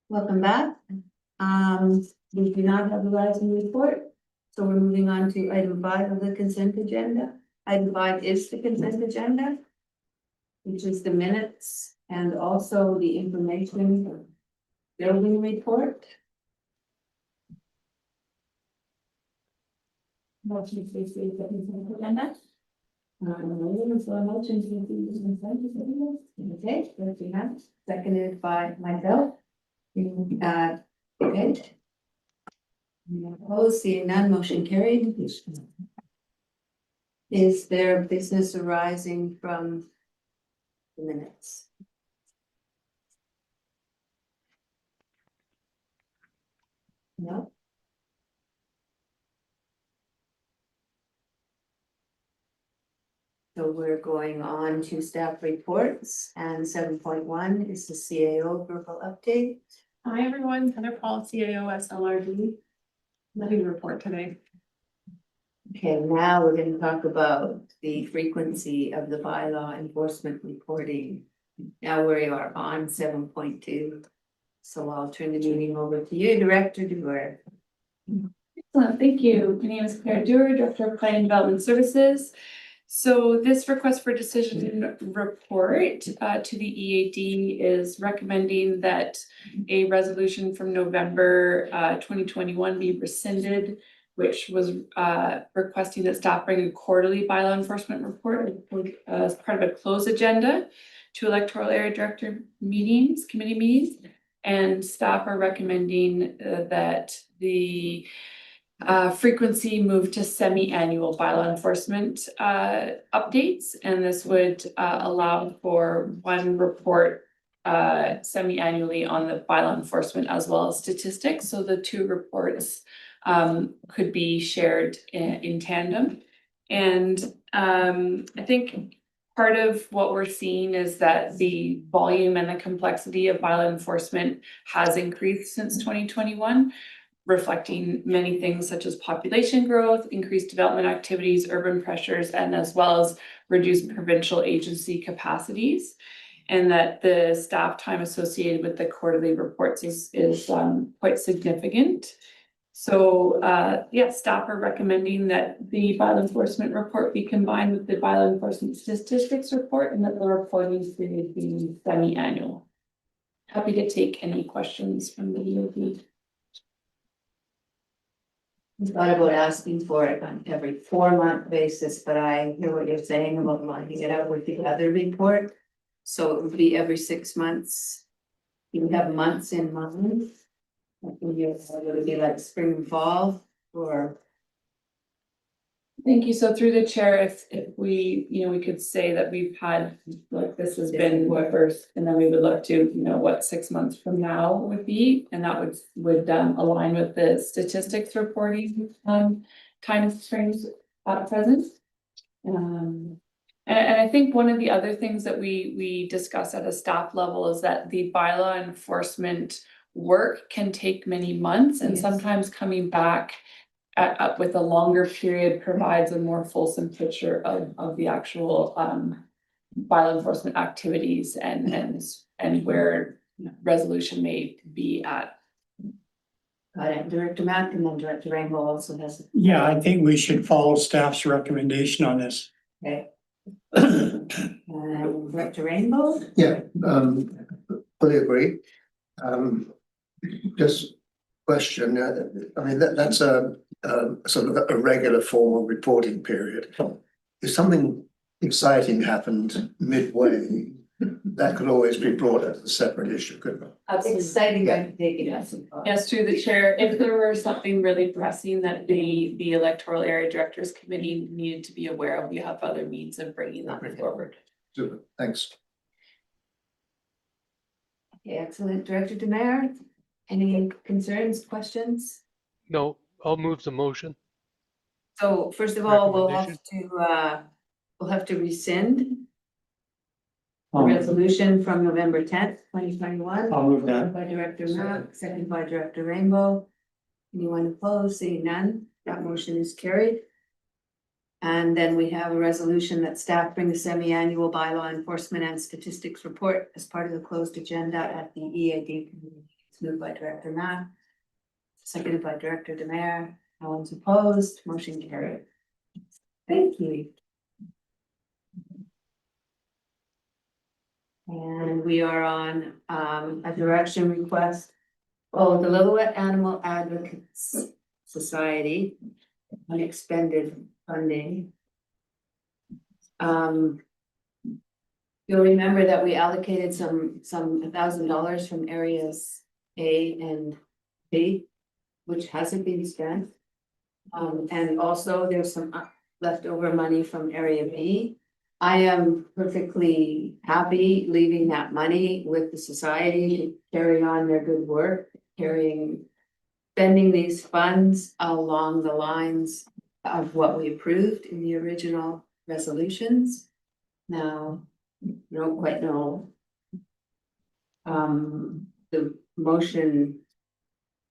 Welcome back. We do not have the rising report, so we're moving on to item 5 of the consent agenda. Item 5 is the consent agenda, which is the minutes and also the information building report. Motion to receive the consent agenda. Motion to receive the consent agenda. Okay, let's see that. Seconded by myself. Okay. Opposed, seeing none, motion carried. Is there business arising from the minutes? No. So we're going on to staff reports, and 7.1 is the CAO verbal update. Hi, everyone. Heather Paul, CAO SLRD. Living report today. Okay, now we're going to talk about the frequency of the bylaw enforcement reporting. Now we are on 7.2. So I'll turn the meeting over to you, Director Dewar. Excellent. Thank you. My name is Claire Dewar, Director of Planning and Development Services. So this request for decision report to the EAD is recommending that a resolution from November 2021 be rescinded, which was requesting that staff bring a quarterly bylaw enforcement report as part of a closed agenda to electoral area director meetings, committee meetings, and staff are recommending that the frequency moved to semi-annual bylaw enforcement updates, and this would allow for one report semi-annually on the bylaw enforcement as well as statistics. So the two reports could be shared in tandem. And I think part of what we're seeing is that the volume and the complexity of bylaw enforcement has increased since 2021. Reflecting many things such as population growth, increased development activities, urban pressures, and as well as reduced provincial agency capacities. And that the staff time associated with the quarterly reports is quite significant. So staff are recommending that the bylaw enforcement report be combined with the bylaw enforcement statistics report, and that the reporting period be semi-annual. Happy to take any questions from the EOD. I thought about asking for it on every 4-month basis, but I hear what you're saying about lining it up with the other report. So it would be every 6 months. You have months in mind. Would it be like spring and fall or? Thank you. So through the chair, if we, we could say that we've had, like, this has been the first, and then we would look to, what 6 months from now would be, and that would align with the statistics reporting time frames at present. And I think one of the other things that we discuss at a staff level is that the bylaw enforcement work can take many months, and sometimes coming back up with a longer period provides a more fulsome picture of the actual bylaw enforcement activities and where resolution may be at. Got it. Director Mack, and then Director Rainbow also has. Yeah, I think we should follow staff's recommendation on this. Okay. Director Rainbow? Yeah, fully agree. Just question, I mean, that's a sort of a regular form of reporting period. If something exciting happened midway, that could always be brought as a separate issue, couldn't it? That's exciting. I can take it. Yes, through the chair, if there were something really pressing that the electoral area directors committee needed to be aware of, we have other means of bringing that forward. Super, thanks. Okay, excellent. Director Demare, any concerns, questions? No, I'll move the motion. So first of all, we'll have to rescind the resolution from November 10th, 2021. I'll move that. By Director Mack, second by Director Rainbow. Anyone opposed? Seeing none, that motion is carried. And then we have a resolution that staff bring the semi-annual bylaw enforcement and statistics report as part of the closed agenda at the EAD committee. It's moved by Director Matt. Seconded by Director Demare. All those opposed, motion carried. Thank you. And we are on a direction request. Oh, the Lillooet Animal Advocates Society, unexpended funding. You'll remember that we allocated some $1,000 from areas A and B, which hasn't been spent. And also there's some leftover money from area B. I am perfectly happy leaving that money with the society to carry on their good work, spending these funds along the lines of what we approved in the original resolutions. Now, I don't quite know. The motion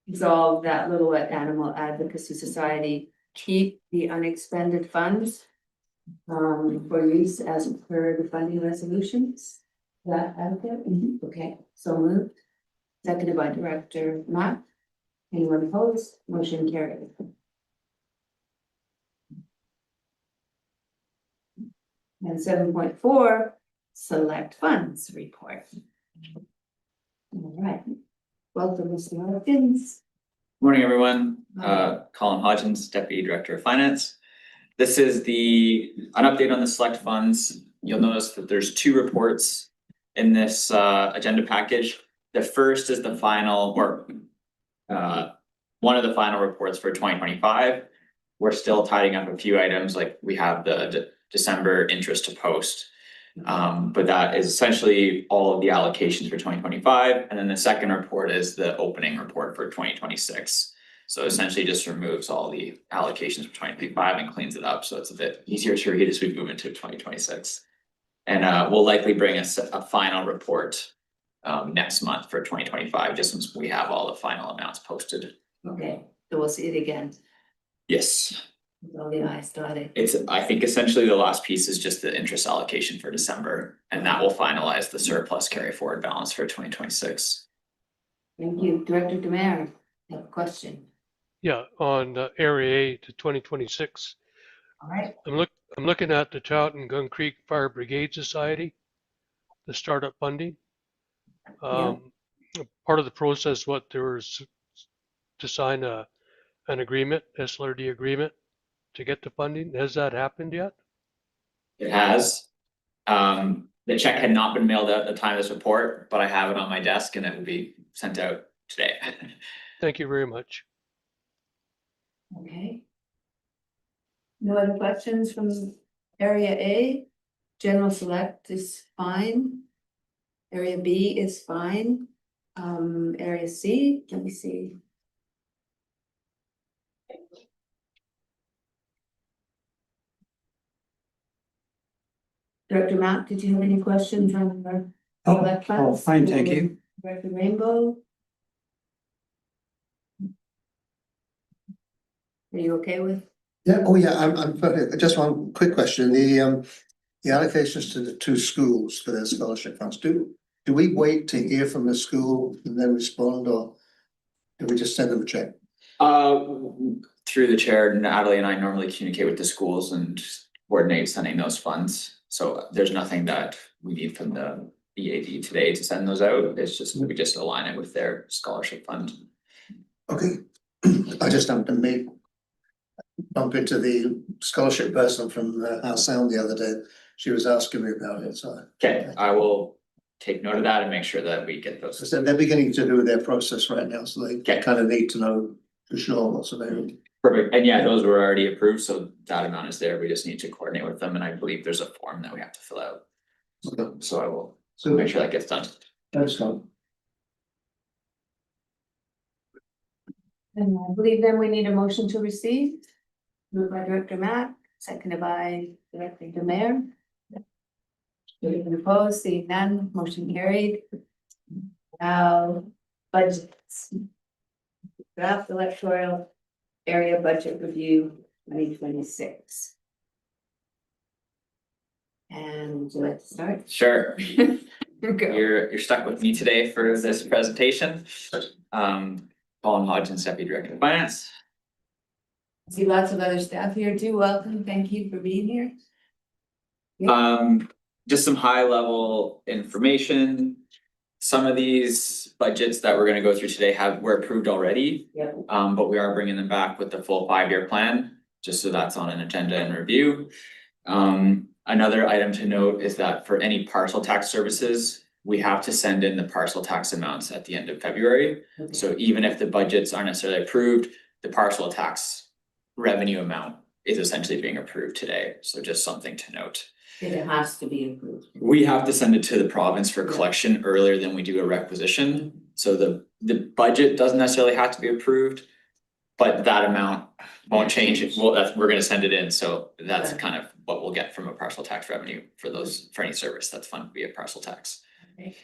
resolve that Lillooet Animal Advocacy Society keep the unexpended funds for use as per the funding resolutions. Is that adequate? Okay, so moved. Seconded by Director Matt. Anyone opposed? Motion carried. And 7.4, select funds report. All right, welcome, Mr. Hopkins. Morning, everyone. Colin Hodgins, Deputy Director of Finance. This is an update on the select funds. You'll notice that there's two reports in this agenda package. The first is the final, or one of the final reports for 2025. We're still tidying up a few items, like we have the December interest to post. But that is essentially all of the allocations for 2025. And then the second report is the opening report for 2026. So essentially just removes all the allocations for 2025 and cleans it up. So it's a bit easier to read as we move into 2026. And we'll likely bring a final report next month for 2025, just once we have all the final amounts posted. Okay, so we'll see it again. Yes. With all the I's dotted. I think essentially the last piece is just the interest allocation for December, and that will finalize the surplus carry forward balance for 2026. Thank you. Director Demare, you have a question. Yeah, on Area A to 2026. All right. I'm looking at the Charlton Gun Creek Fire Brigade Society, the startup funding. Part of the process, there was to sign an agreement, SLRD agreement, to get the funding. Has that happened yet? It has. The check had not been mailed out at the time of this report, but I have it on my desk and it will be sent out today. Thank you very much. Okay. No other questions from area A? General select is fine. Area B is fine. Area C, let me see. Director Matt, did you have any questions on the select funds? Fine, thank you. Director Rainbow? Are you okay with? Yeah, oh yeah, I'm perfect. Just one quick question. The allocations to the two schools for their scholarship funds, do we wait to hear from the school and then respond, or do we just send them a check? Through the chair, Natalie and I normally communicate with the schools and coordinate sending those funds. So there's nothing that we need from the EAD today to send those out. It's just, we just align it with their scholarship fund. Okay, I just happened to bump into the scholarship person from our sound the other day. She was asking me about it, so. Okay, I will take note of that and make sure that we get those. So they're beginning to do their process right now, so they kind of need to know for sure what's available. Perfect, and yeah, those were already approved, so that amount is there, we just need to coordinate with them, and I believe there's a form that we have to fill out. Okay. So I will make sure that gets done. Thanks, Tom. And I believe then we need a motion to receive. Moved by Director Matt, seconded by Director Demare. Anyone opposed, seeing none, motion carried. Now, budgets. Draft electoral area budget review 2026. And would you like to start? Sure. you're stuck with me today for this presentation. Colin Hodgins, Deputy Director of Finance. See lots of other staff here too. Welcome. Thank you for being here. Just some high level information. Some of these budgets that we're gonna go through today were approved already. Yep. But we are bringing them back with the full 5-year plan, just so that's on an agenda and review. Another item to note is that for any parcel tax services, we have to send in the parcel tax amounts at the end of February. Okay. So even if the budgets aren't necessarily approved, the parcel tax revenue amount is essentially being approved today. So just something to note. It has to be approved. We have to send it to the province for collection earlier than we do a requisition. So the budget doesn't necessarily have to be approved. But that amount won't change. We're gonna send it in, so that's Okay. kind of what we'll get from a parcel tax revenue for any service that's funded via parcel tax. Okay.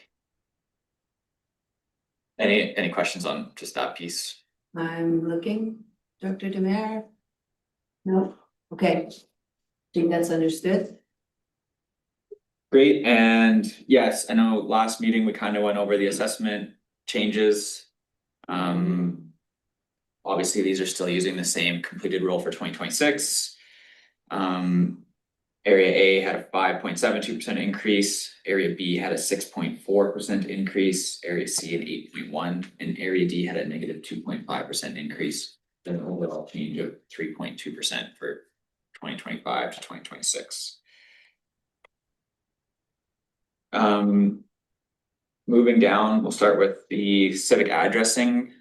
Any questions on just that piece? I'm looking, Dr. Demare? No, okay. Think that's understood? Great, and yes, I know last meeting we kind of went over the assessment changes. Obviously, these are still using the same completed roll for 2026. Area A had a 5.72% increase, Area B had a 6.4% increase, Area C an 8.1%, and Area D had a negative 2.5% increase. An overall change of 3.2% for 2025 to 2026. Moving down, we'll start with the civic addressing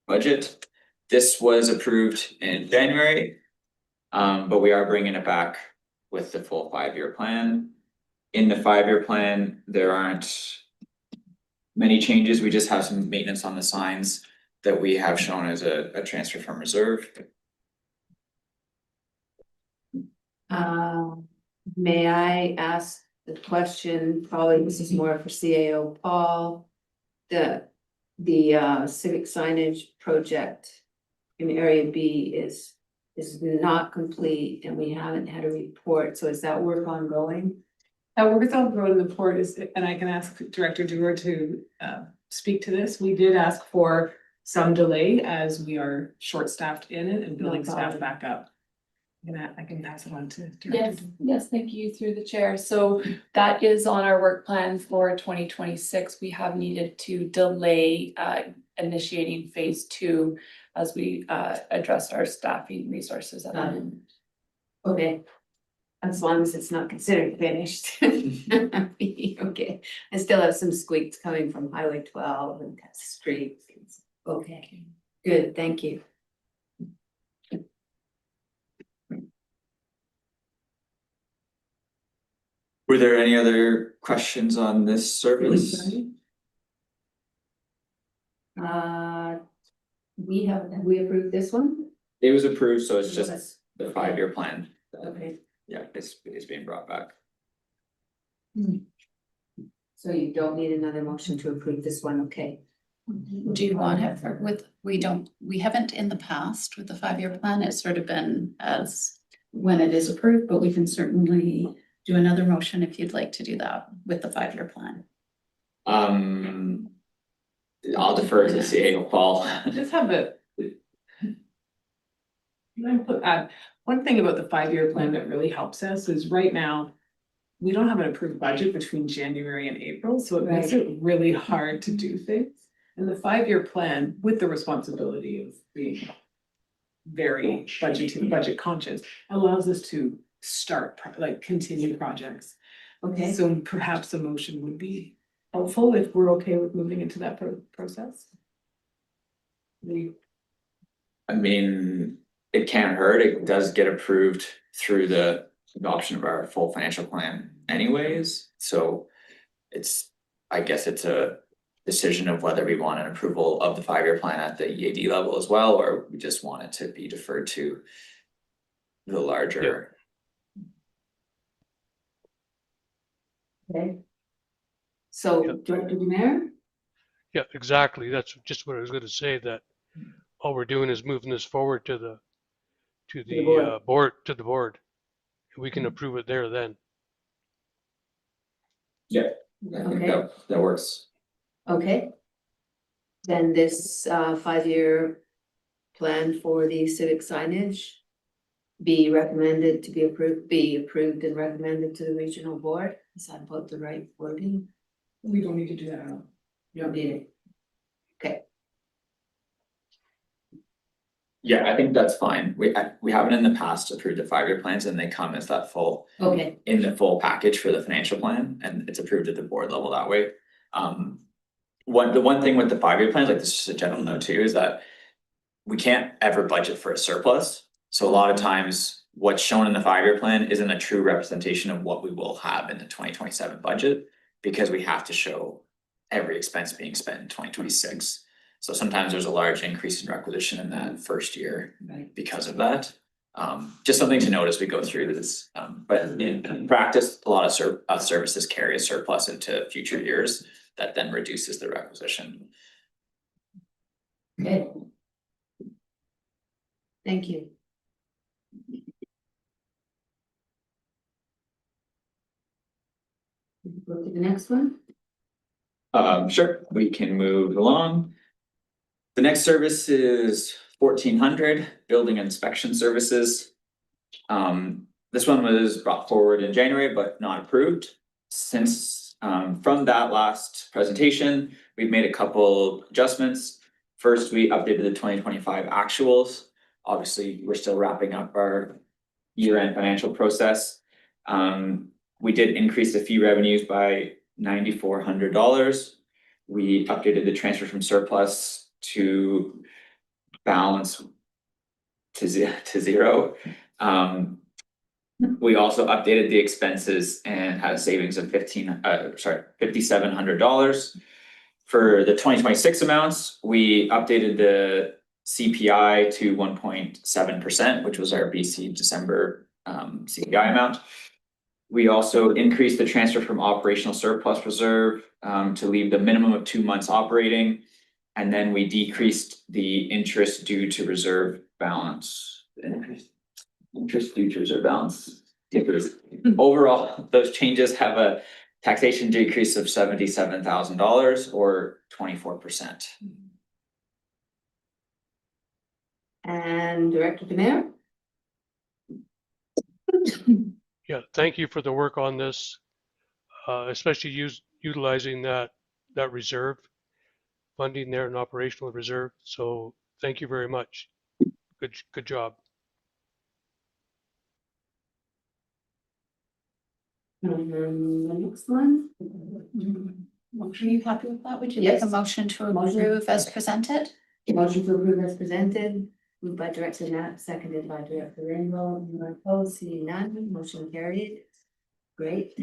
budget. This was approved in January, but we are bringing it back with the full 5-year plan. In the 5-year plan, there aren't many changes. We just have some maintenance on the signs that we have shown as a transfer from reserve. May I ask the question, probably this is more for CAO Paul. The civic signage project in Area B is not complete and we haven't had a report, so is that work ongoing? We're gonna go to the port is, and I can ask Director Dewar to speak to this. We did ask for some delay as we are short-staffed in it and building staff back up. I can pass it on to Director Dewar. Yes, thank you through the chair. So that is on our work plan for 2026. We have needed to delay initiating phase 2 as we address our staffing resources at the moment. Okay. As long as it's not considered finished. Okay, I still have some squeaks coming from Highway 12 and streets. Okay, good, thank you. Were there any other questions on this service? Have we approved this one? It was approved, so it's just the 5-year plan. Okay, Yeah, it's being brought back. so you don't need another motion to approve this one, okay? Do you want it we haven't in the past with the 5-year plan, it's sort of been as when it is approved, but we can certainly do another motion if you'd like to do that with the 5-year plan. I'll defer to CAO Paul. Just have a. Can I put, one thing about the 5-year plan that really helps us is right now, we don't have an approved budget between January and April, so it makes it really hard to do things. And the 5-year plan, with the responsibility of being very budget conscious, allows us to start, continue projects. Okay, So perhaps a motion would be helpful if we're okay with moving into that process. I mean, it can't hurt. It does get approved through the adoption of our full financial plan anyways. So I guess it's a decision of whether we want an approval of the 5-year plan at the EAD level as well, or we just want it to be deferred to the larger. okay. So, Yep. Director Demare? Yeah, exactly. That's just what I was gonna say, that all we're doing is moving this forward to the board. We can approve it there then. I think Okay. that works. Okay. Then this 5-year plan for the civic signage be approved and recommended to the regional board. Is that about the right wording? We don't need to do that at all. You don't need it. Yeah, I think that's fine. We haven't in the past approved the 5-year plans and they come as that full, Okay, in the full package for the financial plan and it's approved at the board level that way. The one thing with the 5-year plans, like this is just a general note too, is that we can't ever budget for a surplus. So a lot of times what's shown in the 5-year plan isn't a true representation of what we will have in the 2027 budget. Because we have to show every expense being spent in 2026. So sometimes there's a large increase in requisition in that first year right. because of that. Just something to note as we go through this, but in practice, a lot of services carry a surplus into future years that then reduces the requisition. Okay. Thank you. Go to the next one. Sure, we can move along. The next service is 1400 building inspection services. This one was brought forward in January, but not approved. Since from that last presentation, we've made a couple adjustments. First, we updated the 2025 actuals. Obviously, we're still wrapping up our year-end financial process. We did increase the fee revenues by $9,400. We updated the transfer from surplus to balance to zero. We also updated the expenses and had a savings of $5,700. For the 2026 amounts, we updated the CPI to 1.7%, which was our BC December CPI amount. We also increased the transfer from operational surplus reserve to leave the minimum of 2 months operating. And then we decreased the interest due to reserve balance. Interest due to reserve balance. Overall, those changes have a taxation decrease of $77,000 or 24%. And Director Demare? Yeah, thank you for the work on this, especially utilizing that reserve funding there, an operational reserve. So thank you very much. Good job. The next one. Are you happy with that? Would you like a Yes. motion to Motion. approve as presented? Motion to approve as presented, moved by Director Knapp, seconded by Director Rainbow. Anyone opposed? Seeing none, motion carried. Great.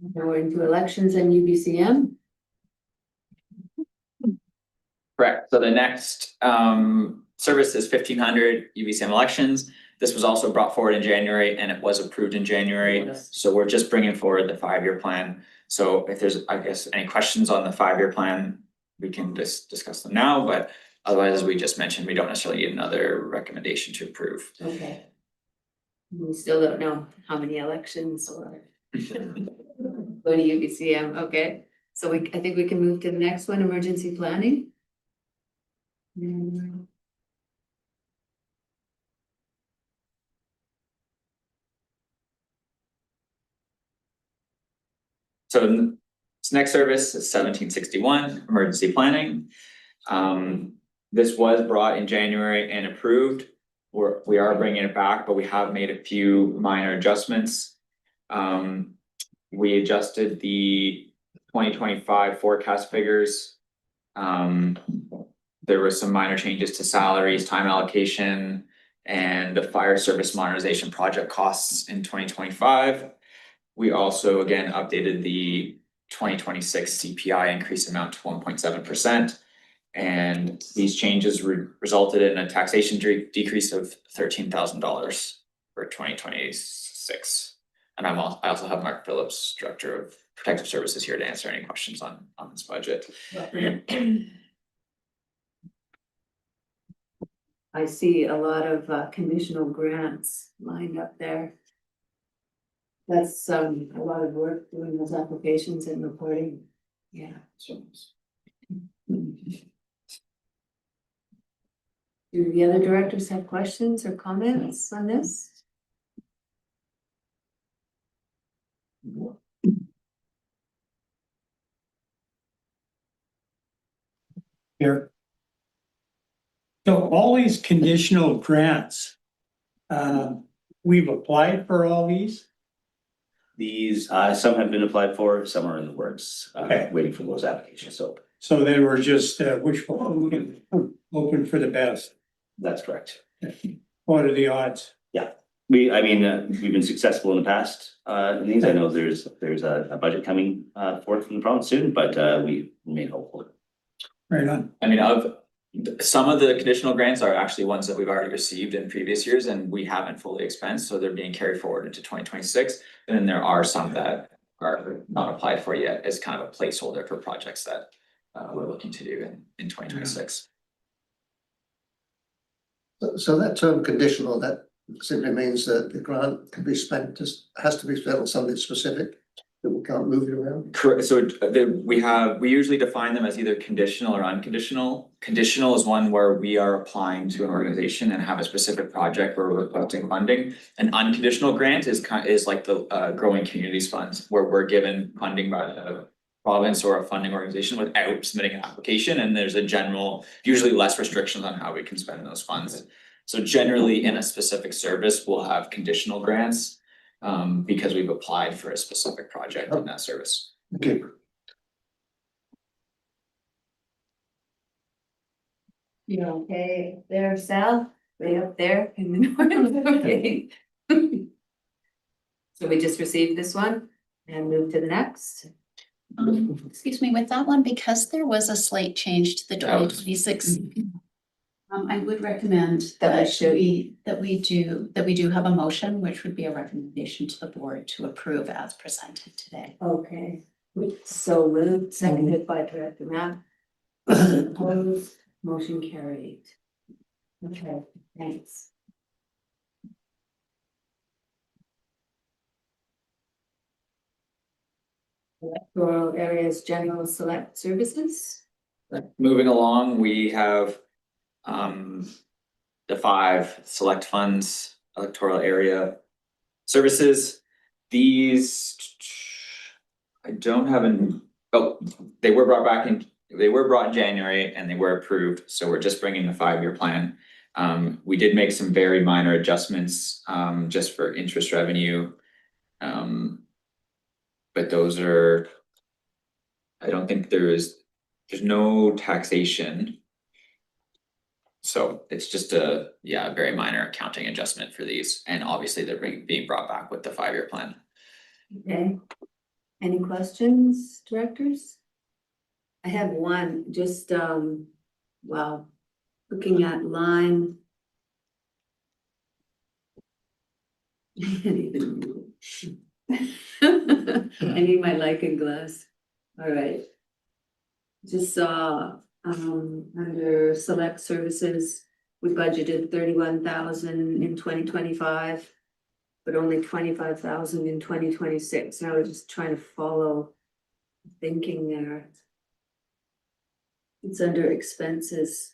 Now we're into elections and UBCM. Correct. So the next service is 1500 UBCM elections. This was also brought forward in January and it was approved in January. Yes. So we're just bringing forward the 5-year plan. So if there's, I guess, any questions on the 5-year plan, we can just discuss them now, but otherwise, as we just mentioned, we don't necessarily need another recommendation to approve. Okay. We still don't know how many elections or. Go to UBCM, okay, so I think we can move to the next one, emergency planning. So this next service is 1761, emergency planning. This was brought in January and approved. We are bringing it back, but we have made a few minor adjustments. We adjusted the 2025 forecast figures. There were some minor changes to salaries, time allocation, and the fire service modernization project costs in 2025. We also, again, updated the 2026 CPI increase amount to 1.7%. And these changes resulted in a taxation decrease of $13,000 for 2026. And I also have Mark Phillips, Director of Protective Services, here to answer any questions on this budget. I see a lot of conditional grants lined up there. That's a lot of work doing those applications and reporting. Yeah. Do the other directors have questions or comments on this? Here. So all these conditional grants, we've applied for all these? These, some have been applied for, some are in the works, Okay. waiting for those applications, so So they were just, wishful thinking, open for the best. that's correct. What are the odds? We've been successful in the past, in these, I know there's a budget coming, forth from the province soon, but, we remain hopeful. Right on. I mean, some of the conditional grants are actually ones that we've already received in previous years and we haven't fully expensed, so they're being carried forward into 2026. And then there are some that are not applied for yet as kind of a placeholder for projects that we're looking to do in 2026. So that term conditional, that simply means that the grant can be spent, just has to be spent on something specific, that we can't move it around. Correct, so we usually define them as either conditional or unconditional. Conditional is one where we are applying to an organization and have a specific project where we're requesting funding. An unconditional grant is like the growing communities funds, where we're given funding by the province or a funding organization without submitting an application, and there's a general, usually less restrictions on how we can spend those funds. So generally, in a specific service, we'll have conditional grants. Because we've applied for a specific project in that service. Okay. You're okay there, Sal? Way up there in the north, okay. So we just received this one and move to the next. Excuse me, with that one, because there was a slight change to the That was- 2026. I would recommend That that we do have a motion, which would be a recommendation to the board to approve as presented today. Okay, so moved, seconded by Director Knapp. Opposed, motion carried. Okay, thanks. Electoral areas general select services. Moving along, we have the 5 select funds, electoral area services. These I don't have they were brought in January and they were approved, so we're just bringing the 5-year plan. We did make some very minor adjustments just for interest revenue. But those are, I don't think there's no taxation. So it's just a very minor accounting adjustment for these, and obviously they're being brought back with the 5-year plan. Okay. Any questions, directors? I have one, just well, looking at line. I can't even move. I need my Leica glass. All right. Just saw under select services, we budgeted 31,000 in 2025. But only 25,000 in 2026. And I was just trying to follow thinking there. It's under expenses.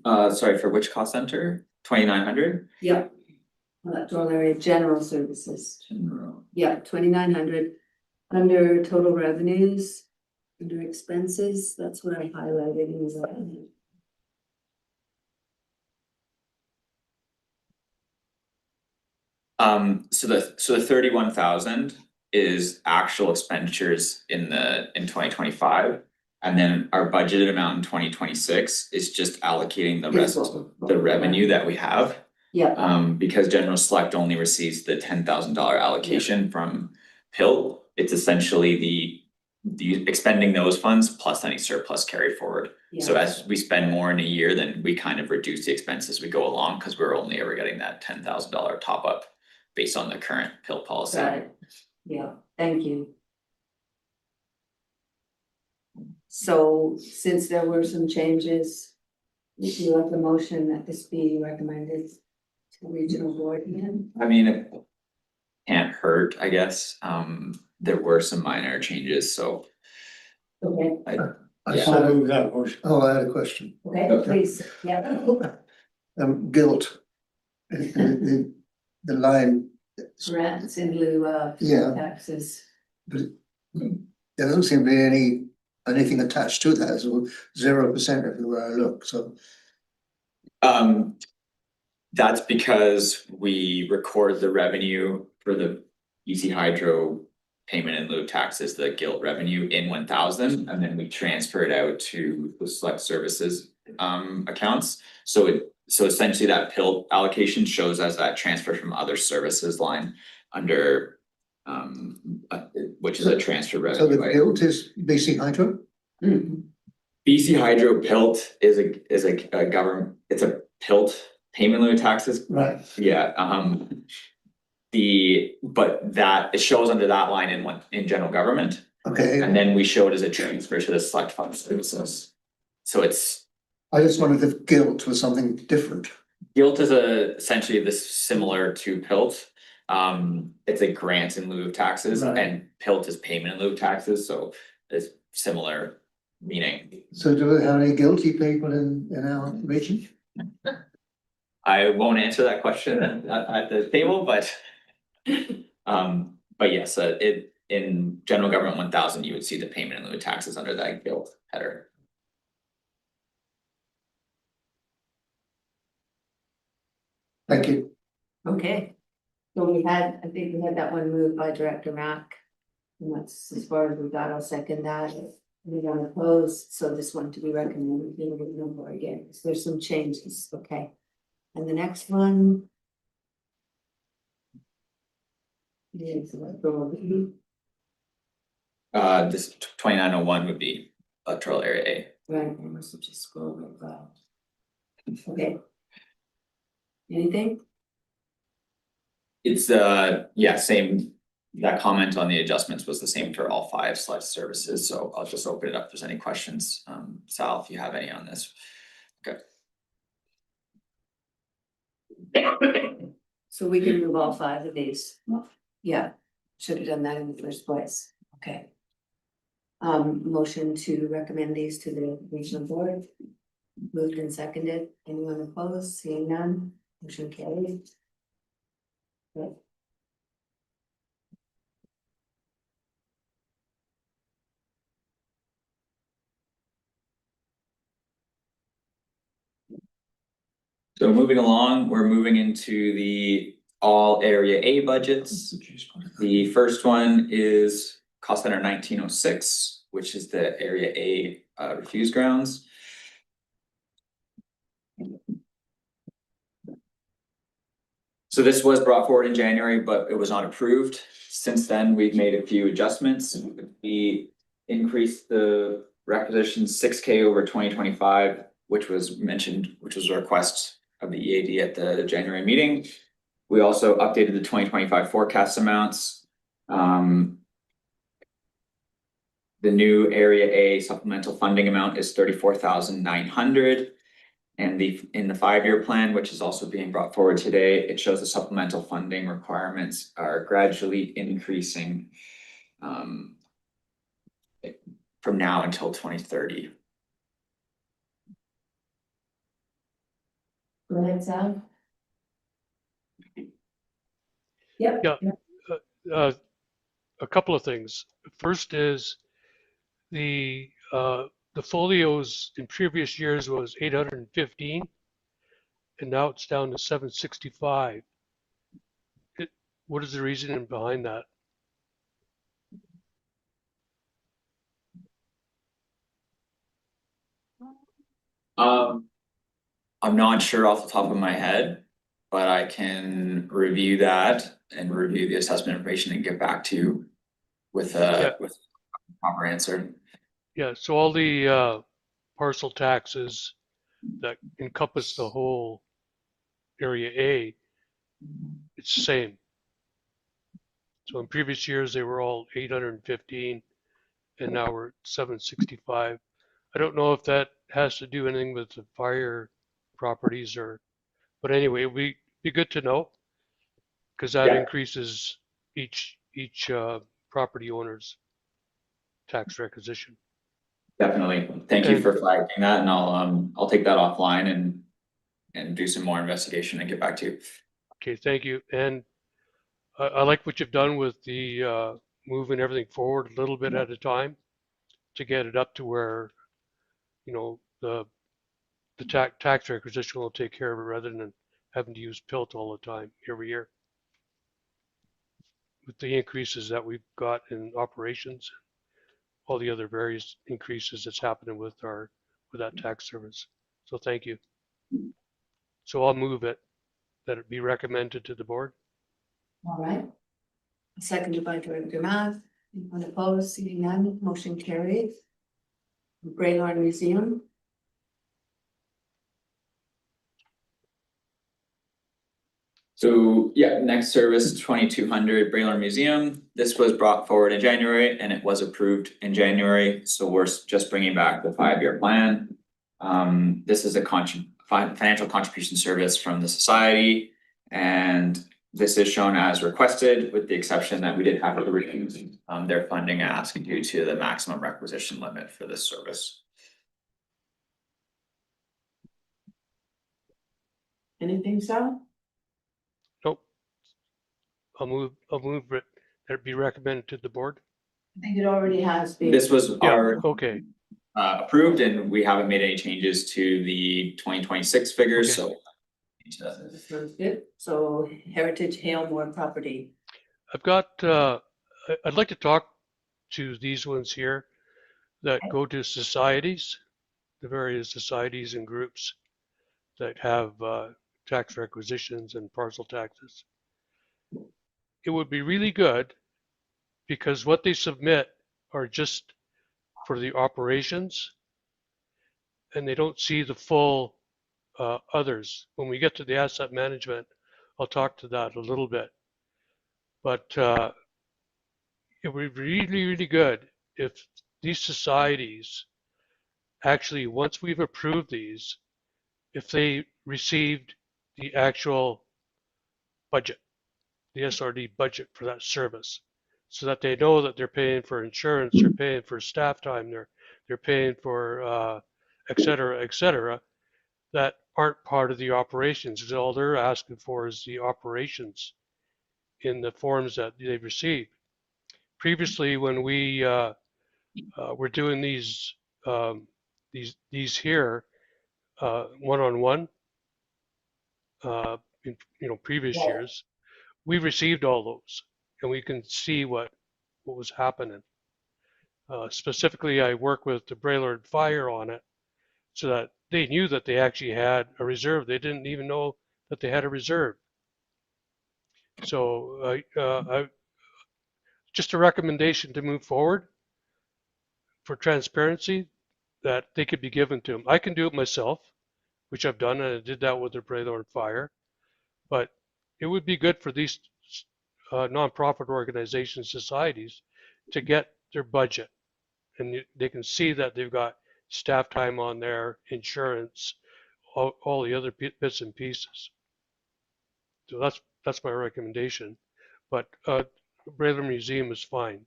Sorry, for which cost center? 2,900? Yep. Electoral area general services. Yeah, 2,900. Under total revenues, under expenses, that's what I highlighted in the. So the 31,000 is actual expenditures in 2025. And then our budgeted amount in 2026 is just allocating the rest of the revenue that we have. Yeah, Because general select only receives the $10,000 allocation from PIL. It's essentially the expending those funds plus any surplus carried forward. So yeah, as we spend more in a year, then we kind of reduce the expenses as we go along, because we're only ever getting that $10,000 top up based on the current PIL policy. got it. Yeah, thank you. So since there were some changes, would you like a motion that this be recommended to the regional board again? I mean, can't hurt, I guess. There were some minor changes, so Okay, I I saw, move that motion. oh, I had a question. okay, please, yeah. Guilt. The line, Grants in lieu of yeah, taxes. but there doesn't seem to be anything attached to that, so 0% everywhere I look, so. That's because we record the revenue for the BC Hydro payment in lieu of taxes, the gilt revenue in 1,000, and then we transfer it out to the select services accounts. So essentially that PIL allocation shows as that transfer from other services line under which is a transfer So the revenue. guilt is BC Hydro? BC Hydro PILT is a government, it's a PILT payment in lieu of taxes. Right. Yeah, but that, it shows under that line in general government, Okay, and then we show it as a transfer to the select fund services. So it's, I just wondered if guilt was something different. guilt is essentially this similar to PILT. It's a grant in lieu of taxes, Right. and PILT is payment in lieu of taxes, so it's similar meaning. So do we have any guilty people in our region? I won't answer that question at the table, but yes, it, in general government 1,000, you would see the payment in lieu of taxes under that guilt header. Thank you. Okay. So I think we had that one moved by Director Mack. And that's as far as we got, I'll second that. We don't oppose, so this one to be recommended, you know, no more again, so there's some changes, okay. And the next one. Is electoral. This 2901 would be electoral area A. Right, I must have just scrolled like that. Okay. Anything? It's yeah, same, that comment on the adjustments was the same for all 5 select services, so I'll just open it up if there's any questions. Sal, if you have any on this. Okay. So we can move all 5 of these. Yeah, should have done that in the first place, okay. Motion to recommend these to the regional board. Moved and seconded, anyone opposed, seeing none, motion carried. Good. So moving along, we're moving into the all area A budgets. The first one is cost center 1906, which is the area A refuse grounds. So this was brought forward in January, but it was not approved. Since then, we've made a few adjustments. We increased the requisition 6K over 2025, which was mentioned, which was a request of the EAD at the January meeting. We also updated the 2025 forecast amounts. The new area A supplemental funding amount is 34,900. And in the 5-year plan, which is also being brought forward today, it shows the supplemental funding requirements are gradually increasing from now until 2030. Go ahead, Sal. Yep. Yeah. A couple of things. First is the folios in previous years was 815, and now it's down to 765. What is the reasoning behind that? I'm not sure off the top of my head, but I can review that and review the assessment information and get back to you with a proper answer. Yeah, so all the parcel taxes that encompass the whole area A, it's the same. So in previous years, they were all 815, and now we're at 765. I don't know if that has to do anything with the fire properties but anyway, it'd be good to know, because that increases each property owner's tax requisition. Definitely. Thank you And- for flagging that, and I'll take that offline and do some more investigation and get back to you. Okay, thank you. And I like what you've done with the moving everything forward a little bit at a time to get it up to where, you know, the tax requisition will take care of it rather than having to use PILT all the time every year. With the increases that we've got in operations, all the other various increases that's happening with that tax service. So thank you. So I'll move it, that it be recommended to the board. All right. Seconded by Director Math. Anyone opposed? Seeing none, motion carried. Braylor Museum. So yeah, next service 2200 Braylor Museum. This was brought forward in January and it was approved in January. So we're just bringing back the 5-year plan. This is a financial contribution service from the society, and this is shown as requested, with the exception that we did have to reduce their funding ask due to the maximum requisition limit for this service. Anything, Sal? Nope. I'll move it, that it be recommended to the board. I think it already has been. This was Yeah, our okay. approved, and we haven't made any changes to the 2026 figures, Okay. so. Sounds good. So Heritage Hailmore property. I've got, I'd like to talk to these ones here that go to societies, the various societies and groups that have tax requisitions and parcel taxes. It would be really good because what they submit are just for the operations and they don't see the full others. When we get to the asset management, I'll talk to that a little bit. But it would be really, really good if these societies actually, once we've approved these, if they received the actual budget, the SRD budget for that service, so that they know that they're paying for insurance, they're paying for staff time, they're paying for et cetera, that aren't part of the operations. Because all they're asking for is the operations in the forms that they've received. Previously, when we were doing these here one-on-one in previous years, we received all those and we can see what was happening. Specifically, I work with the Braylord Fire on it so that they knew that they actually had a reserve. They didn't even know that they had a reserve. So just a recommendation to move forward for transparency, that they could be given to them. I can do it myself, which I've done, and I did that with the Braylord Fire. But it would be good for these nonprofit organizations, societies, to get their budget, and they can see that they've got staff time on there, insurance, all the other bits and pieces. So that's my recommendation. But Braylor Museum is fine.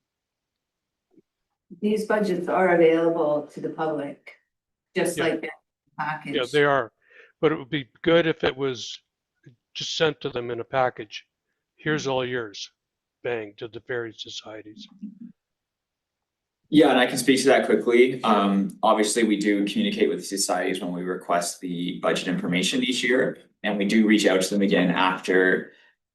These budgets are available to the public, just Yeah. like that package. Yeah, they are. But it would be good if it was just sent to them in a package. Here's all yours, bang, to the various societies. Yeah, and I can speak to that quickly. Obviously, we do communicate with the societies when we request the budget information each year, and we do reach out to them again after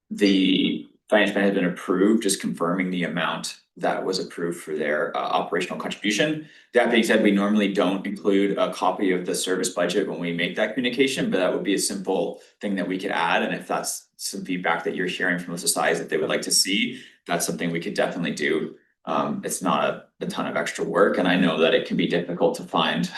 the financial plan has been approved, just confirming the amount that was approved for their operational contribution. That being said, we normally don't include a copy of the service budget when we make that communication, but that would be a simple thing that we could add. And if that's some feedback that you're hearing from the societies that they would like to see, that's something we could definitely do. It's not a ton of extra work, and I know that it can be difficult to find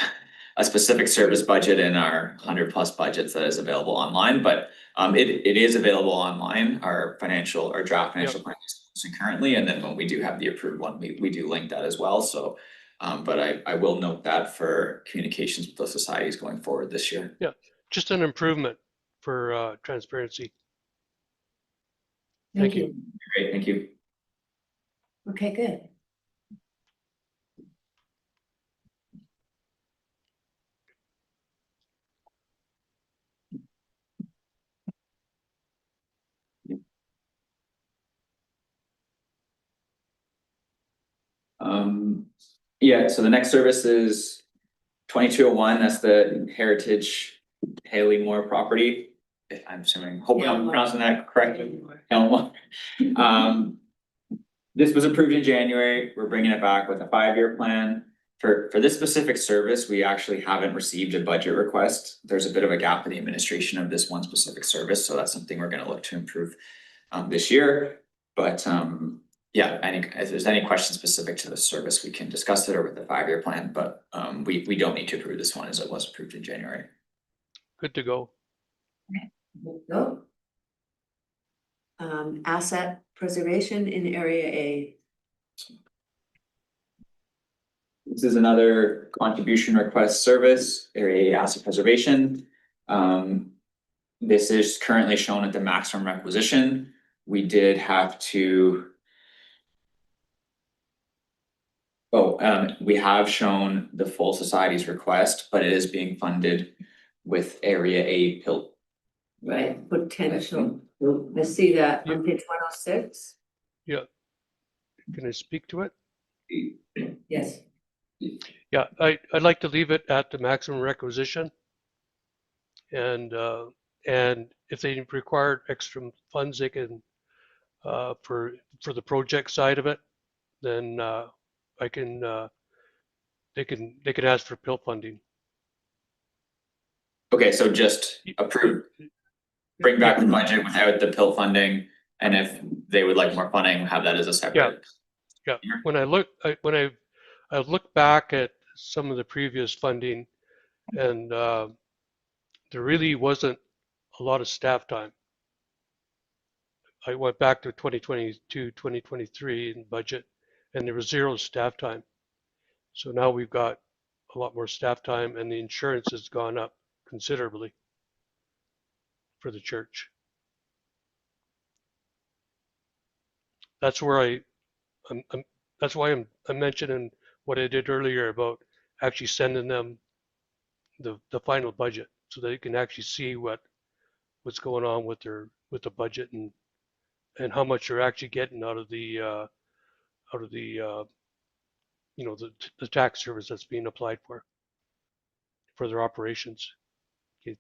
a specific service budget in our 100+ budgets that is available online, but it is available online. Our draft financial plan is currently, and then when we do have the approved one, we do link that as well. So, but I will note that for communications with the societies going forward this year. Yeah, just an improvement for transparency. Thank you. Great, thank you. Okay, good. Yeah, so the next service is 2201, that's the Heritage Haley Moore property. If I'm assuming, hoping I'm pronouncing that correctly. Elmore. This was approved in January, we're bringing it back with a 5-year plan. For this specific service, we actually haven't received a budget request. There's a bit of a gap in the administration of this one specific service, so that's something we're gonna look to improve this year. But yeah, if there's any questions specific to the service, we can discuss it over the 5-year plan, but we don't need to approve this one as it was approved in January. Good to go. Go. Asset preservation in area A. This is another contribution request service, area asset preservation. This is currently shown at the maximum requisition. We did have to. We have shown the full society's request, but it is being funded with area A PILT. Right, potential. I see that on page 106. Yeah. Can I speak to it? Yes. Yeah, I'd like to leave it at the maximum requisition. And if they require extra funds, they can, for the project side of it, then they can ask for PIL funding. Okay, so just approve, bring back the budget without the PILT funding, and if they would like more funding, have that as a separate. Yeah, when I look back at some of the previous funding, and there really wasn't a lot of staff time. I went back to 2022, 2023 in budget, and there was 0 staff time. So now we've got a lot more staff time, and the insurance has gone up considerably for the church. That's where that's why I'm mentioning what I did earlier about actually sending them the final budget, so they can actually see what's going on with the budget and how much they're actually getting out of the the tax service that's being applied for their operations. Okay.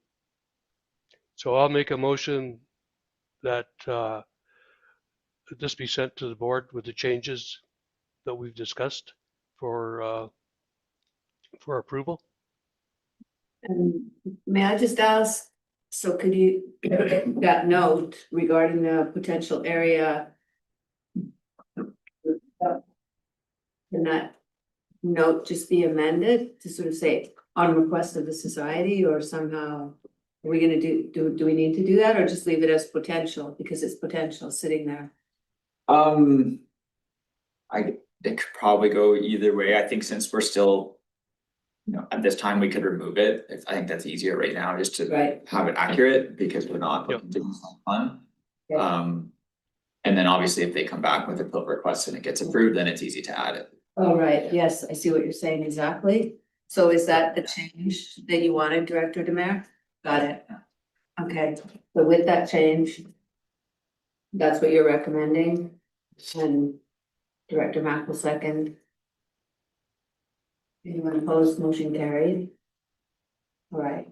So I'll make a motion that this be sent to the board with the changes that we've discussed for approval. And may I just ask, so could you, that note regarding the potential area? Can that note just be amended to sort of say on request of the society, or somehow? Are we gonna do we need to do that, or just leave it as potential because it's potential sitting there? It could probably go either way. I think since we're still, at this time, we could remove it. I think that's easier right now, just to Right. have it accurate, because we're not looking to do something fun. And then obviously if they come back with a PILT request and it gets approved, then it's easy to add it. Oh, right, yes, I see what you're saying exactly. So is that the change that you wanted, Director Demare? Got it. Okay, so with that change, that's what you're recommending, and Director Mack will second. Anyone opposed, motion carried. All right,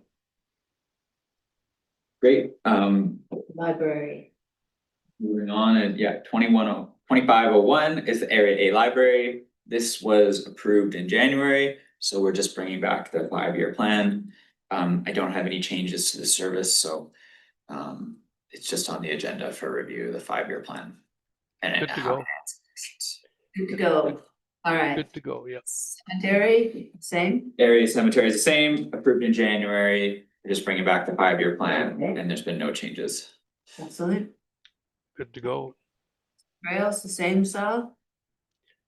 Great, library. moving on, and 2501 is the Area A library. This was approved in January, so we're just bringing back the 5-year plan. I don't have any changes to the service, so it's just on the agenda for review of the 5-year plan. And Good to go. Good to go. All right. Good to go. Yeah. Cemetery, same. Area cemetery is the same, approved in January. We're just bringing back the 5-year plan, Okay. and there's been no changes. Excellent. Good to go. Trails, the same, Sal?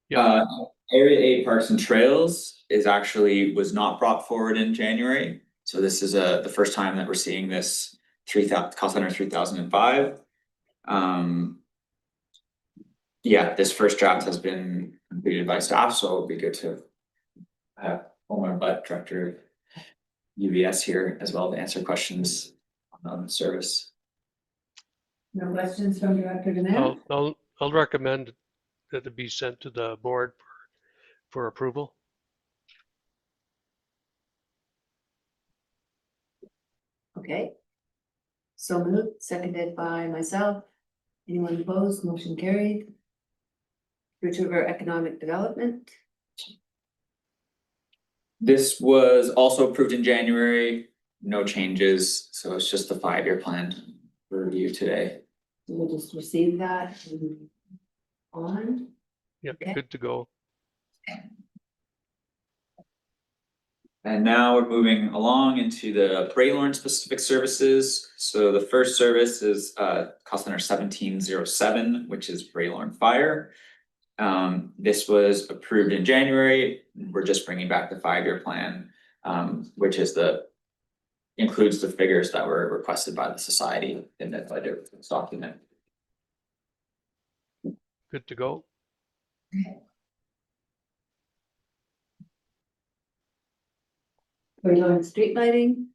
Yeah. Area A Parks and Trails was not brought forward in January. So this is the first time that we're seeing this cost under 3,005. yeah, this first draft has been completed by staff, so it'll be good to have Omar Butt, Director UVS here as well to answer questions on the service. No questions from Director Demare? I'll recommend that it be sent to the board for approval. Okay. So moved, seconded by myself. Anyone opposed, motion carried. Ridge River Economic Development, This was also approved in January, no changes, so it's just the 5-year plan for review today. we'll just receive that and on. Yep, Okay. good to go. And now we're moving along into the Braylorn specific services. So the first service is cost center 1707, which is Braylorn Fire. This was approved in January. We're just bringing back the 5-year plan, which is includes the figures that were requested by the society in that budget document. Good to go. Braylon Street Lighting,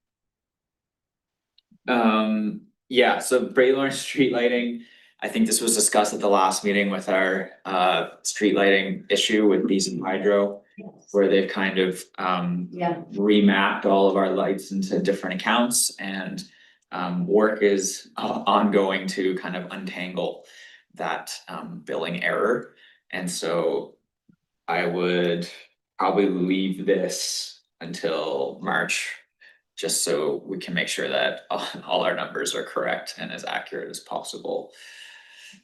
Yeah, so Braylorn street lighting, I think this was discussed at the last meeting with our street lighting issue with BC Hydro, where they've kind of yeah, remapped all of our lights into different accounts, and work is ongoing to kind of untangle that billing error. And so I would probably leave this until March, just so we can make sure that all our numbers are correct and as accurate as possible.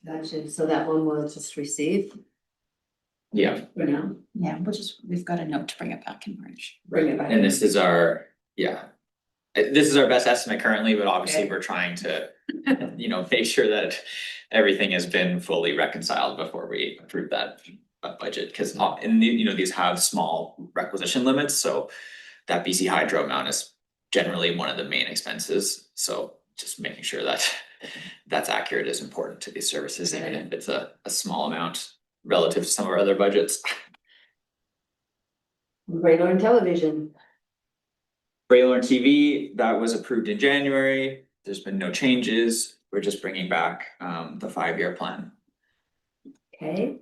gotcha, so that one we'll just receive Yeah, for now, Yeah, we've got a note to bring it back in March. bring it back. and this is our, this is our best estimate currently, but obviously Okay. we're trying to, make sure that everything has been fully reconciled before we approve that budget, because these have small requisition limits, so that BC Hydro amount is generally one of the main expenses, so just making sure that that's accurate is important to these services, even if it's a small amount relative to some of our other budgets. Braylon Television, Braylorn TV, that was approved in January. There's been no changes. We're just bringing back the 5-year plan. okay,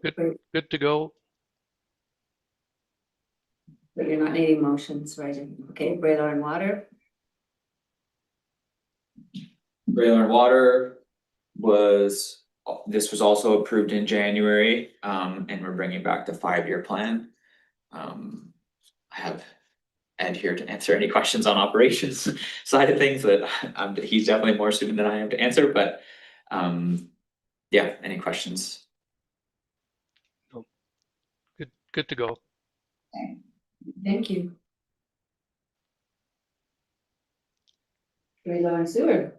Good to go. but you're not needing motions, right? Okay, Braylon Water, Braylorn Water this was also approved in January, and we're bringing back the 5-year plan. I have Ed here to answer any questions on operations side of things that he's definitely more suited than I am to answer, but any questions? Good to go. thank you. Braylon Sewer,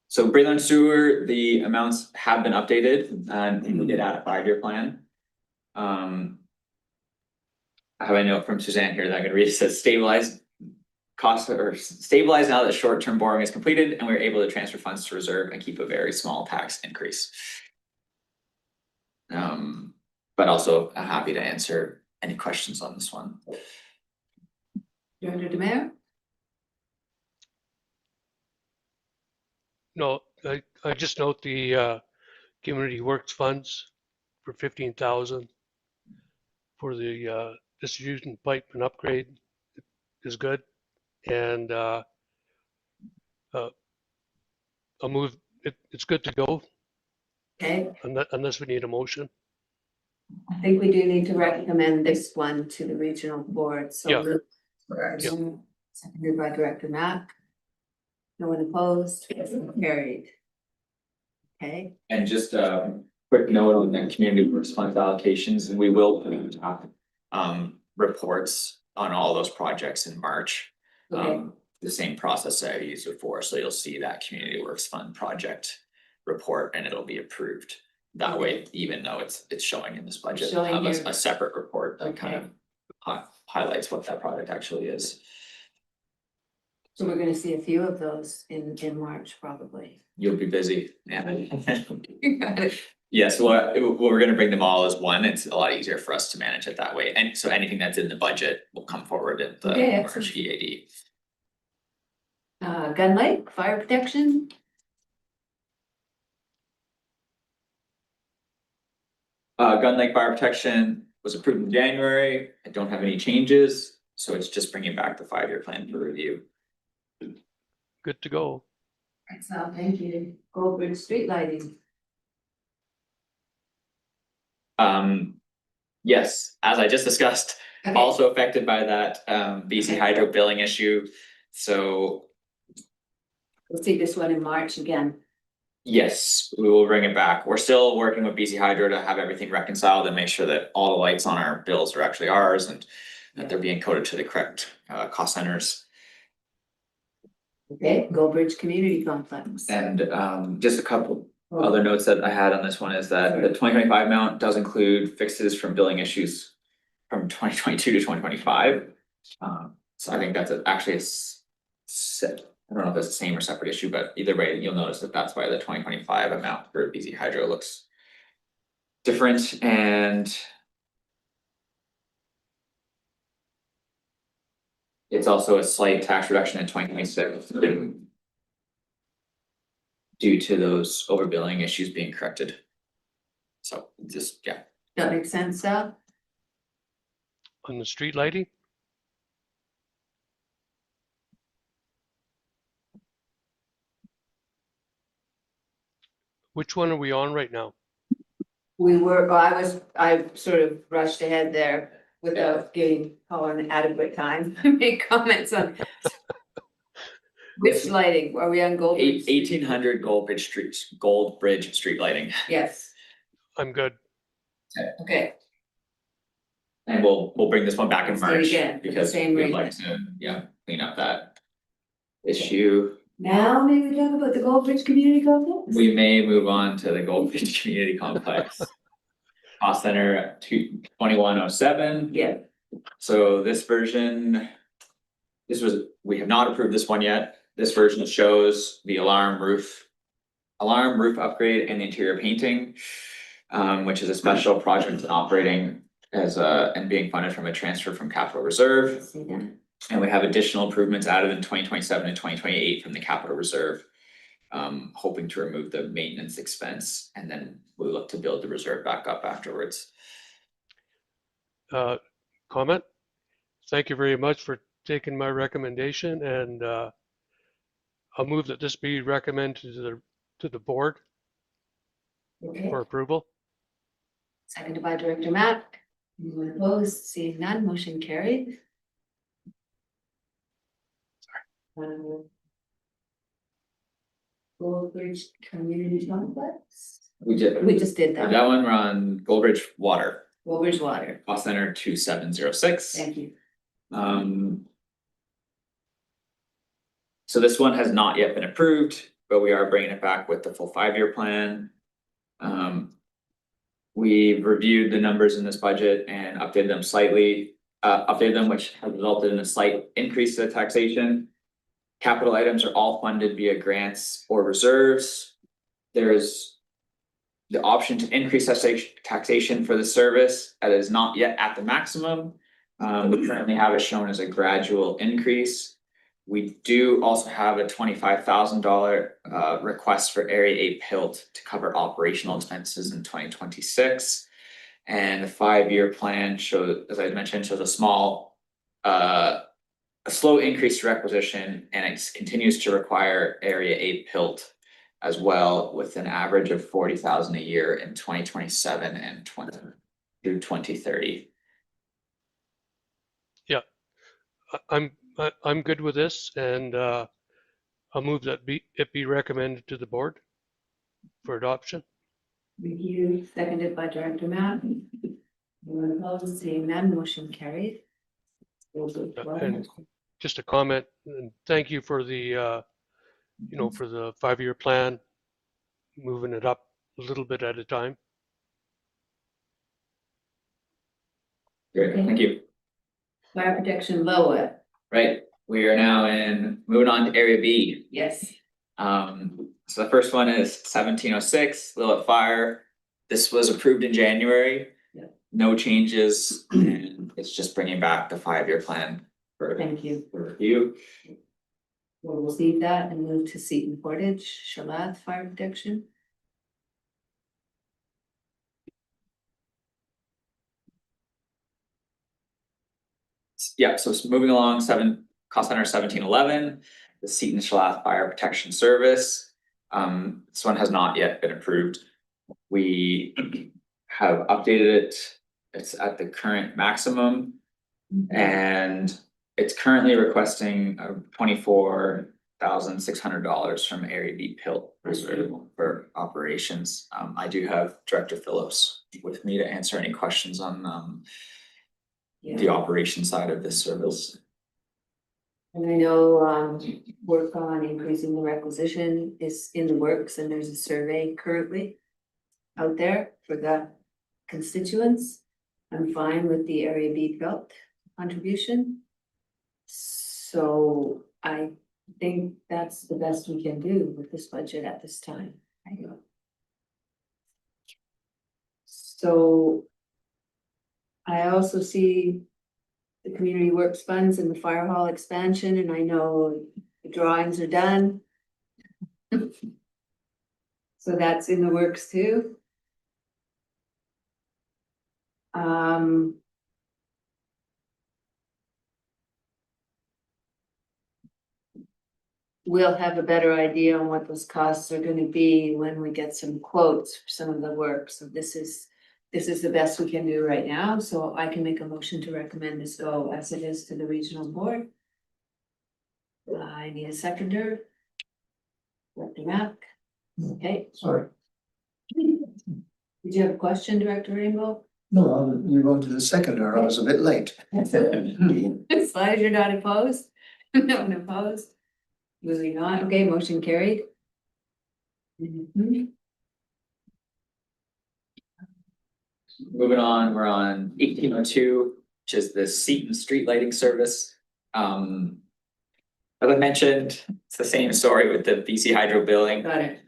So Braylon Sewer, the amounts have been updated and we did add a 5-year plan. I have a note from Suzanne here that I'm gonna read. It says stabilized costs or stabilized now that short-term borrowing is completed and we're able to transfer funds to reserve and keep a very small tax increase. But also I'm happy to answer any questions on this one. Director Demare, No, I just note the community works funds for 15,000 for the distribution pipe and upgrade is good. And I'll move, it's good to go okay, unless we need a motion. I think we do need to recommend this one to the regional board, so. Yeah. Luke first, seconded by Director Mack. No one opposed, carried. Okay, And just a quick note on the community works fund allocations, and we will put out reports on all those projects in March. okay, The same process that I used before, so you'll see that community works fund project report and it'll be approved. That way, even though it's showing in this budget, we'll Showing have here. a separate report that kind of highlights what that project actually is. so we're gonna see a few of those in March, probably. You'll be busy, yeah. Got it. Yes, well, we're gonna bring them all as one. It's a lot easier for us to manage it that way. And so anything that's in the budget will come forward at the Okay, March excellent. EAD. Gun Lake, fire protection, Gun Lake Fire Protection was approved in January. I don't have any changes, so it's just bringing back the 5-year plan for review. Good to go. excellent, thank you. Goldbridge street lighting, Yes, as I just discussed, Okay. also affected by that BC Hydro billing issue. So we'll see this one in March again. yes, we will bring it back. We're still working with BC Hydro to have everything reconciled and make sure that all the lights on our bills are actually ours and that they're being coded to the correct cost centers. Okay, Goldbridge Community Complex. And just a couple other notes that I had on this one is that the 2025 amount does include fixes from billing issues from 2022 to 2025. So I think that's actually I don't know if it's the same or separate issue, but either way, you'll notice that that's why the 2025 amount for BC Hydro looks different. And it's also a slight tax reduction in 2026 due to those overbilling issues being corrected. So just, yeah. That makes sense, Sal? On the street lighting, which one are we on right now? I sort of rushed ahead there without giving Colin adequate time to make comments on. Which lighting, are we on Goldbridge? 1800 Goldbridge street lighting. Yes, I'm good. okay, And we'll bring this one back in Let's do it March again, for the because same we'd like reason. to, clean up that issue. now maybe we talk about the Goldbridge Community Complex? We may move on to the Goldfish Community Complex. Cost Center 2107. Yeah, So this version. We have not approved this one yet. This version shows the alarm roof upgrade and the interior painting. Which is a special project and operating as and being funded from a transfer from capital reserve. see that, And we have additional improvements added in 2027 and 2028 from the capital reserve. Hoping to remove the maintenance expense and then we look to build the reserve back up afterwards. Comment? Thank you very much for taking my recommendation, and I'll move that this be recommended to the board okay, for approval. seconded by Director Mack. Anyone opposed, seeing none, motion carried. Goldbridge Community Complex, We just did that, that one, we're on Goldbridge Water, Goldbridge Water, cost center 2706. thank you. So this one has not yet been approved, but we are bringing it back with the full 5-year plan. We've reviewed the numbers in this budget and updated them slightly, which has resulted in a slight increase to taxation. Capital items are all funded via grants or reserves. There's the option to increase taxation for the service that is not yet at the maximum. We currently have it shown as a gradual increase. We do also have a $25,000 request for Area 8 PILT to cover operational expenses in 2026. And the 5-year plan shows, as I mentioned, shows a slow increase to requisition, and it continues to require Area 8 PILT as well, with an average of 40,000 a year in 2027 and through 2030. Yeah, I'm good with this, and I'll move that it be recommended to the board for adoption. Review, seconded by Director Mack. Anyone opposed, seeing none, motion carried. And just a comment, and thank you for the, for the 5-year plan, moving it up a little bit at a time. Great, thank you. Fire protection Lillooet, Right, we are now moving on to Area B. yes. So the first one is 1706 Lillooet Fire. this was approved in January. Yeah. No changes, and it's just bringing back the 5-year plan for Thank you. review. We'll receive that and move to Seton Portage, Shalath Fire Protection. Yeah, so it's moving along, cost center 1711, the Seton Shalath Fire Protection Service. This one has not yet been approved. We have updated it. It's at the current maximum. And it's currently requesting $24,600 from Area B Pilt Reserve for operations. I do have Director Phillips with me to answer any questions on the operation side of this service. And I know work on increasing the requisition is in the works, and there's a survey currently out there for the constituents. I'm fine with the Area B Pilt contribution. So I think that's the best we can do with this budget at this time. So I also see the community works funds and the fire hall expansion, and I know the drawings are done. So that's in the works too. We'll have a better idea on what those costs are gonna be when we get some quotes for some of the work. So this is the best we can do right now, so I can make a motion to recommend this go as it is to the regional board. I need a seconder. Director Mack. Okay, Sorry, did you have a question, Director Rainbow? no, you go to the seconder, I was a bit late. As long as you're not opposed, no one opposed. Moving on, okay, motion carried. Mhm. Moving on, we're on 1802, which is the Seton Street Lighting Service. As I mentioned, it's the same story with the BC Hydro billing. Got it.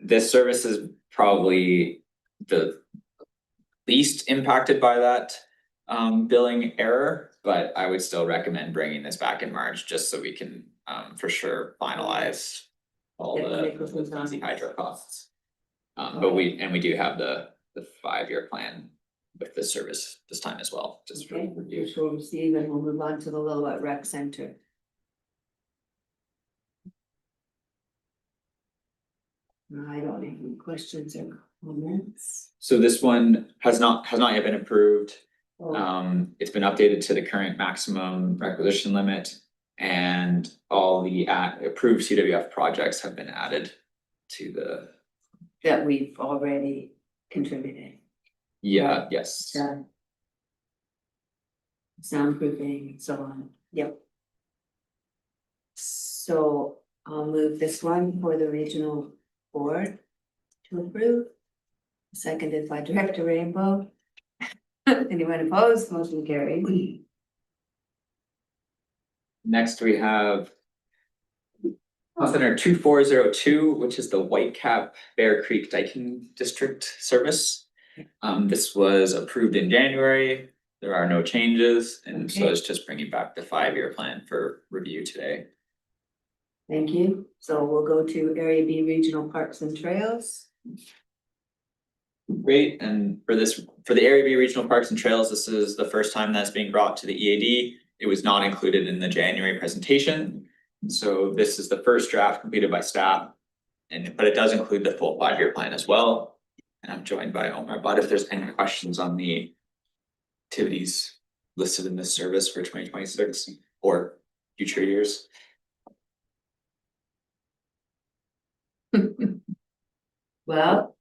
This service is probably the least impacted by that billing error, but I would still recommend bringing this back in March just so we can for sure finalize all Yeah, the make those ones on. BC Hydro costs. But we do have the 5-year plan with this service this time as well, just for Okay, review. which we'll receive, and we'll move on to the Lillooet Rec Center. I don't have any questions or comments. So this one has not yet been approved. Oh, It's been updated to the current maximum requisition limit, and all the approved CWF projects have been added to the, that we've already contributed. yes. Soundproofing and so on, yep. So I'll move this one for the regional board to approve. Seconded by Director Rainbow. Anyone opposed? Motion carried. Next, we have Center 2402, which is the Whitecap Bear Creek Diking District Service. This was approved in January. There are no changes, and so Okay. it's just bringing back the 5-year plan for review today. Thank you. So we'll go to Area B Regional Parks and Trails. Great, and for the Area B Regional Parks and Trails, this is the first time that's being brought to the EAD. It was not included in the January presentation. So this is the first draft completed by staff, but it does include the full 5-year plan as well. And I'm joined by Omar, but if there's any questions on the activities listed in this service for 2026 or future years. Well,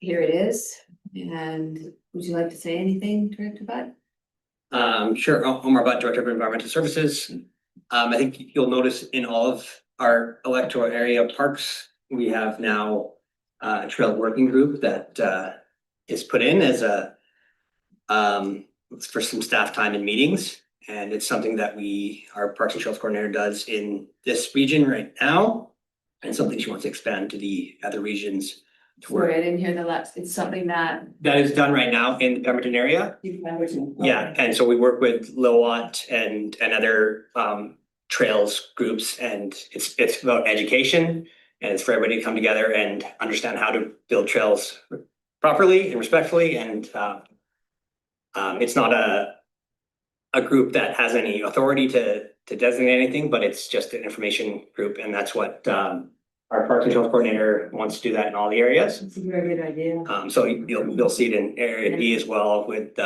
here it is. And would you like to say anything, Director Butt? Sure, Omar Butt, Director of Environmental Services. I think you'll notice in all of our electoral area parks, we have now a trail working group that is put in as a for some staff time and meetings. And it's something that our Parks and Trails Coordinator does in this region right now. And something she wants to expand to the other regions Sorry, I didn't hear the last, it's something that That is done right now in the Pemberton area. you remember to. Yeah, and so we work with Lillooet and other trails groups, and it's about education. And it's for everybody to come together and understand how to build trails properly and respectfully, and it's not a group that has any authority to designate anything, but it's just an information group, and that's what our park and trails coordinator wants to do that in all the areas. It's a very good idea. So you'll see it in area B as well with,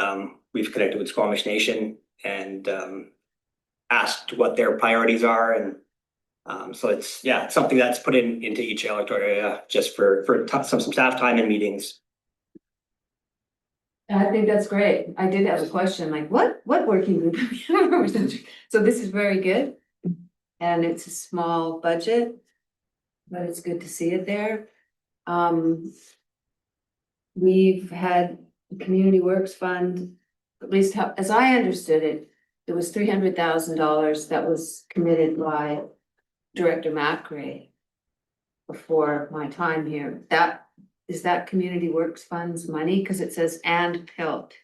we've connected with Squamish Nation and asked what their priorities are, and so it's, yeah, it's something that's put into each electoral area just for some staff time and meetings. I think that's great. I did have a question, like, what working group? So this is very good. And it's a small budget, but it's good to see it there. We've had the Community Works Fund, at least how, as I understood it, there was $300,000 that was committed by Director Macrae before my time here. Is that Community Works Fund's money? Because it says and PILT.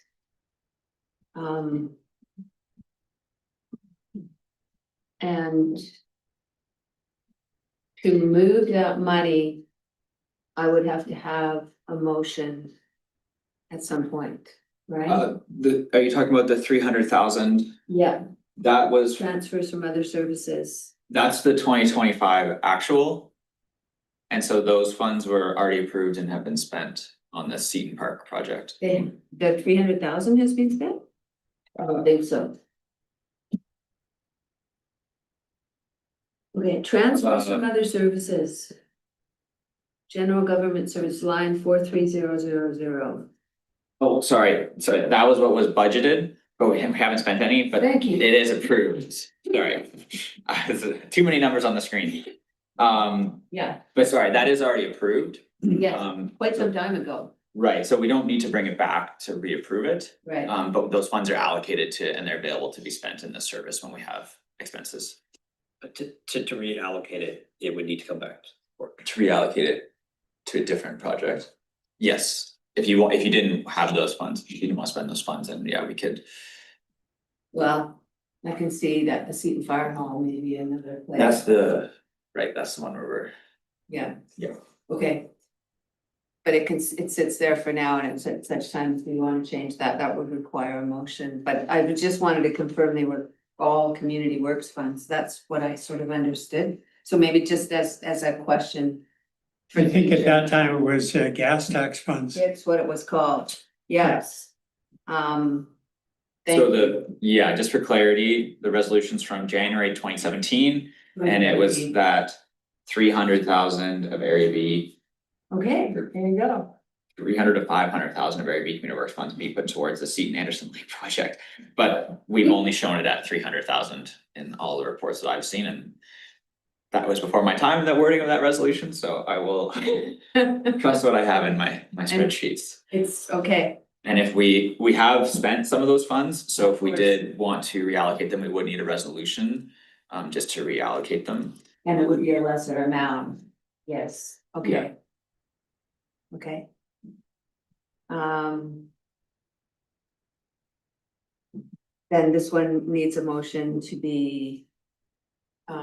And to move that money, I would have to have a motion at some point, right? Are you talking about the 300,000? Yeah, That was, transfers from other services. that's the 2025 actual. And so those funds were already approved and have been spent on the Seton Park project. The 300,000 has been spent? I don't think so. Okay, transfers from other services. General Government Service line 43000. Oh, sorry, that was what was budgeted, but we haven't spent any, but Thank you. it is approved. Sorry. Too many numbers on the screen. Yeah, But sorry, that is already approved. yes, quite some time ago, Right, so we don't need to bring it back to reapprove it. right? But those funds are allocated to, and they're available to be spent in the service when we have expenses. But to reallocate it, it would need to come back. To reallocate it to a different project. Yes, if you didn't have those funds, if you didn't want to spend those funds, then yeah, we could. Well, I can see that the Seton Fire Hall may be another place. That's the one where we're. Yeah. Yeah. Okay. But it sits there for now, and at such time as we want to change that, that would require a motion, but I just wanted to confirm they were all Community Works funds. That's what I sort of understood. So maybe just as a question. I think at that time it was gas tax funds. It's what it was called, yes. Thank So just for clarity, the resolution's from January 2017, and it was that 300,000 of Area B. Okay, there you go. 300 to 500,000 of Area B Community Works funds be put towards the Seton Anderson Lake project, but we've only shown it at 300,000 in all the reports that I've seen, and that was before my time, the wording of that resolution, so I will trust what I have in my spreadsheets. It's okay. And if we have spent some of those funds, so if we Of did want to reallocate them, we would need a resolution just to reallocate them. And it would be a lesser amount, yes, okay. Okay. Then this one needs a motion to be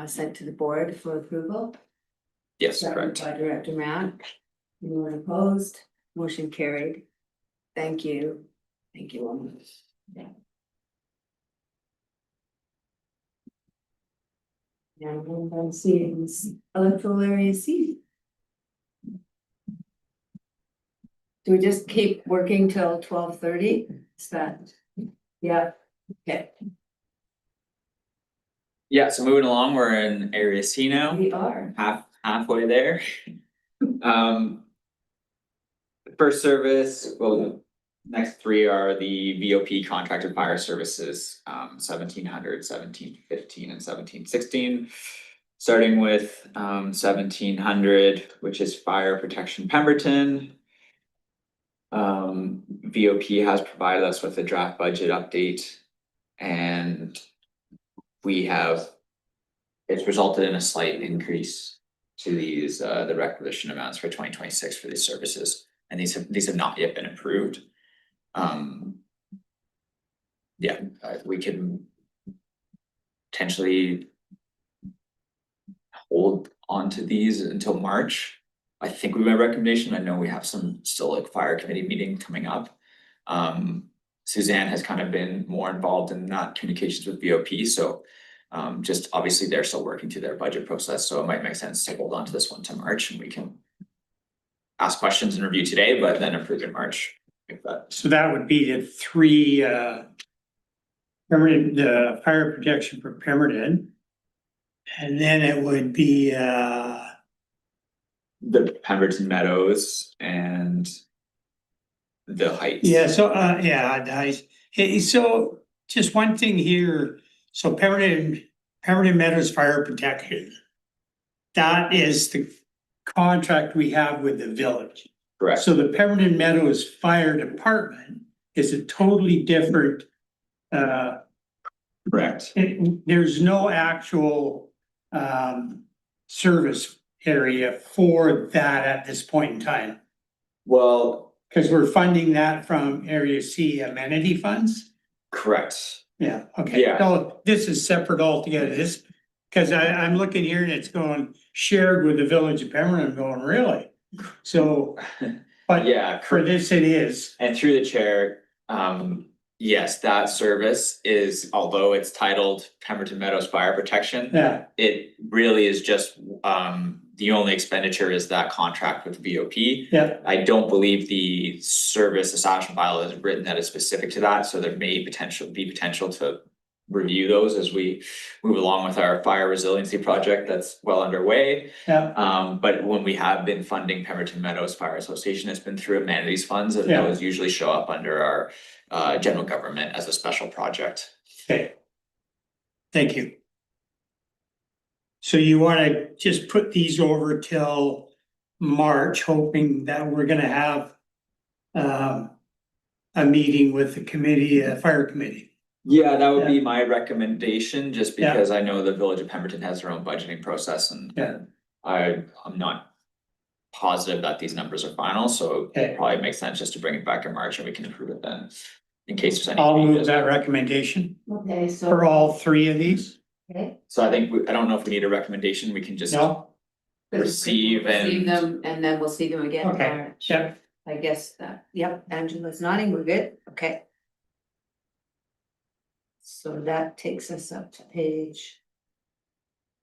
sent to the board for approval. Yes, Seconded correct. by Director Matt. Anyone opposed? Motion carried. Thank you. Thank you, woman. Yeah. Now I'm seeing electoral area C. Do we just keep working till 12:30? Is that? Yeah, okay, Yeah, so moving along, we're in Area C now. we are. Halfway there. First service, well, the next three are the VOP contracted fire services, 1700, 1715, and 1716. Starting with 1700, which is fire protection Pemberton. VOP has provided us with a draft budget update, and it's resulted in a slight increase to these, the requisition amounts for 2026 for these services, and these have not yet been approved. Yeah, we can potentially hold on to these until March. I think would be my recommendation. I know we have some still like fire committee meeting coming up. Suzanne has kind of been more involved in that communications with VOP, so just obviously they're still working through their budget process, so it might make sense to hold on to this one to March, and we can ask questions and review today, but then approve in March. If that, So that would be the three, permanent, fire protection for Pemberton. And then it would be, the Pemberton Meadows and the Heights. yeah, so, yeah, nice. Hey, so just one thing here, so Pemberton Meadows Fire Protection. That is the contract we have with the village. Correct. So the Pemberton Meadows Fire Department is a totally different, Correct. there's no actual service area for that at this point in time. Well, Because we're funding that from Area C amenity funds. correct. Yeah, okay. Yeah. So this is separate altogether. This, because I'm looking here and it's going shared with the village of Pemberton. I'm going, really? So, but Yeah, for this it is. and through the chair, yes, that service is, although it's titled Pemberton Meadows Fire Protection. Yeah, It really is just, the only expenditure is that contract with VOP. yeah, I don't believe the service establishment bylaw is written that is specific to that, so there may be potential to review those as we move along with our fire resiliency project that's well underway. yeah. But when we have been funding Pemberton Meadows Fire Association, it's been through amenities funds, and Yeah. those usually show up under our general government as a special project. Okay. Thank you. So you want to just put these over till March, hoping that we're gonna have a meeting with the committee, fire committee. Yeah, that would be my recommendation, just Yeah. because I know the village of Pemberton has their own budgeting process, and Yeah. I'm not positive that these numbers are final, so Okay. it probably makes sense just to bring it back in March and we can approve it then, in case there's any I'll move changes. that recommendation Okay, so. for all three of these. Okay. So I think, I don't know if we need a recommendation, we can just. No? Receive Receive and- them, and then we'll see them again in Okay, March. yeah. I guess that, yep, Angela's nodding, we're good, okay. So that takes us up to page.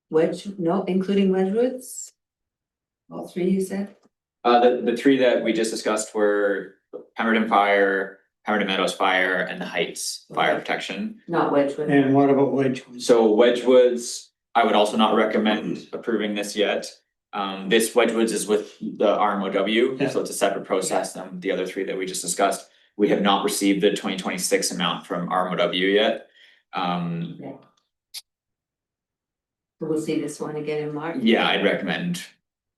No, including Wedgewoods? All three you said? The three that we just discussed were Pemberton Fire, Pemberton Meadows Fire, and the Heights Fire Okay. Protection. Not Wedgwood. And what about Wedgewoods? So Wedgewoods, I would also not recommend approving this yet. This Wedgewoods is with the RMOW, Yeah. so it's a separate process than the other three that we just discussed. We have not received the 2026 amount from RMOW yet. We'll see this one again in March. Yeah, I'd recommend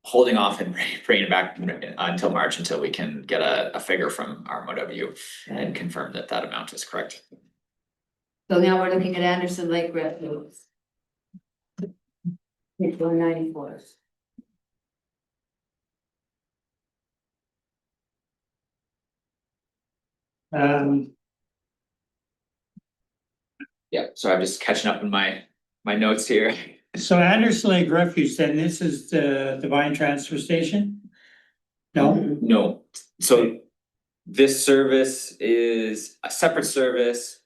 holding off and bringing it back until March, until we can get a figure from RMOW and confirm that that amount is correct. So now we're looking at Anderson Lake Refuge. Page 194. Yeah, so I'm just catching up in my notes here. So Anderson Lake Refuge, then this is the Divine Transfer Station? No? No, so this service is a separate service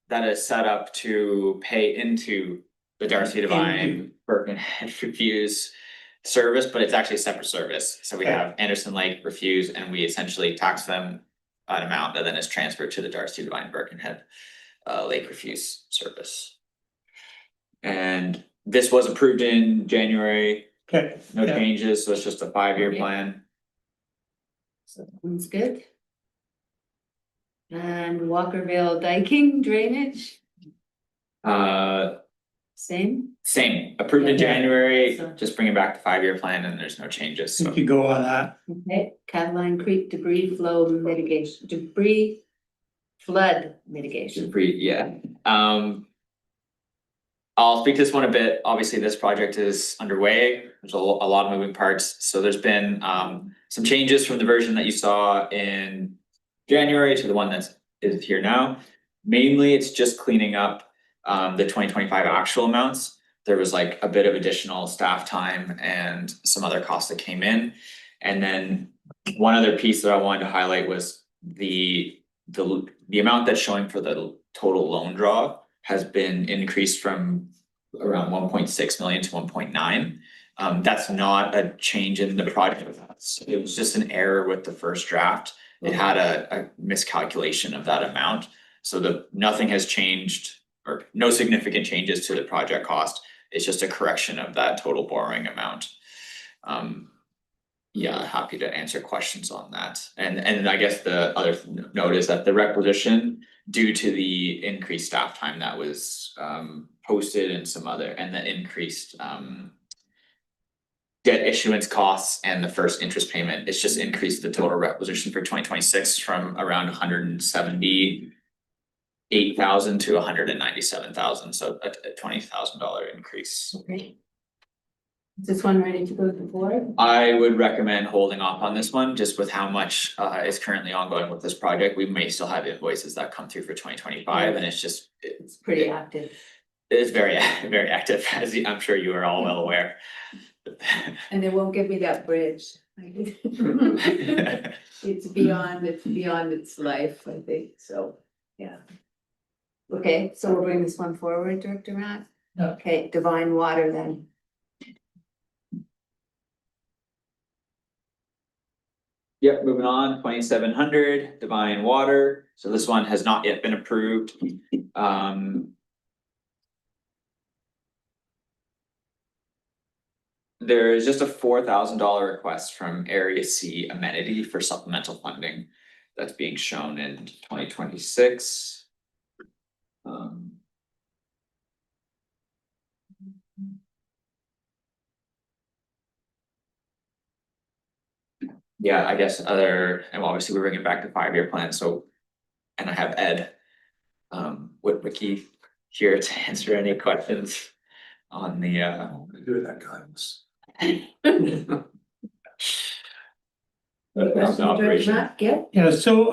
that is set up to pay into the Darcy Divine Birkenhead Refuse service, but it's actually a separate service. So we Okay. have Anderson Lake Refuse, and we essentially tax them an amount that then is transferred to the Darcy Divine Birkenhead Lake Refuse service. And this was approved in January, Okay. no Yeah. changes, so it's just a 5-year Okay. plan. So that one's good. And Walkerville Diking Drainage, same. Same, approved in Yeah. January, So- just bring it back to 5-year plan, and there's no changes, You so. could go on that. Okay, Cataline Creek debris flow mitigation, debris flood mitigation. Yeah, I'll speak to this one a bit. Obviously, this project is underway. There's a lot of moving parts. So there's been some changes from the version that you saw in January to the one is here now. Mainly, it's just cleaning up the 2025 actual amounts. There was like a bit of additional staff time and some other costs that came in. And then one other piece that I wanted to highlight was the amount that's showing for the total loan draw has been increased from around 1.6 million to 1.9. That's not a change in the project. It was just an error with the first draft. It had a miscalculation of that amount. So nothing has changed or no significant changes to the project cost. It's just a correction of that total borrowing amount. Yeah, happy to answer questions on that. And I guess the other note is that the requisition, due to the increased staff time that was posted and some other, and the increased debt issuance costs and the first interest payment, it's just increased the total requisition for 2026 from around 178,000 to 197,000, so a $20,000 increase. Okay. Is this one ready to go to the board? I would recommend holding off on this one, just with how much is currently ongoing with this project. We may still have invoices that come through for 2025, and it's just It's pretty active. it is very active, as I'm sure you are all well aware. And they won't give me that bridge. It's beyond its life, I think, so, yeah. Okay, so we'll bring this one forward, Director Matt? Yeah. Okay, Divine Water then. Yep, moving on, 2700 Divine Water. So this one has not yet been approved. There is just a $4,000 request from Area C amenity for supplemental funding that's being shown in 2026. Yeah, I guess and obviously we're bringing back the 5-year plan, so, and I have Ed Witwicky here to answer any questions on the Do with that guidance. Director operation. Matt, yeah? Yeah, so,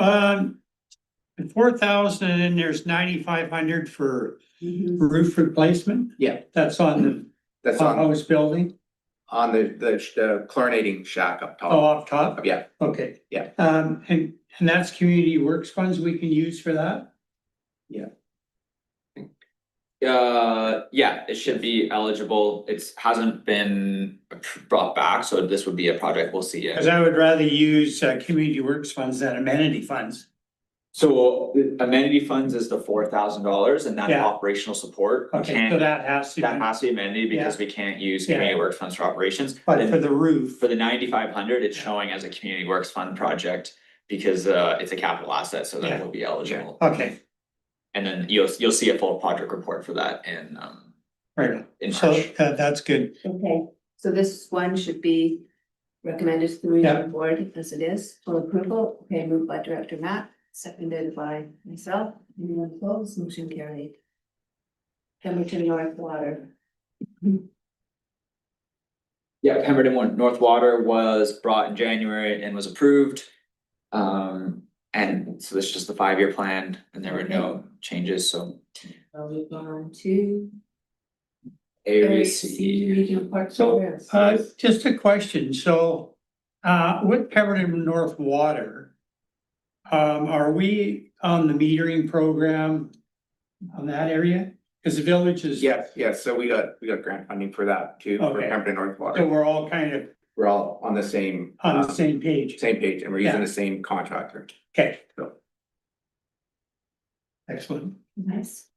4,000 and then there's 9,500 for roof replacement. Yeah. That's on That's the on, house building, on the chlorinating shack up oh, top. up top? Yeah, Okay. Yeah. And that's community works funds we can use for that? Yeah, it should be eligible. It hasn't been brought back, so this would be a project we'll see. Cause I would rather use community works funds than amenity funds. So amenity funds is the $4,000 and that's Yeah. operational support. We Okay, so can't- that has to. That has to be amenity because we can't use Yeah. community works funds for operations. But And for the roof, for the 9,500, it's showing as a community works fund project because it's a capital asset, so that Yeah. will be eligible. okay, And then you'll see a full project report for that in right, in so March. that's good. Okay, so this one should be recommended to the regional board as it is for approval. Okay, moved by Director Matt, seconded by myself. Anyone opposed? Motion carried. Pemberton North Water. Yeah, Pemberton North Water was brought in January and was approved. And so this is just the 5-year plan and there were no changes, so. We've gone to Area C C. Regional Park. So, Service. just a question, so, with Pemberton North Water, are we on the metering program on that area? Cause the village is. yes, so we got grant funding for that too, for Okay. Pemberton North So Water. we're all kind of We're all on the same. on the same page. Same page, and we're using Yeah. the same contractor. Okay. So. Excellent. Nice.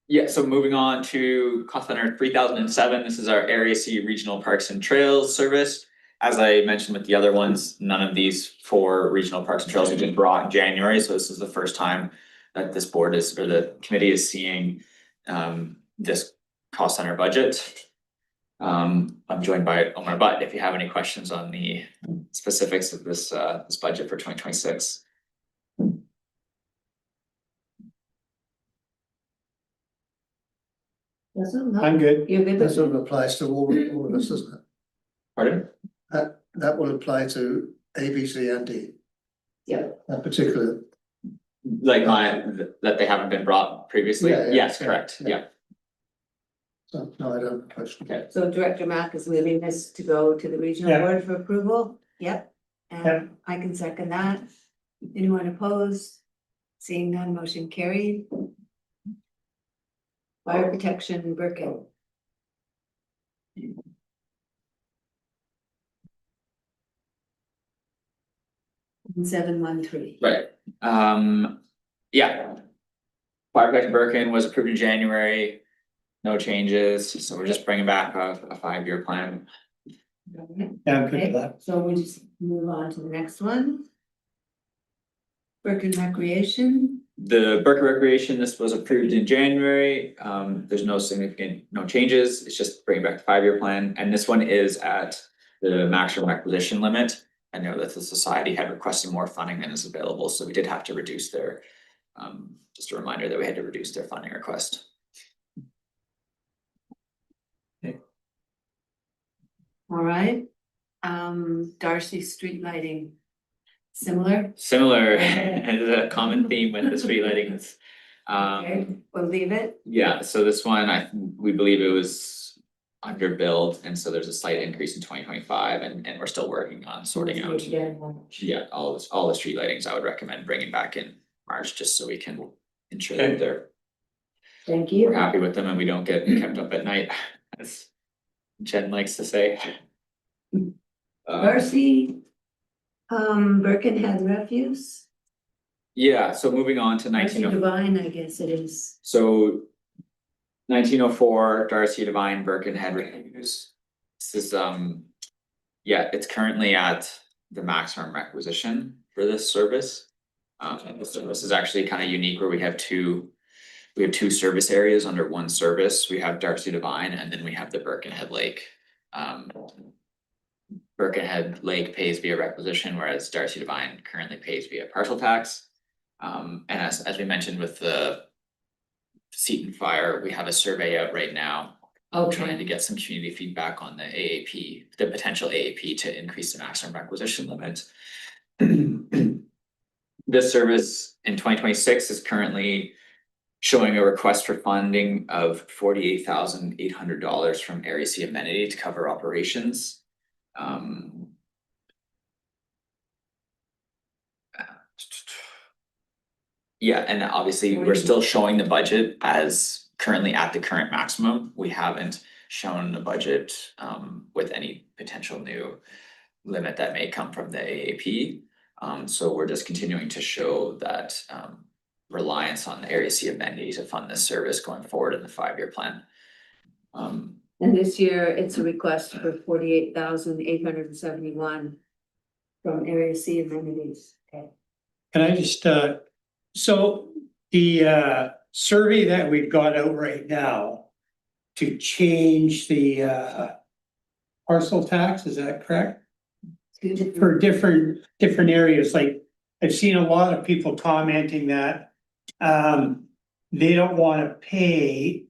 Yeah, so moving on to cost center 3007, this is our Area C Regional Parks and Trails service. As I mentioned with the other ones, none of these 4 regional parks and trails have been brought in January, so this is the first time that this board is, or the committee is seeing this cost center budget. I'm joined by Omar Butt if you have any questions on the specifics of this budget for 2026. Doesn't, I'm good. you're good That with sort it? of applies to all of us, doesn't it? Pardon? That will apply to A, B, C, and D. Yeah. That particular, Like that they haven't been brought previously? Yeah, yeah, Yes, yeah, correct, yeah. yeah. so, no, I don't question. Okay. So Director Mack is moving this to go to the regional Yeah. board for approval? Yep. Yeah. And I can second that. Anyone opposed? Seeing none, motion carried. Fire protection, Birkin. 713. Right, yeah. Fire protection Birkin was approved in January, no changes, so we're just bringing back a 5-year plan. Yeah, I'm good Okay, with that. so we just move on to the next one. Birkin Recreation, The Burke Recreation, this was approved in January, there's no changes, it's just bringing back the 5-year plan, and this one is at the maximum acquisition limit. I know that the society had requested more funding than is available, so we did have to reduce their, just a reminder that we had to reduce their funding request. all right. Darcy Street Lighting, similar. Similar, and a common theme with the street lighting is, Okay, we'll leave it. yeah, so this one, we believe it was underbilled, and so there's a slight increase in 2025, and we're still working on sorting out. Yeah, all the street lightings, I would recommend bringing back in March, just so we can ensure that Okay. Thank we're you. happy with them and we don't get kept up at night, as Jen likes to say. Darcy, Birkenhead Refuse. Yeah, so moving on to Darcy 1904. Divine, I guess it is. So 1904 Darcy Divine Birkenhead Refuse. This is yeah, it's currently at the maximum requisition for this service. The service is actually kind of unique where we have two service areas under one service. We have Darcy Divine and then we have the Birkenhead Lake. Birkenhead Lake pays via requisition, whereas Darcy Divine currently pays via parcel tax. And as we mentioned with the Seton fire, we have a survey out right now. Trying to get some community feedback on the AAP, the potential AAP to increase the maximum requisition limit. This service in 2026 is currently showing a request for funding of $48,800 from Area C amenity to cover operations. Yeah, and obviously we're still showing the budget as currently at the current maximum. We haven't shown the budget with any potential new limit that may come from the AAP. So we're just continuing to show that reliance on the Area C amenity to fund this service going forward in the 5-year plan. And this year, it's a request for 48,871 from Area C amenities. Okay. Can I just, so the survey that we've got out right now to change the parcel tax, is that correct? For different areas, like I've seen a lot of people commenting that they don't want to pay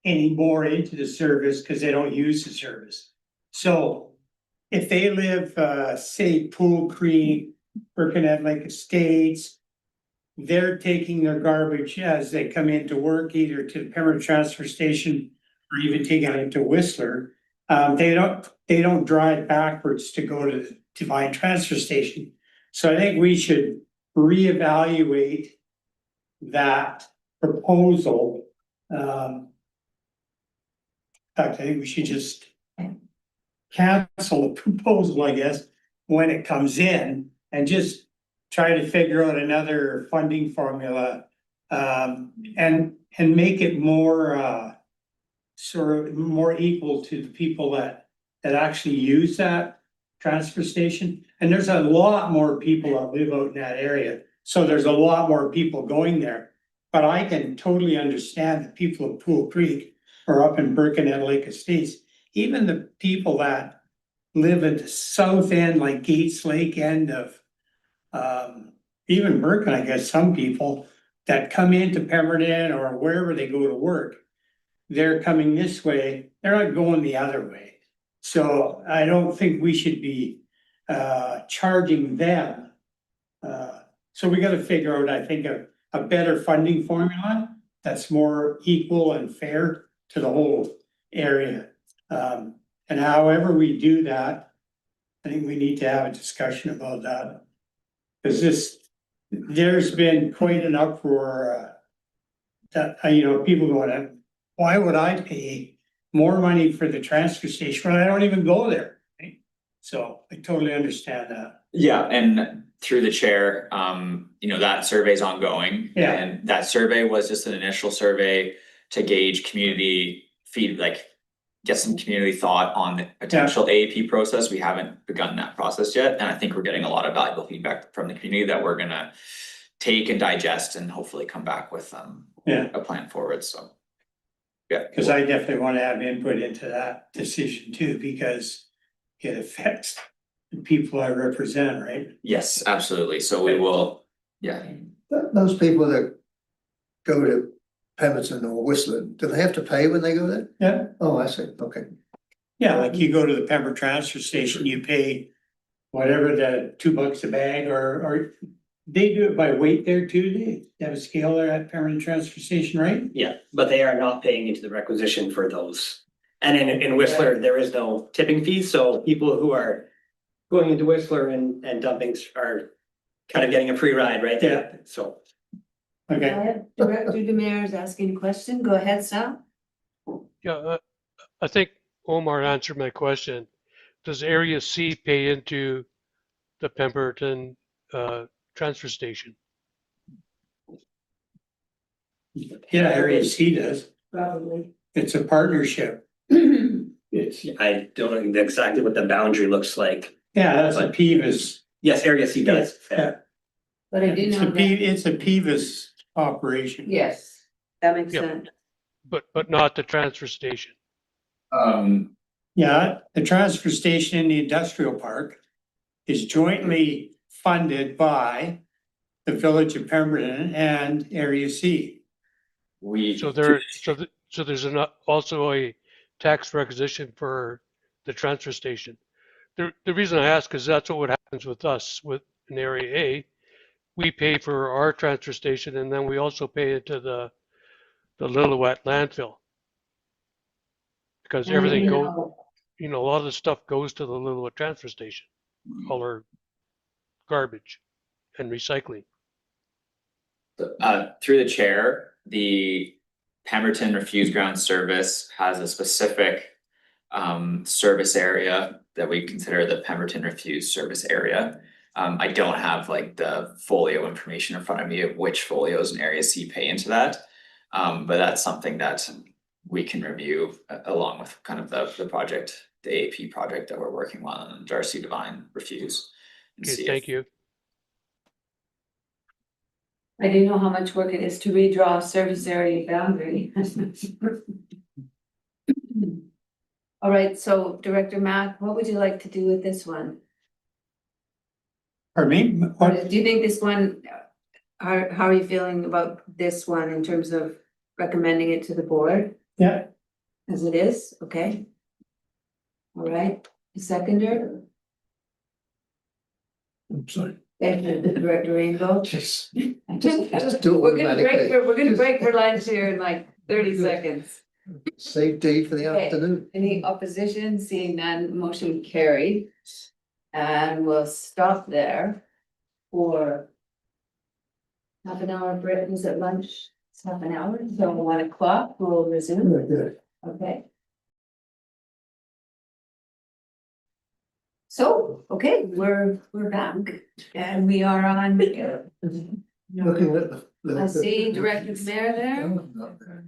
any more into the service because they don't use the service. So if they live, say Pool Creek, Birkenhead Lake Estates, they're taking their garbage as they come into work, either to the Pembroke transfer station or even taking it to Whistler. They don't drive backwards to go to the Divine transfer station. So I think we should reevaluate that proposal. In fact, I think we should just cancel the proposal, I guess, when it comes in and just try to figure out another funding formula. And make it more sort of more equal to the people that actually use that transfer station. And there's a lot more people that live out in that area. So there's a lot more people going there. But I can totally understand the people of Pool Creek or up in Birkenhead Lake Estates, even the people that live at the south end, like Gates Lake end of even Birken, I guess some people that come into Pemberton or wherever they go to work, they're coming this way, they're not going the other way. So I don't think we should be charging them. So we gotta figure out, I think, a better funding formula that's more equal and fair to the whole area. And however we do that, I think we need to have a discussion about that. Cause there's been quite an uproar, that, people going, why would I pay more money for the transfer station when I don't even go there? Right? So I totally understand that. Yeah, and through the chair, that survey's ongoing. Yeah. And that survey was just an initial survey to gauge community get some community thought on the potential AAP process. We haven't begun that process yet, and I think we're getting a lot of valuable feedback from the community that we're gonna take and digest and hopefully come back with a plan forward, so. Yeah. Cause I definitely wanna have input into that decision too, because it affects the people I represent, right? Yes, absolutely, so we will, yeah. Those people that go to Pemberton or Whistler, do they have to pay when they go there? Yeah. Oh, I see, okay. Yeah, like you go to the Pembroke transfer station, you pay whatever the $2 a bag, or they do it by weight there too, they have a scale there at Pembroke transfer station, right? Yeah, but they are not paying into the requisition for those. And in Whistler, there is no tipping fee, so people who are going into Whistler and dumping are kind of getting a free ride right there, so. Okay, Director Demare is asking a question. Go ahead, Sal. Yeah, I think Omar answered my question. Does Area C pay into the Pemberton transfer station? yeah, Area C does, Probably. it's a partnership. It's, I don't know exactly what the boundary looks like. yeah, that's a Peeves. Yes, Area C does. Yeah, But I do it's know that, it's a Peeves operation. yes, that makes Yep. sense. But not the transfer station. Yeah, the transfer station in the industrial park is jointly funded by the village of Pemberton and Area C. So there's also a tax requisition for the transfer station. The reason I ask is that's what happens with us in Area A. We pay for our transfer station and then we also pay it to the Lillooet landfill. Because everything goes, a lot of the stuff goes to the Lillooet transfer station, all our garbage and recycling. Through the chair, the Pemberton Refuse Ground Service has a specific service area that we consider the Pemberton Refuse Service Area. I don't have like the folio information in front of me of which folios and Area C pay into that. But that's something that we can review along with kind of the project, the AAP project that we're working on, Darcy Divine Refuse. Okay, thank you. I do know how much work it is to redraw a service area boundary. All right, so Director Mack, what would you like to do with this one? Pardon me? What? Do you think this one, how are you feeling about this one in terms of recommending it to the board? Yeah, As it is, okay? All right, seconder, I'm sorry. thank you, Director Rainbow. Just do it automatically. We're gonna break for lunch here in like 30 seconds. Save D for the Okay. afternoon. Any opposition? Seeing none, motion carried. And we'll stop there for half an hour break. Is it lunch? It's half an hour, so 1 o'clock, we'll resume. Very good. Okay. So, okay, we're back and we are on. Looking at the. I see Director Mayor there Oh, not there.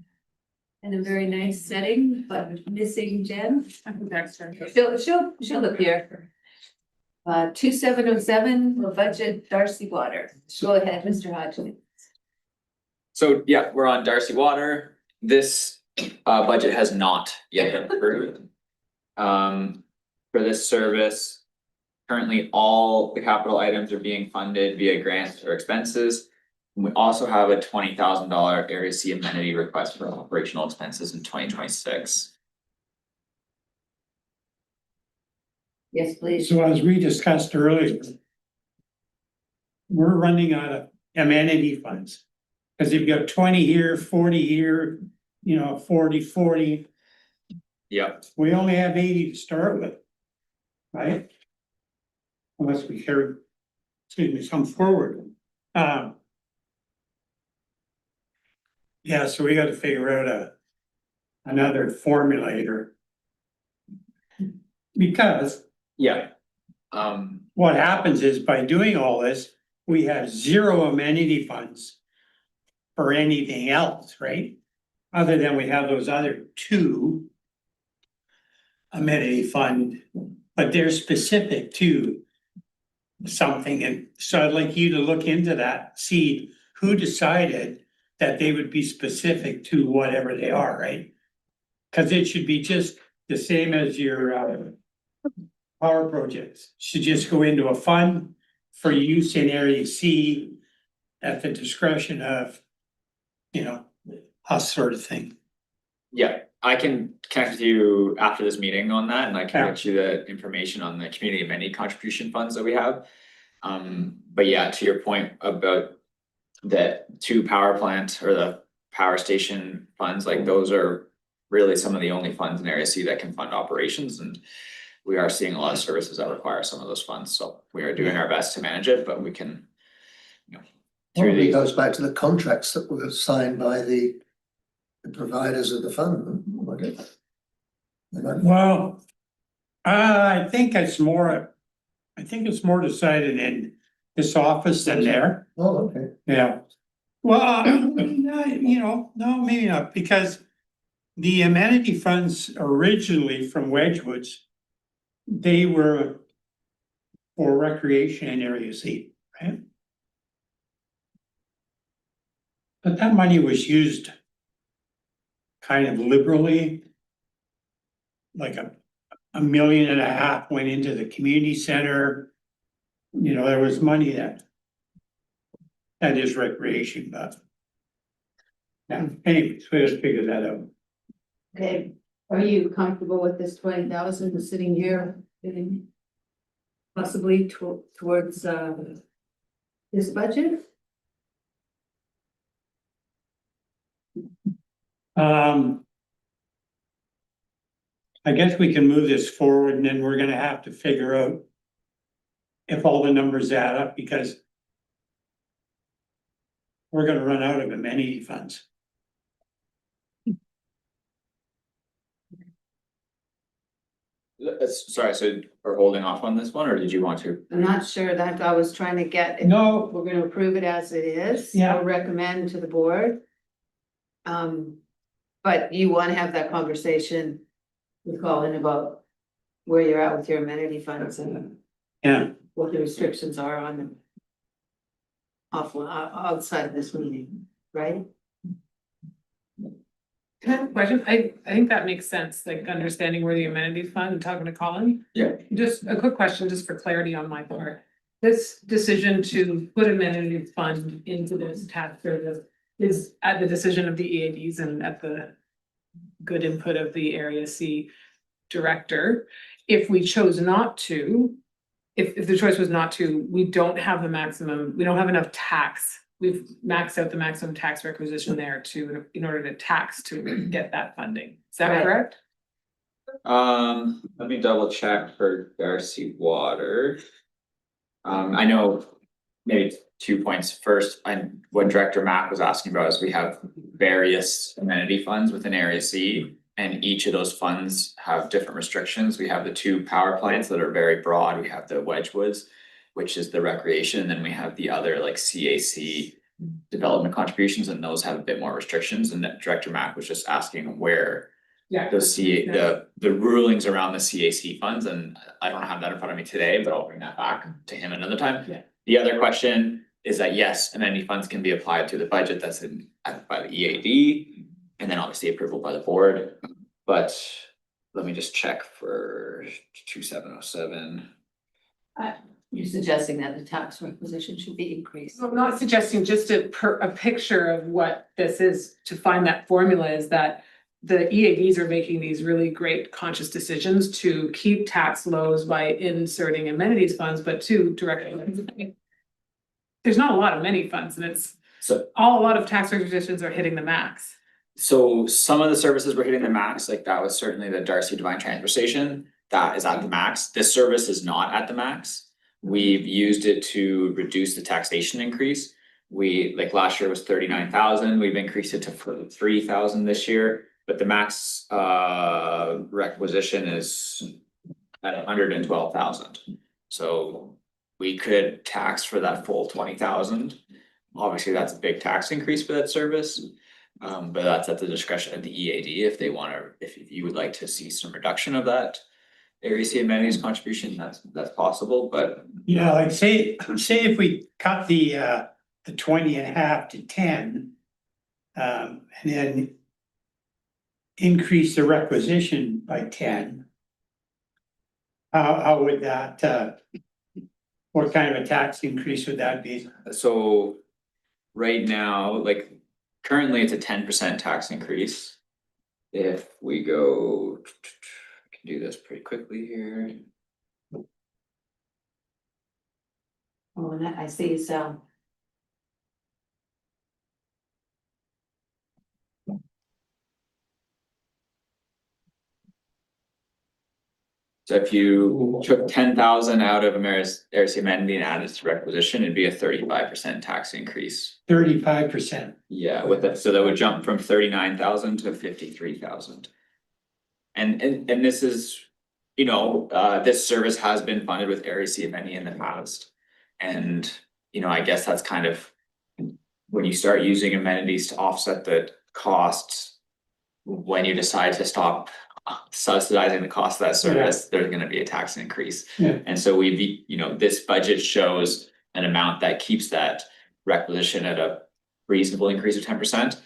in a very nice setting, but missing Jen. Dexter. She'll appear. 2707, the budget, Darcy Water. Go ahead, Mr. Hodgman. So yeah, we're on Darcy Water. This budget has not yet been approved. For this service, currently all the capital items are being funded via grants or expenses. We also have a $20,000 Area C amenity request for operational expenses in 2026. Yes, please. So as we discussed earlier, we're running out of amenity funds. Cause you've got 20 here, 40 here, 40. Yep. We only have 80 to start with. Right? Unless we carry, come forward. Yeah, so we gotta figure out another formulator. Because Yeah. what happens is by doing all this, we have zero amenity funds for anything else, right? Other than we have those other two amenity fund, but they're specific to something. And so I'd like you to look into that, see who decided that they would be specific to whatever they are, right? Because it should be just the same as your power projects, should just go into a fund for use in Area C at the discretion of, us sort of thing. Yeah, I can connect with you after this meeting on that, and I can Yeah. get you the information on the community amenity contribution funds that we have. But yeah, to your point about the two power plant or the power station funds, like those are really some of the only funds in Area C that can fund operations, and we are seeing a lot of services that require some of those funds, so we are doing our best to manage it, but we can, through Probably the, goes back to the contracts that were signed by the providers of the fund. Well, I think it's more decided in this office than there. Oh, okay. Yeah. Well, no, maybe not, because the amenity funds originally from Wedgwoods, they were for recreation in Area C, right? But that money was used kind of liberally. Like $1.5 million went into the community center. There was money that is recreation, but. Yeah, anyways, we gotta figure that out. Okay, are you comfortable with this 20,000 sitting here? Possibly towards this budget? I guess we can move this forward and then we're gonna have to figure out if all the numbers add up, because we're gonna run out of amenity funds. sorry, so we're holding off on this one, or did you want to? I'm not sure that I was trying to get. No. We're gonna approve it as it is. Yeah. I'll recommend to the board. But you wanna have that conversation with Colin about where you're at with your amenity funds and Yeah, what the restrictions are on them. Outside of this meeting, right? Can I have a question? I think that makes sense, like understanding where the amenities fund and talking to Colin. Yeah. Just a quick question, just for clarity on my part. This decision to put amenities fund into this tax service is at the decision of the EADs and at the good input of the Area C director. If we chose not to, if the choice was not to, we don't have the maximum, we don't have enough tax. We've maxed out the maximum tax requisition there in order to tax to get that funding. Is that Right. correct? Let me double check for Darcy Water. I know maybe 2 points. First, what Director Mack was asking about is we have various amenity funds within Area C. And each of those funds have different restrictions. We have the two power plants that are very broad. We have the Wedgwoods, which is the recreation, and then we have the other like CAC development contributions, and those have a bit more restrictions. And Director Mack was just asking where Yeah. the rulings around the CAC funds, and I don't have that in front of me today, but I'll bring that back to him another time. Yeah. The other question is that yes, amenity funds can be applied to the budget that's by the EAD. And then obviously approval by the board, but let me just check for 2707. You're suggesting that the tax requisition should be increased. I'm not suggesting just a picture of what this is to find that formula is that the EADs are making these really great conscious decisions to keep tax lows by inserting amenities funds, but to directly. There's not a lot of many funds and it's So, a lot of tax requisitions are hitting the max. so some of the services were hitting the max, like that was certainly the Darcy Divine Transfer Station, that is at the max. This service is not at the max. We've used it to reduce the taxation increase. We, like last year was 39,000, we've increased it to 3,000 this year, but the max requisition is at 112,000. So we could tax for that full 20,000. Obviously, that's a big tax increase for that service. But that's at the discretion of the EAD if they wanna, if you would like to see some reduction of that area C amenities contribution, that's possible, but Yeah, like say if we cut the 20 and a half to 10. And then increase the requisition by 10. How would that, what kind of a tax increase would that be? so. Right now, like currently it's a 10% tax increase. If we go, I can do this pretty quickly here. Oh, and I see, so. So if you took 10,000 out of Ameris amenity and added to requisition, it'd be a 35% tax increase. 35%. Yeah, with that, so that would jump from 39,000 to 53,000. And this is, you know, this service has been funded with Area C amenity in the past. And, you know, I guess that's kind of when you start using amenities to offset the costs. When you decide to stop subsidizing the cost of that service, there's gonna be a tax increase. Yeah. And so you know, this budget shows an amount that keeps that requisition at a reasonable increase of 10%.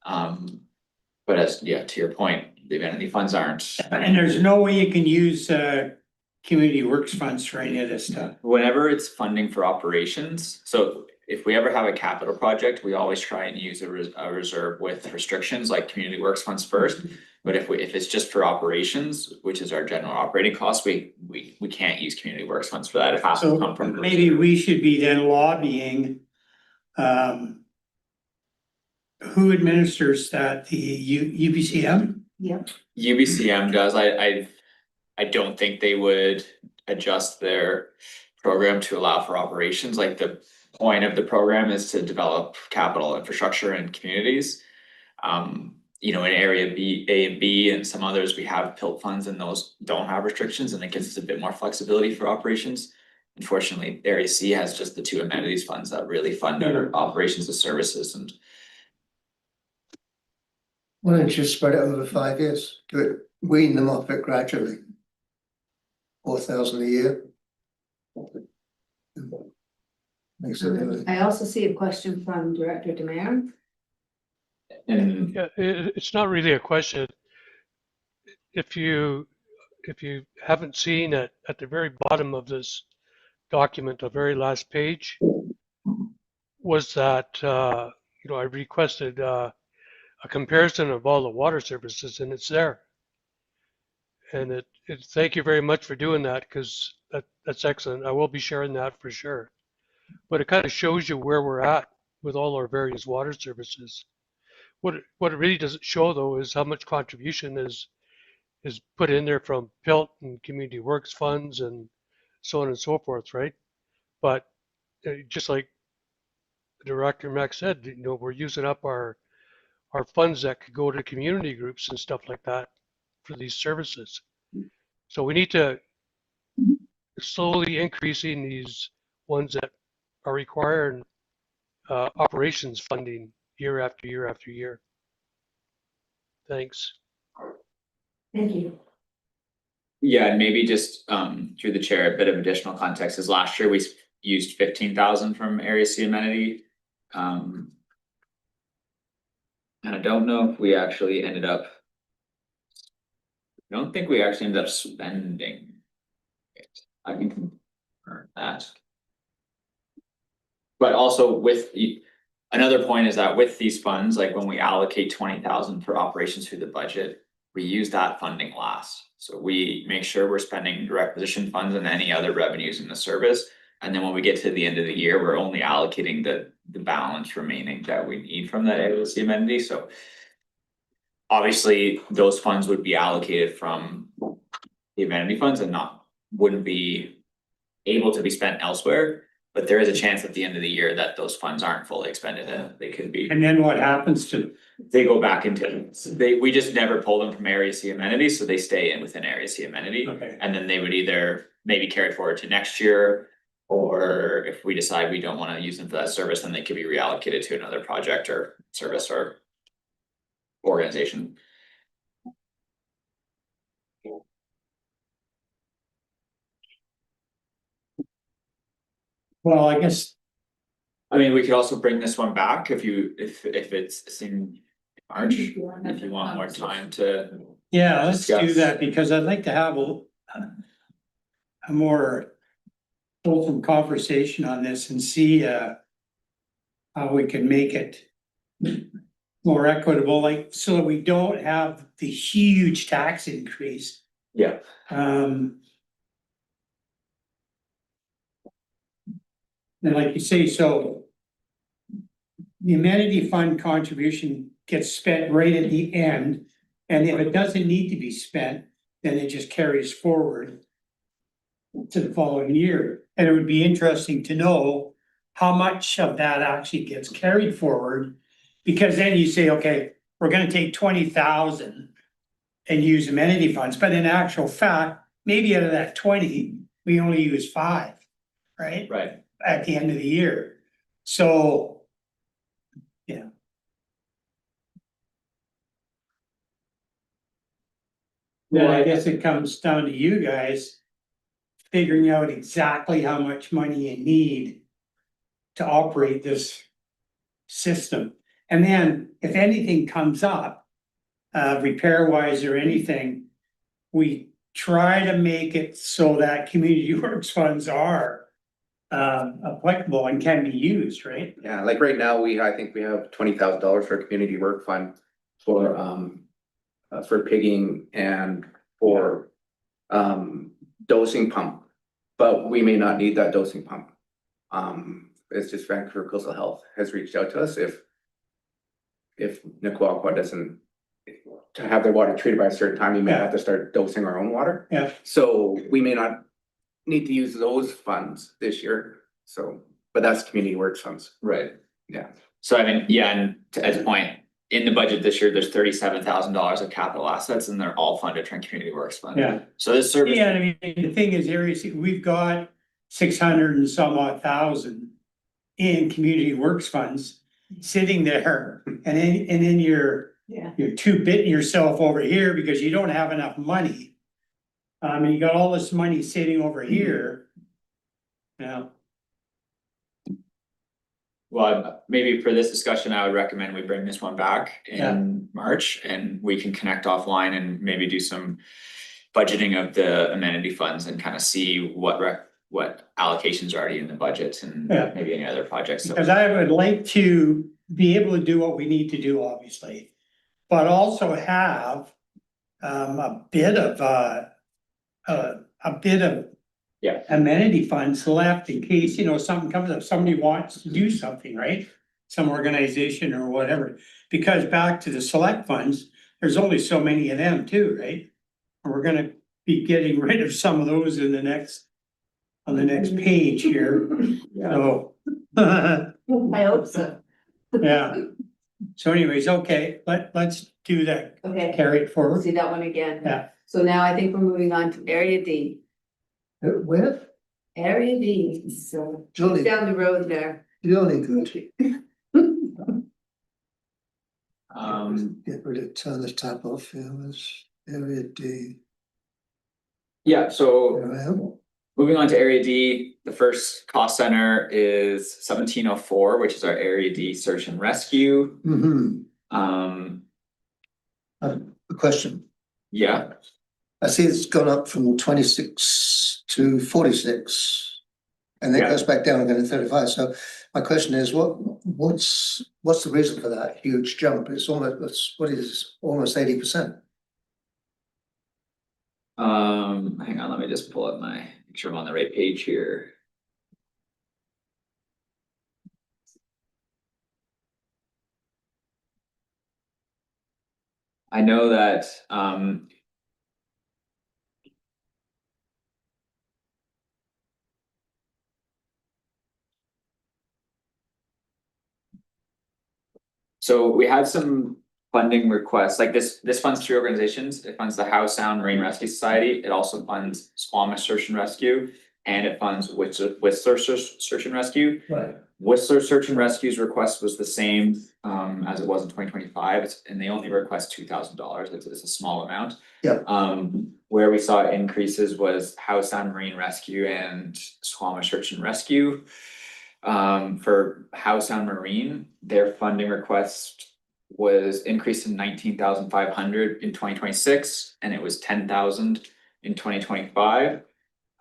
But as, yeah, to your point, the amenity funds aren't. And there's no way you can use community works funds for any of this stuff. Whenever it's funding for operations, so if we ever have a capital project, we always try and use a reserve with restrictions like community works funds first. But if it's just for operations, which is our general operating costs, we can't use community works funds for that. It has to come So from. maybe we should be then lobbying. Who administers that? The UBCM? Yep. UBCM does. I don't think they would adjust their program to allow for operations. Like the point of the program is to develop capital infrastructure in communities. You know, in area B, A and B and some others, we have PILT funds and those don't have restrictions and it gives us a bit more flexibility for operations. Unfortunately, area C has just the two amenities funds that really fund our operations and services and. Why don't you spread it over 5 years? Do it, wean them off it gradually. 4,000 a year. Makes it. I also see a question from Director Demare. And Yeah, it's not really a question. If you haven't seen it at the very bottom of this document, the very last page, was that you know, I requested a comparison of all the water services, and it's there. And thank you very much for doing that, because that's excellent. I will be sharing that for sure. But it kind of shows you where we're at with all our various water services. What it really doesn't show though is how much contribution is put in there from PILT and community works funds and so on and so forth, right? But just like Director Mack said, you know, we're using up our funds that could go to community groups and stuff like that for these services. So we need to slowly increasing these ones that are requiring operations funding year after year after year. Thanks. Thank you. yeah, and maybe just through the chair, a bit of additional context is last year we used 15,000 from area C amenity. And I don't know if we actually ended up. I don't think we actually ended up spending it. I can confirm that. But also another point is that with these funds, like when we allocate 20,000 for operations through the budget, we use that funding last. So we make sure we're spending requisition funds and any other revenues in the service. And then when we get to the end of the year, we're only allocating the balance remaining that we need from that AOC amenity, so. Obviously, those funds would be allocated from the amenity funds and wouldn't be able to be spent elsewhere. But there is a chance at the end of the year that those funds aren't fully expended and they could be. And then what happens to, They go back into, we just never pull them from Area C amenities, so they stay in within Area C amenity. okay, And then they would either maybe carry forward to next year. Or if we decide we don't wanna use them for that service, then they could be reallocated to another project or service or organization. well, I guess, I mean, we could also bring this one back if it's in March, if you want more time to. yeah, let's do Discuss. that, because I'd like to have a more open conversation on this and see how we can make it more equitable, like, so that we don't have the huge tax increase. Yeah. And like you say, so the amenity fund contribution gets spent right at the end, and if it doesn't need to be spent, then it just carries forward to the following year. And it would be interesting to know how much of that actually gets carried forward, because then you say, okay, we're gonna take 20,000 and use amenity funds, but in actual fact, maybe out of that 20, we only use 5, right? Right. At the end of the year, so. Yeah. Then I guess it comes down to you guys figuring out exactly how much money you need to operate this system. And then if anything comes up, repair wise or anything, we try to make it so that community works funds are applicable and can be used, right? Yeah, like right now, I think we have $20,000 for a community work fund for pigging and for dosing pump. But we may not need that dosing pump. It's just Vancouver Coastal Health has reached out to us if Naquaqua doesn't to have their water treated by a certain time, we may have to start dosing our own water. Yeah. So we may not need to use those funds this year, so, but that's community works funds. Right. Yeah. So I mean, yeah, and to Ed's point, in the budget this year, there's $37,000 of capital assets and they're all funded from community works fund. Yeah. So this service. Yeah, I mean, the thing is, we've got 600 and some odd thousand in community works funds sitting there, and then you're too bitting yourself over here because you don't have enough money. And you got all this money sitting over here. Yeah. Well, maybe for this discussion, I would recommend we bring this one back in March and we can connect offline and maybe do some budgeting of the amenity funds and kind of see what allocations are already in the budget and maybe any other projects. Because I would like to be able to do what we need to do, obviously, but also have a bit of amenity funds left in case, something comes up, somebody wants to do something, right? Some organization or whatever, because back to the select funds, there's only so many of them too, right? And we're gonna be getting rid of some of those on the next page here, so. I hope so. Yeah, so anyways, okay, let's do that, Okay, carry it we'll forward. see that one again. Yeah. So now I think we're moving on to area D. Where? Area D, so Jolly, down the road there. jolly good. Turn the tap off, yeah, that's area D. Yeah, so There I am. moving on to area D, the first cost center is 1704, which is our area D search and rescue. A question. Yeah, I see it's gone up from 26 to 46. and then Yeah. goes back down again in 35. So my question is, what's the reason for that huge jump? It's almost, what is almost 80%? Hang on, let me just pull up make sure I'm on the right page here. I know that, so we had some funding requests, like this funds 3 organizations. It funds the Howe Sound Marine Rescue Society. It also funds Squamish Search and Rescue, and it funds Whistler Search and Rescue. Right. Whistler Search and Rescue's request was the same as it was in 2025, and they only request $2,000. It's a small amount. Yeah. Where we saw increases was Howe Sound Marine Rescue and Squamish Search and Rescue. For Howe Sound Marine, their funding request was increased to 19,500 in 2026, and it was 10,000 in 2025.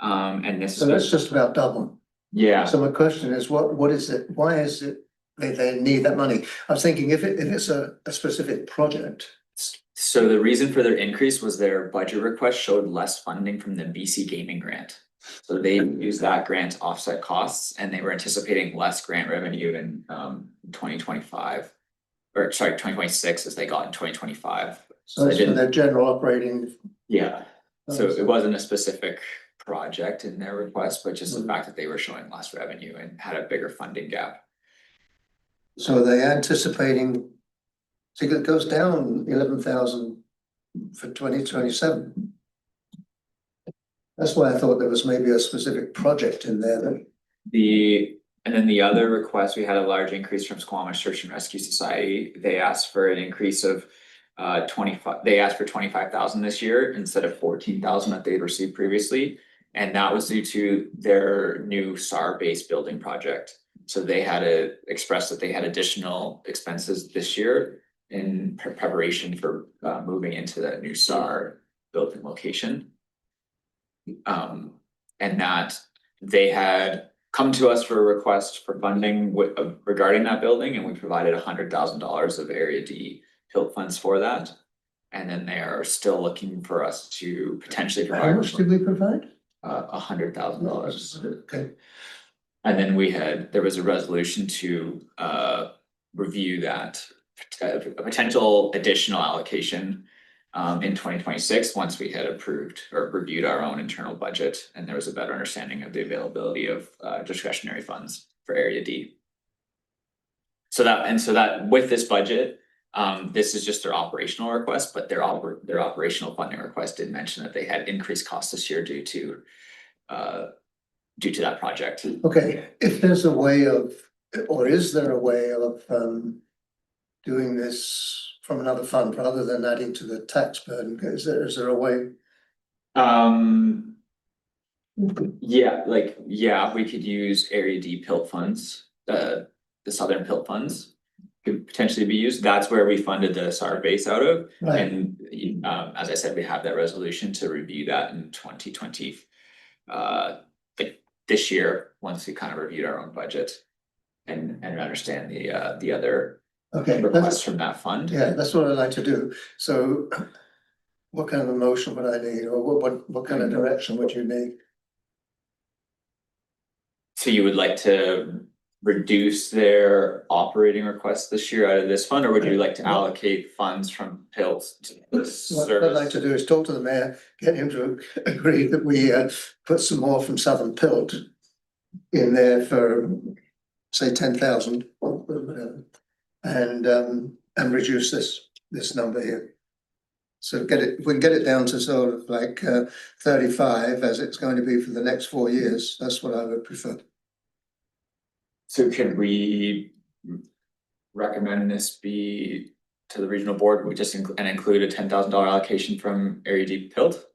And this So that's just about double. yeah. So my question is, what is it? Why is it they need that money? I was thinking if it's a specific project. So the reason for their increase was their budget request showed less funding from the BC Gaming Grant. So they used that grant to offset costs, and they were anticipating less grant revenue in 2025. Or sorry, 2026 as they got in 2025. So it's for their general operating. Yeah, so it wasn't a specific project in their request, but just the fact that they were showing less revenue and had a bigger funding gap. So they're anticipating, so it goes down 11,000 for 2027. That's why I thought there was maybe a specific project in there that. And then the other request, we had a large increase from Squamish Search and Rescue Society. They asked for an increase of 25, they asked for 25,000 this year instead of 14,000 that they'd received previously. And that was due to their new SAR-based building project. So they had to express that they had additional expenses this year in preparation for moving into that new SAR building location. And that they had come to us for a request for funding regarding that building, and we provided $100,000 of Area D PILT funds for that. And then they are still looking for us to potentially provide. How much did we provide? $100,000. Okay. And then there was a resolution to review that a potential additional allocation in 2026, once we had approved or reviewed our own internal budget, and there was a better understanding of the availability of discretionary funds for Area D. So that with this budget, this is just their operational request, but their operational funding request did mention that they had increased costs this year due to that project. Okay, if there's a way of, or is there a way of doing this from another fund rather than adding to the tax burden? Is there a way? Yeah, we could use Area D PILT funds, the Southern PILT funds could potentially be used. That's where we funded the SAR base out of. Right. And as I said, we have that resolution to review that in 2020. This year, once we kind of reviewed our own budget and understand the other requests from that fund. Yeah, that's what I'd like to do. So what kind of a motion would I need, or what kind of direction would you need? So you would like to reduce their operating requests this year out of this fund, or would you like to allocate funds from PILT to this What service? I'd like to do is talk to the mayor, get him to agree that we put some more from Southern PILT in there for, say, 10,000 or whatever, and reduce this number here. So if we can get it down to sort of like 35, as it's going to be for the next 4 years, that's what I would prefer. So could we recommend this be to the regional board, we just include a $10,000 allocation from Area D PILT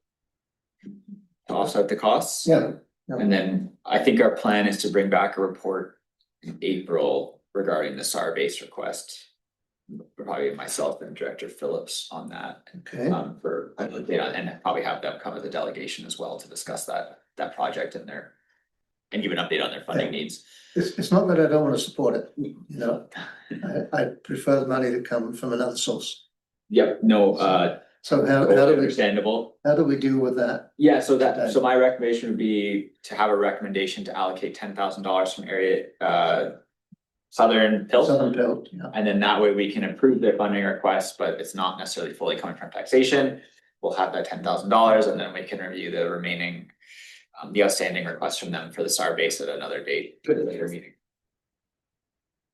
to offset the costs? Yeah. And then I think our plan is to bring back a report in April regarding the SAR base request. Probably myself and Director Phillips on that. Okay. For and probably have them come as a delegation as well to discuss that project in and give an update on their funding needs. It's not that I don't want to support it, you know, I prefer the money to come from another source. Yep, no, So how totally do we, understandable. how do we deal with that? Yeah, so my recommendation would be to have a recommendation to allocate $10,000 from area, Southern Pilt. Southern Belt, yeah. And then that way we can approve their funding request, but it's not necessarily fully coming from taxation. We'll have that $10,000 and then we can review the remaining, the outstanding requests from them for the SAR base at another date, at a later meeting.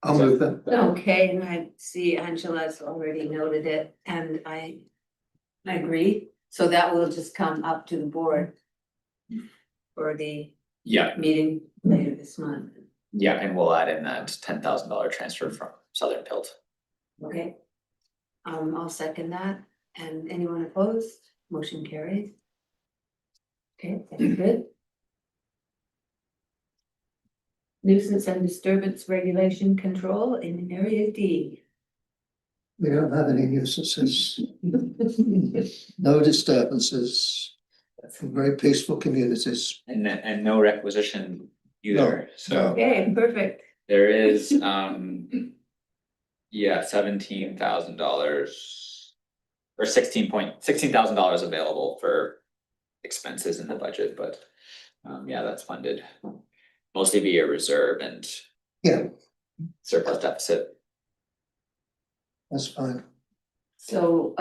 I'll move that. Okay, and I see Angela's already noted it, and I agree, so that will just come up to the board for the Yeah, meeting later this month, yeah, and we'll add in that $10,000 transfer from Southern Pilt. okay? I'll second that, and anyone opposed, motion carried. Okay, that's good. Nuisance and disturbance regulation control in area D. We don't have any nuisances. No disturbances. Very peaceful communities. And no requisition either, so. Okay, perfect. There is, yeah, $17,000 or $16,000 available for expenses in the budget, but yeah, that's funded mostly via reserve and Yeah, surplus deficit. that's fine. So,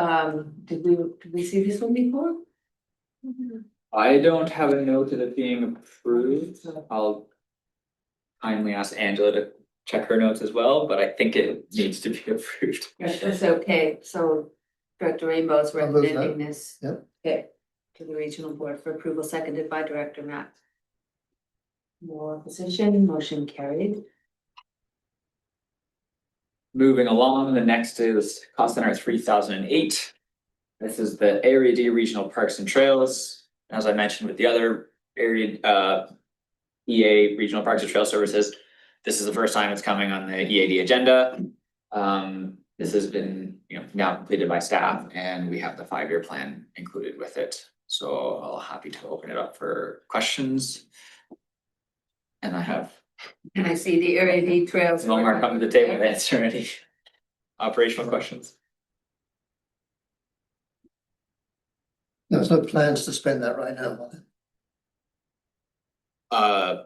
did we see this one before? I don't have a note of it being approved. I'll kindly ask Angela to check her notes as well, but I think it needs to be approved. Yes, that's okay, so Director Rainbow's I'll move that. recommending this. Yep. Okay, to the regional board for approval, seconded by Director Matt. More opposition, motion carried. Moving along, the next is cost center 3008. This is the Area D Regional Parks and Trails. As I mentioned with the other area, EA Regional Parks and Trail Services, this is the first time it's coming on the EAD agenda. This has been, now completed by staff and we have the 5-year plan included with it. So I'll happy to open it up for questions. And I have And I see the area D trails. Omar come to the table to answer any operational questions. There's no plans to spend that right now, are there?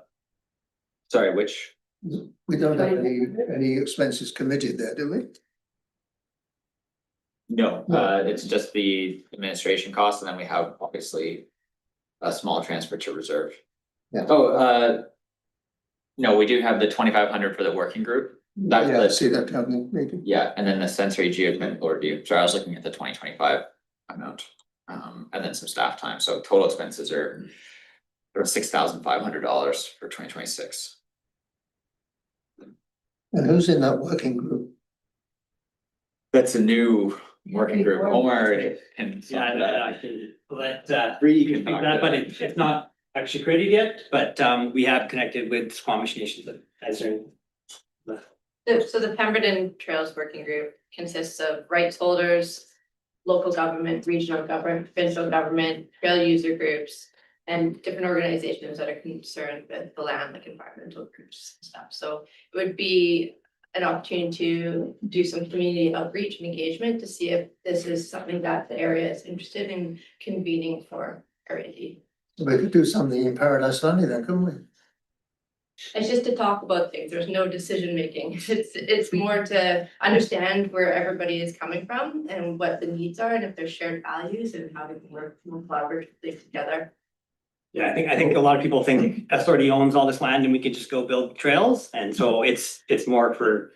Sorry, which? We don't have any expenses committed there, do we? No, No. it's just the administration costs, and then we have obviously a small transfer to reserve. Yeah. Oh, no, we do have the 2,500 for the working group. That's Yeah, I the- see that coming, maybe. Yeah, and then the sensory geotechnical review. Sorry, I was looking at the 2025 amount. And then some staff time. So total expenses are $6,500 for 2026. And who's in that working group? That's a new working group. Omar can. Yeah, I can let Bree can speak to that, but it's not actually created yet, but we have connected with Squamish Nation as their. So the Pemberton Trails Working Group consists of rights holders, local government, regional government, provincial government, trail user groups, and different organizations that are concerned with the land, like environmental groups and stuff. So it would be an opportunity to do some community outreach and engagement to see if this is something that the area is interested in convening for Area D. We could do something in Paradise Valley then, couldn't we? It's just to talk about things. There's no decision making. It's more to understand where everybody is coming from and what the needs are and if there's shared values and how we can work more collaboratively together. Yeah, I think a lot of people think authority owns all this land and we could just go build trails, and so it's more for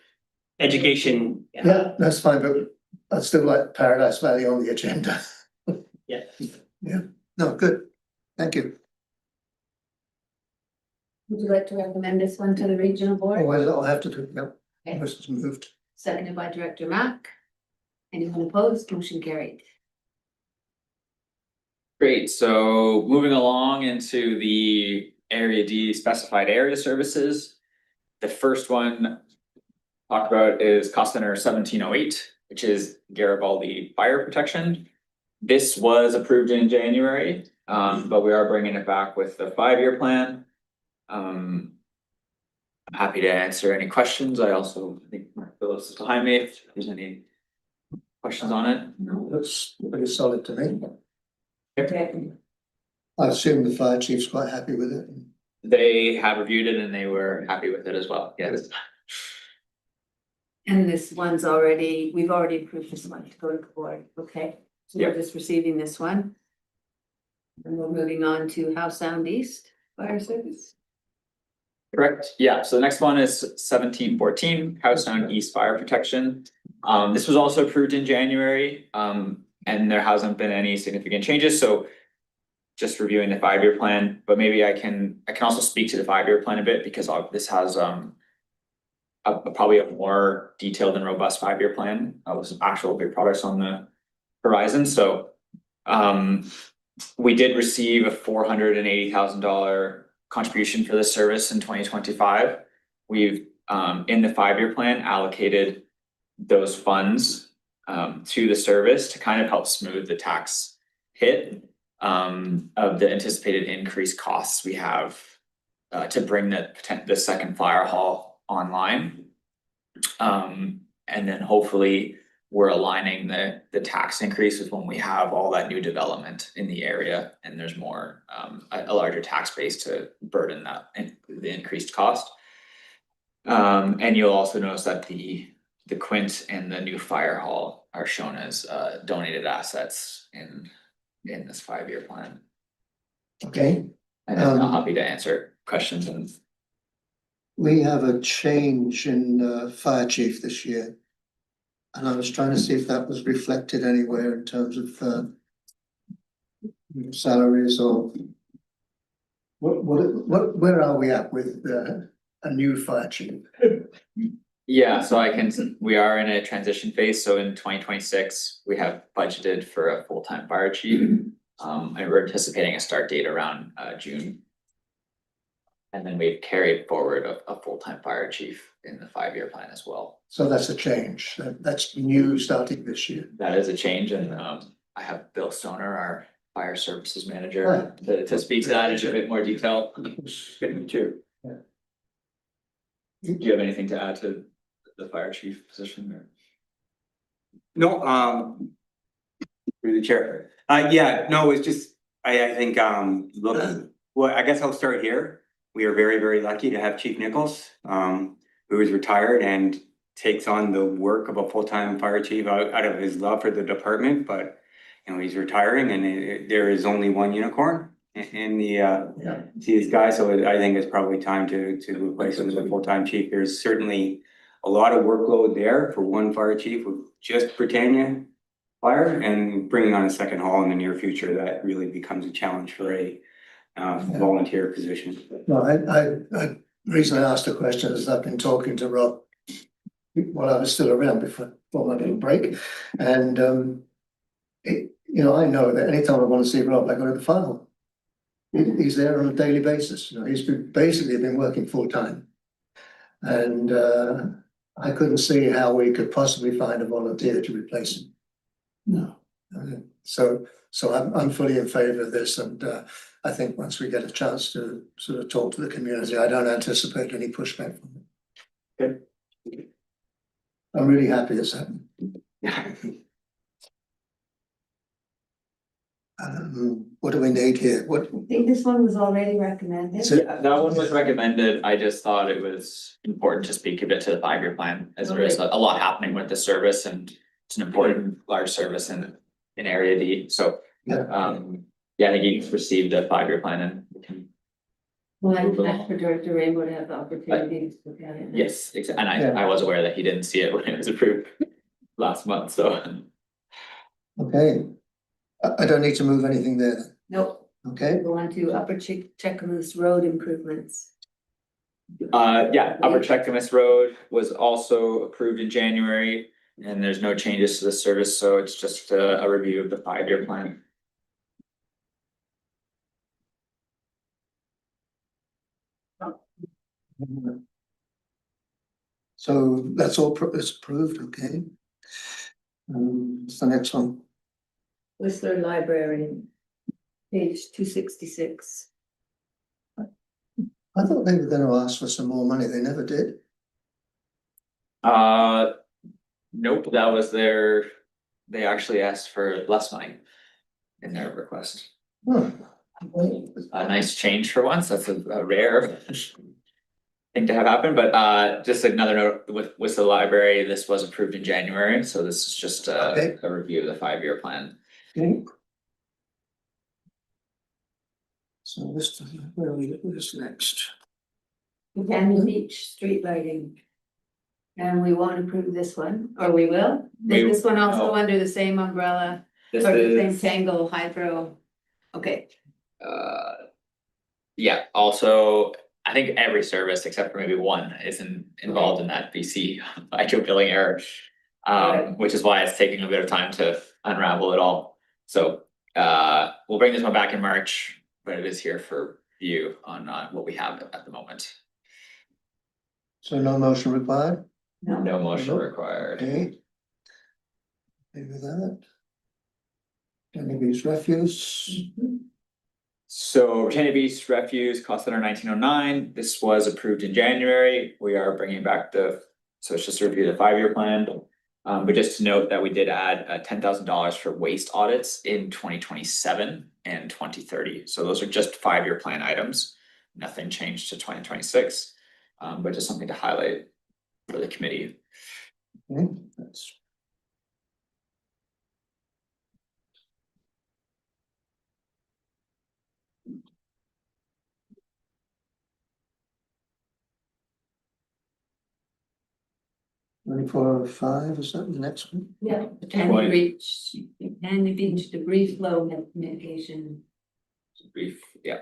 education. Yeah, that's fine, but I'd still like Paradise Valley on the agenda. Yeah. Yeah, no, good, thank you. Would you like to recommend this one to the regional board? Otherwise I'll have to do, yep, Okay. this is moved. Seconded by Director Mack. Anyone opposed, motion carried. Great, so moving along into the Area D specified area services. The first one talked about is cost center 1708, which is Garibaldi Fire Protection. This was approved in January, but we are bringing it back with the 5-year plan. I'm happy to answer any questions. I also think Mark Phillips is behind me if there's any questions on it. No, looks pretty solid to me. Okay. I assume the fire chief's quite happy with it. They have reviewed it and they were happy with it as well, yes. And this one's already, we've already approved this one to go to the board, okay? So we're Yep. just receiving this one. And we're moving on to House Sound East Fire Service. Correct, yeah, so the next one is 1714 House Sound East Fire Protection. This was also approved in January, and there hasn't been any significant changes, so. Just reviewing the 5-year plan, but maybe I can also speak to the 5-year plan a bit because this has probably a more detailed and robust 5-year plan with some actual big products on the horizon, so. We did receive a $480,000 contribution for this service in 2025. We've in the 5-year plan allocated those funds to the service to kind of help smooth the tax hit of the anticipated increased costs we have to bring the second fire hall online. And then hopefully we're aligning the tax increase with when we have all that new development in the area and there's more a larger tax base to burden the increased cost. And you'll also notice that the Quint and the new fire hall are shown as donated assets in this 5-year plan. Okay, And I'm happy to answer questions and. we have a change in fire chief this year. And I was trying to see if that was reflected anywhere in terms of salaries or where are we at with a new fire chief? Yeah, so we are in a transition phase, so in 2026, we have budgeted for a full-time fire chief. And we're anticipating a start date around June. And then we've carried forward a full-time fire chief in the 5-year plan as well. So that's a change, that's new starting this year. That is a change and I have Bill Stoner, our fire services manager, to speak to that in a bit more detail. Good, too. Yeah. Do you have anything to add to the fire chief position or? No, through the chair. Yeah, no, it's just, I think, look, well, I guess I'll start here. We are very, very lucky to have Chief Nichols, who is retired and takes on the work of a full-time fire chief out of his love for the department, but you know, he's retiring and there is only one unicorn in these guys, so I think it's probably time to replace him as a full-time chief. There's certainly a lot of workload there for one fire chief with just Britannia Fire, and bringing on a second hall in the near future, that really becomes a challenge for a volunteer position. No, I reason I asked the question is I've been talking to Rob while I was still around before my little break, and you know, I know that anytime I want to see Rob, I go to the fire hall. He's there on a daily basis. You know, he's basically been working full time, and I couldn't see how we could possibly find a volunteer to replace him. No, so I'm fully in favour of this, and I think once we get a chance to sort of talk to the community, I don't anticipate any pushback from them. Good. I'm really happy it's happened. What do we need here? What? I think this one was already recommended. Yeah, that one was recommended. I just thought it was important to speak a bit to the 5-year plan, as there is a lot happening with the service and it's an important large service in Area D. So, yeah, I think you received a 5-year plan and we can. Well, I'm glad for Director Rainbow to have the opportunity to look at it. Yes, exactly. And I was aware that he didn't see it when it was approved last month, so. Okay. I don't need to move anything there. Nope. Okay. Go on to Upper Cheakamus Road improvements. Yeah, Upper Cheakamus Road was also approved in January and there's no changes to the service, so it's just a review of the 5-year plan. So that's all it's approved, okay. What's the next one? Whistler Library, page 266. I thought they were gonna ask for some more money, they never did. Nope, they actually asked for less money in their request. Hmm. A nice change for once, that's a rare thing to have happen, but just another note with the library, this was approved in January, so this is just Okay. a review of the 5-year plan. Okay. So this, where are we, this next? Cannon Beach street lighting. And we won't approve this one, or we will? We- Is this one also no. under the same umbrella, This or the same is, tangle hydro? Okay, yeah, also, I think every service except for maybe one involved in that BC hydro billing error. Right. Which is why it's taking a bit of time to unravel it all. So, we'll bring this one back in March, but it is here for view on what we have at the moment. So no motion required, No motion Nope. required. okay. Okay with that. Cannon Beach refuse, So Britannia Beach refuse cost under 1909. This was approved in January. We are bringing back so it's just a review of the 5-year plan. But just to note that we did add $10,000 for waste audits in 2027 and 2030. So those are just 5-year plan items. Nothing changed to 2026, but just something to highlight for the committee. okay, that's. Twenty-four oh five, is that the next one? yeah, Point. Cannon Beach debris flow mitigation, Brief, yeah.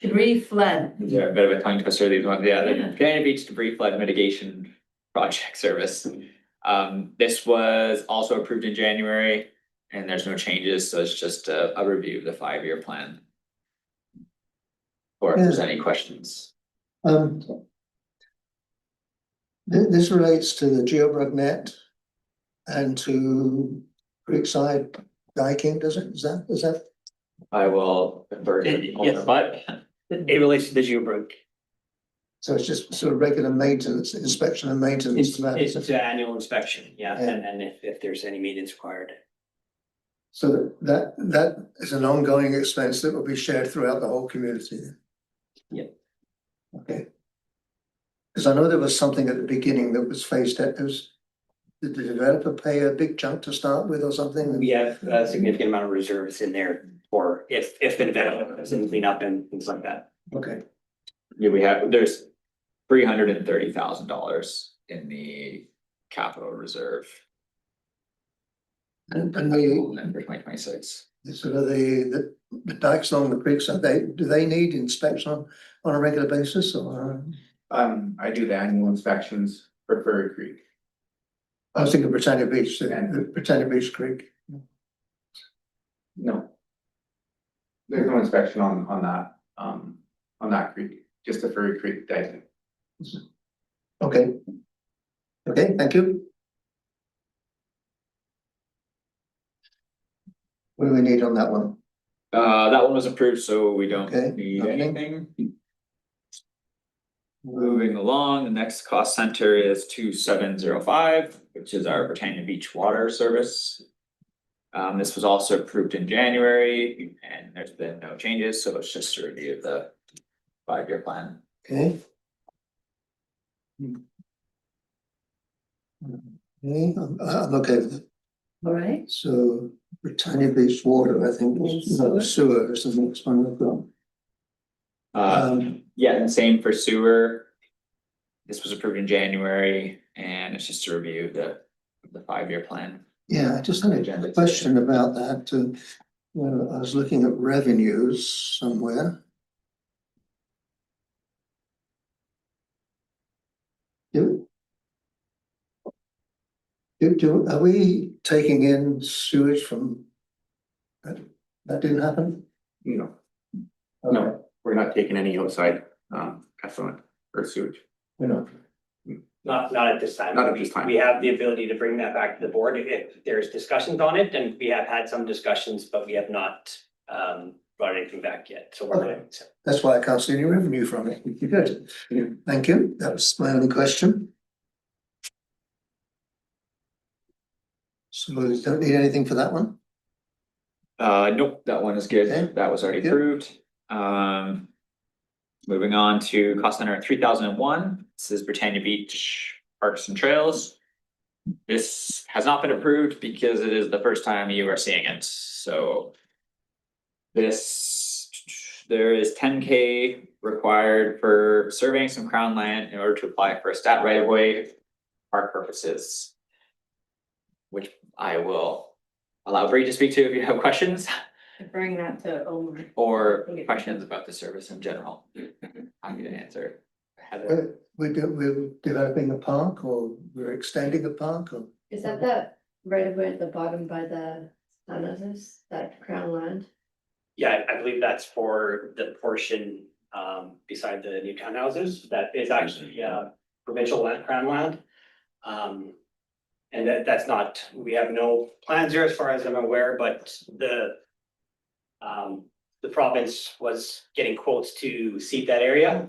debris flood. Yeah, a bit of a tongue twister, these ones, yeah, Yeah. the Britannia Beach Debris Flood Mitigation Project Service. This was also approved in January and there's no changes, so it's just a review of the 5-year plan. Or if there's any questions. This relates to the GeoBrug net and to Creekside diking, does it, is that? I will defer to Yes. but It relates to the geobrook. So it's just sort of regular maintenance, inspection and maintenance. It's of that, is it? an annual inspection, yeah, Yeah. and if there's any maintenance required. So that is an ongoing expense that will be shared throughout the whole community. Yep. Okay. Because I know there was something at the beginning that was phased out, did the developer pay a big chunk to start with or something? We have a significant amount of reserves in there for if the development doesn't clean up and things like that. Okay, yeah, there's $330,000 in the capital reserve and for the, 2026. sort of the dikes along the creeks, do they need inspection on a regular basis or? I do the annual inspections for Furry Creek. I was thinking Britannia Beach, Britannia Beach Creek. No. There's no inspection on that creek, just the Furry Creek dike. Okay. Okay, thank you. What do we need on that one? That one was approved, so we don't Okay, need nothing. anything. Moving along, the next cost center is 2705, which is our Britannia Beach Water Service. This was also approved in January and there's been no changes, so it's just a review of the 5-year plan. Okay. Okay, I'm okay with it. All right, So Britannia Beach Water, I think, is no sewer is the next one we've got. Yeah, and same for sewer. This was approved in January and it's just a review of the 5-year plan. Yeah, I just had a question about that. I was looking at revenues somewhere. Are we taking in sewage from? That didn't happen? No. No, we're not taking any outside effluent or sewage. We're not. Not at this time. Not at this time. We have the ability to bring that back to the board if there's discussions on it, and we have had some discussions, but we have not brought anything back yet, so we're Okay. good. So, That's why I can't see any revenue from it. You're good. Thank you. That was my only question. So you don't need anything for that one? Nope, that one is Okay. good. That was already Yep. approved. Moving on to cost center 3001. This is Britannia Beach Parks and Trails. This has not been approved because it is the first time you are seeing it, so. There is 10K required for surveying some crown land in order to apply for a stat right of way park purposes. Which I will allow Bree to speak to if you have questions Bring that to Omar. or questions about the service in general. I'm gonna answer. Heather. We're developing a park or we're extending a park or? Is that right away at the bottom by the houses, that crown land? yeah, I believe that's for the portion beside the new townhouses, that is actually provincial land, crown land. And that's not, we have no plans there as far as I'm aware, but the province was getting quotes to seed that area.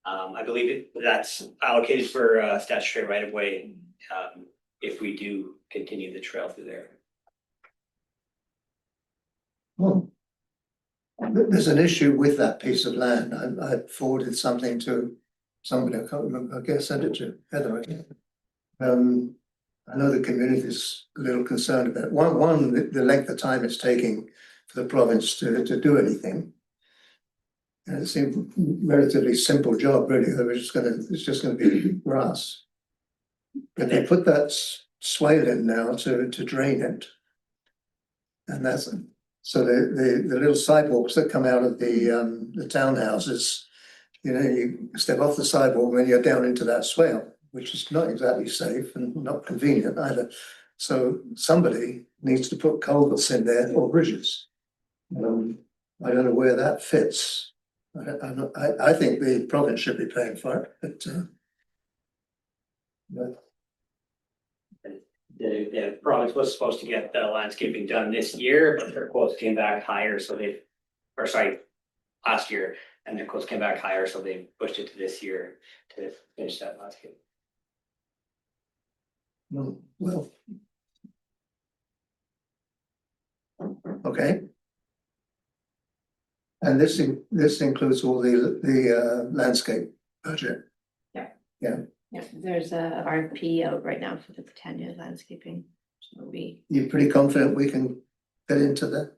I believe that's allocated for statutory right of way, if we do continue the trail through there. Well, there's an issue with that piece of land. I forwarded something to somebody, I can't remember, I guess I sent it to Heather. I know the community is a little concerned about it. One, the length of time it's taking for the province to do anything. And it seemed a relatively simple job, really. It's just gonna be grass. But they put that swale in now to drain it. And that's, so the little sidewalks that come out of the townhouses, you know, you step off the sidewalk and then you're down into that swale, which is not exactly safe and not convenient either. So somebody needs to put culverts in there or bridges. I don't know where that fits. I think the province should be paying for it, but The province was supposed to get the landscaping done this year, but their quotes came back higher, so last year, and their quotes came back higher, so they pushed it to this year to finish that landscape. well. Okay. And this includes all the landscape budget. Yeah, there's a RFP out right now for the Britannia landscaping. So You're pretty confident we can get into that?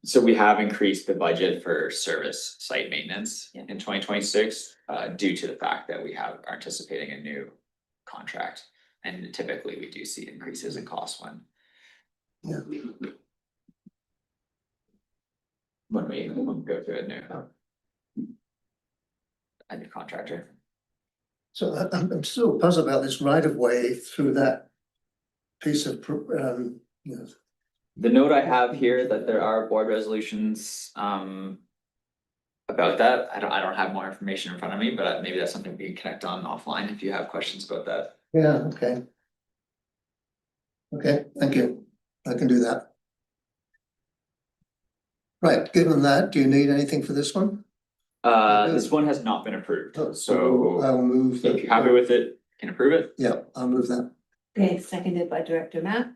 So we have increased the budget for service site maintenance Yeah. in 2026, due to the fact that we are anticipating a new contract. And typically we do see increases in costs when Yeah. when we go to a new contractor. So I'm still puzzled about this right of way through that piece of, you know. The note I have here that there are board resolutions about that. I don't have more information in front of me, but maybe that's something we can connect on offline if you have questions about that. Yeah, okay. Okay, thank you. I can do that. Right, given that, do you need anything for this one? This one has not been approved, I'll so move if you're happy with it, you can approve it. Yeah, I'll move that. Okay, seconded by Director Matt.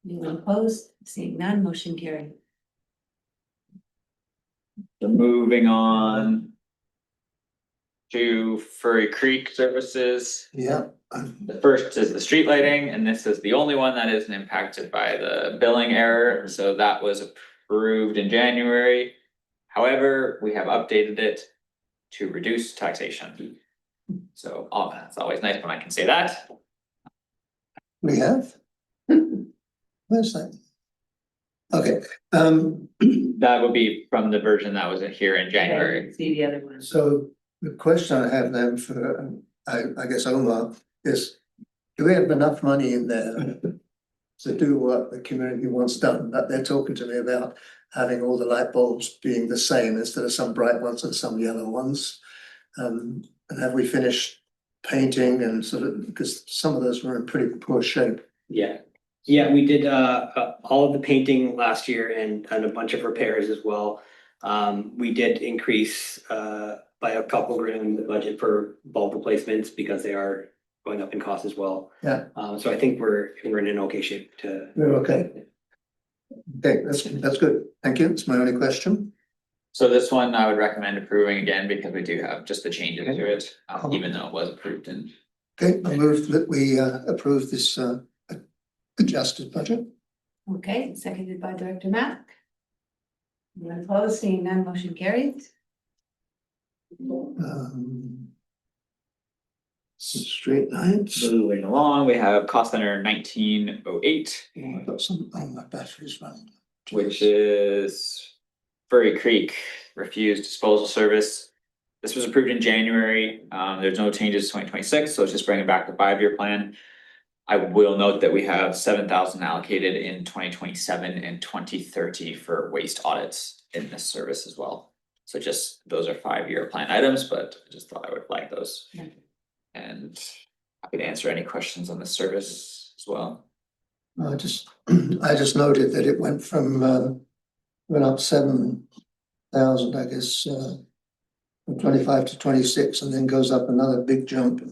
Anyone opposed? Seeing none, motion carried. So moving on to Furry Creek services. Yeah. The first is the street lighting, and this is the only one that isn't impacted by the billing error, so that was approved in January. However, we have updated it to reduce taxation. So, it's always nice when I can say that. We have? Where's that? Okay, That would be from the version that was in here in January. See the other one. so the question I have then for, I guess Omar, is do we have enough money in there to do what the community wants done? But they're talking to me about having all the light bulbs being the same instead of some bright ones and some yellow ones. And have we finished painting and sort of, because some of those were in pretty poor shape. Yeah, Yeah, we did all of the painting last year and a bunch of repairs as well. We did increase by a couple grand the budget for bulb replacements because they are going up in cost as well. Yeah. So I think we're in an okay shape to. We're okay. Okay, that's good. Thank you. That's my only question. So this one I would recommend approving again because we do have just the changes to it, even though it was approved in. Okay, I move that we approve this adjusted budget. Okay, seconded by Director Mack. Anyone opposed, seeing none, motion carried. Straight lines. Moving along, we have cost center 1908, Oh, I've got some, oh, my battery's running. which is Furry Creek refused disposal service. This was approved in January. There's no changes to 2026, so it's just bringing back the 5-year plan. I will note that we have 7,000 allocated in 2027 and 2030 for waste audits in this service as well. So just those are 5-year plan items, but I just thought I would flag those. And happy to answer any questions on this service as well. I just noted that it went from went up 7,000, I guess, from 25 to 26, and then goes up another big jump.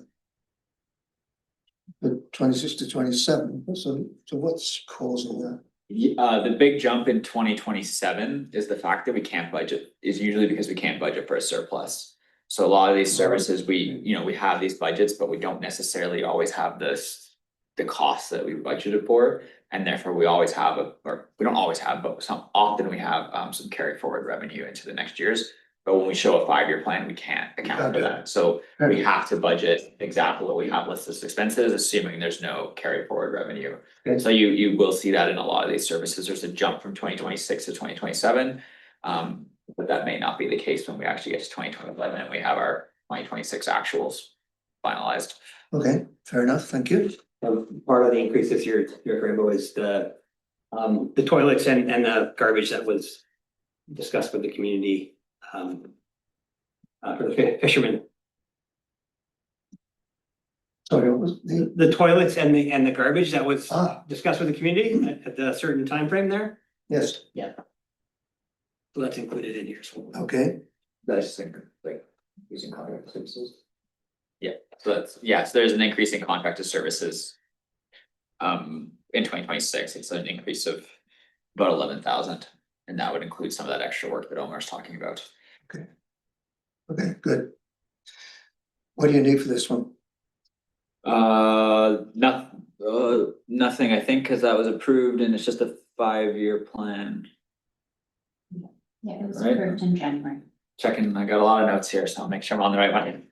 But 26 to 27. So what's causing that? The big jump in 2027 is the fact that we can't budget, is usually because we can't budget for a surplus. So a lot of these services, we have these budgets, but we don't necessarily always have the costs that we budgeted for. And therefore we always have or we don't always have, but often we have some carry forward revenue into the next years. But when we show a 5-year plan, we can't account for that. So we have to budget exactly what we have listed as expenses, assuming there's no carry forward revenue. Okay. So you will see that in a lot of these services. There's a jump from 2026 to 2027. But that may not be the case when we actually get to 2027 and we have our 2026 actuals finalized. Okay, fair enough. Thank you. Part of the increase this year, Rainbow, is the toilets and the garbage that was discussed with the community. For the fishermen, Sorry, what was the toilets and the garbage that was Ah, discussed with the community at the certain time frame there. yes, So that's included in here. So okay. That's like using contract services. Yeah, so so there's an increase in contracted services. In 2026, it's an increase of about 11,000, and that would include some of that extra work that Omar's talking about. Okay, good. What do you need for this one? Nothing, I think, because that was approved and it's just a 5-year plan. Yeah, it was Right. approved in January. Checking, I got a lot of notes here, so I'll make sure I'm on the right one.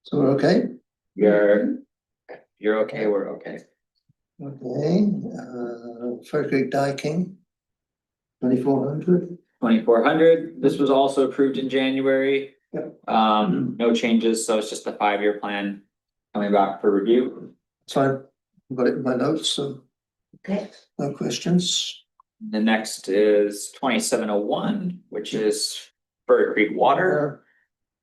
So we're okay? You're okay, we're okay. Okay, Fur Creek Dye King, 2,400. 2,400, this was also approved in January. Yep. No changes, so it's just a 5-year plan coming back for review. It's fine. I've got it in my notes, so Okay, no questions. The next is 2701, which is Fur Creek Water.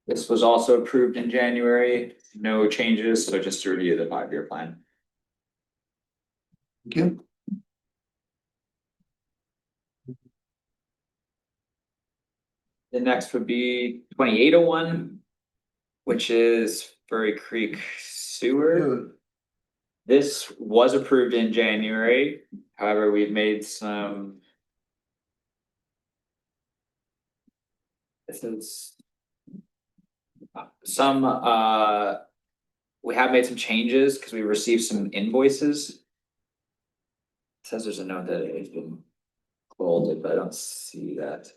This was also approved in January, no changes, so just to review the 5-year plan. Thank you. The next would be 2801, which is Furry Creek Sewer. Good. This was approved in January, however, we've made some. This is. We have made some changes because we received some invoices. It says there's a note that it's been bolded, but I don't see that.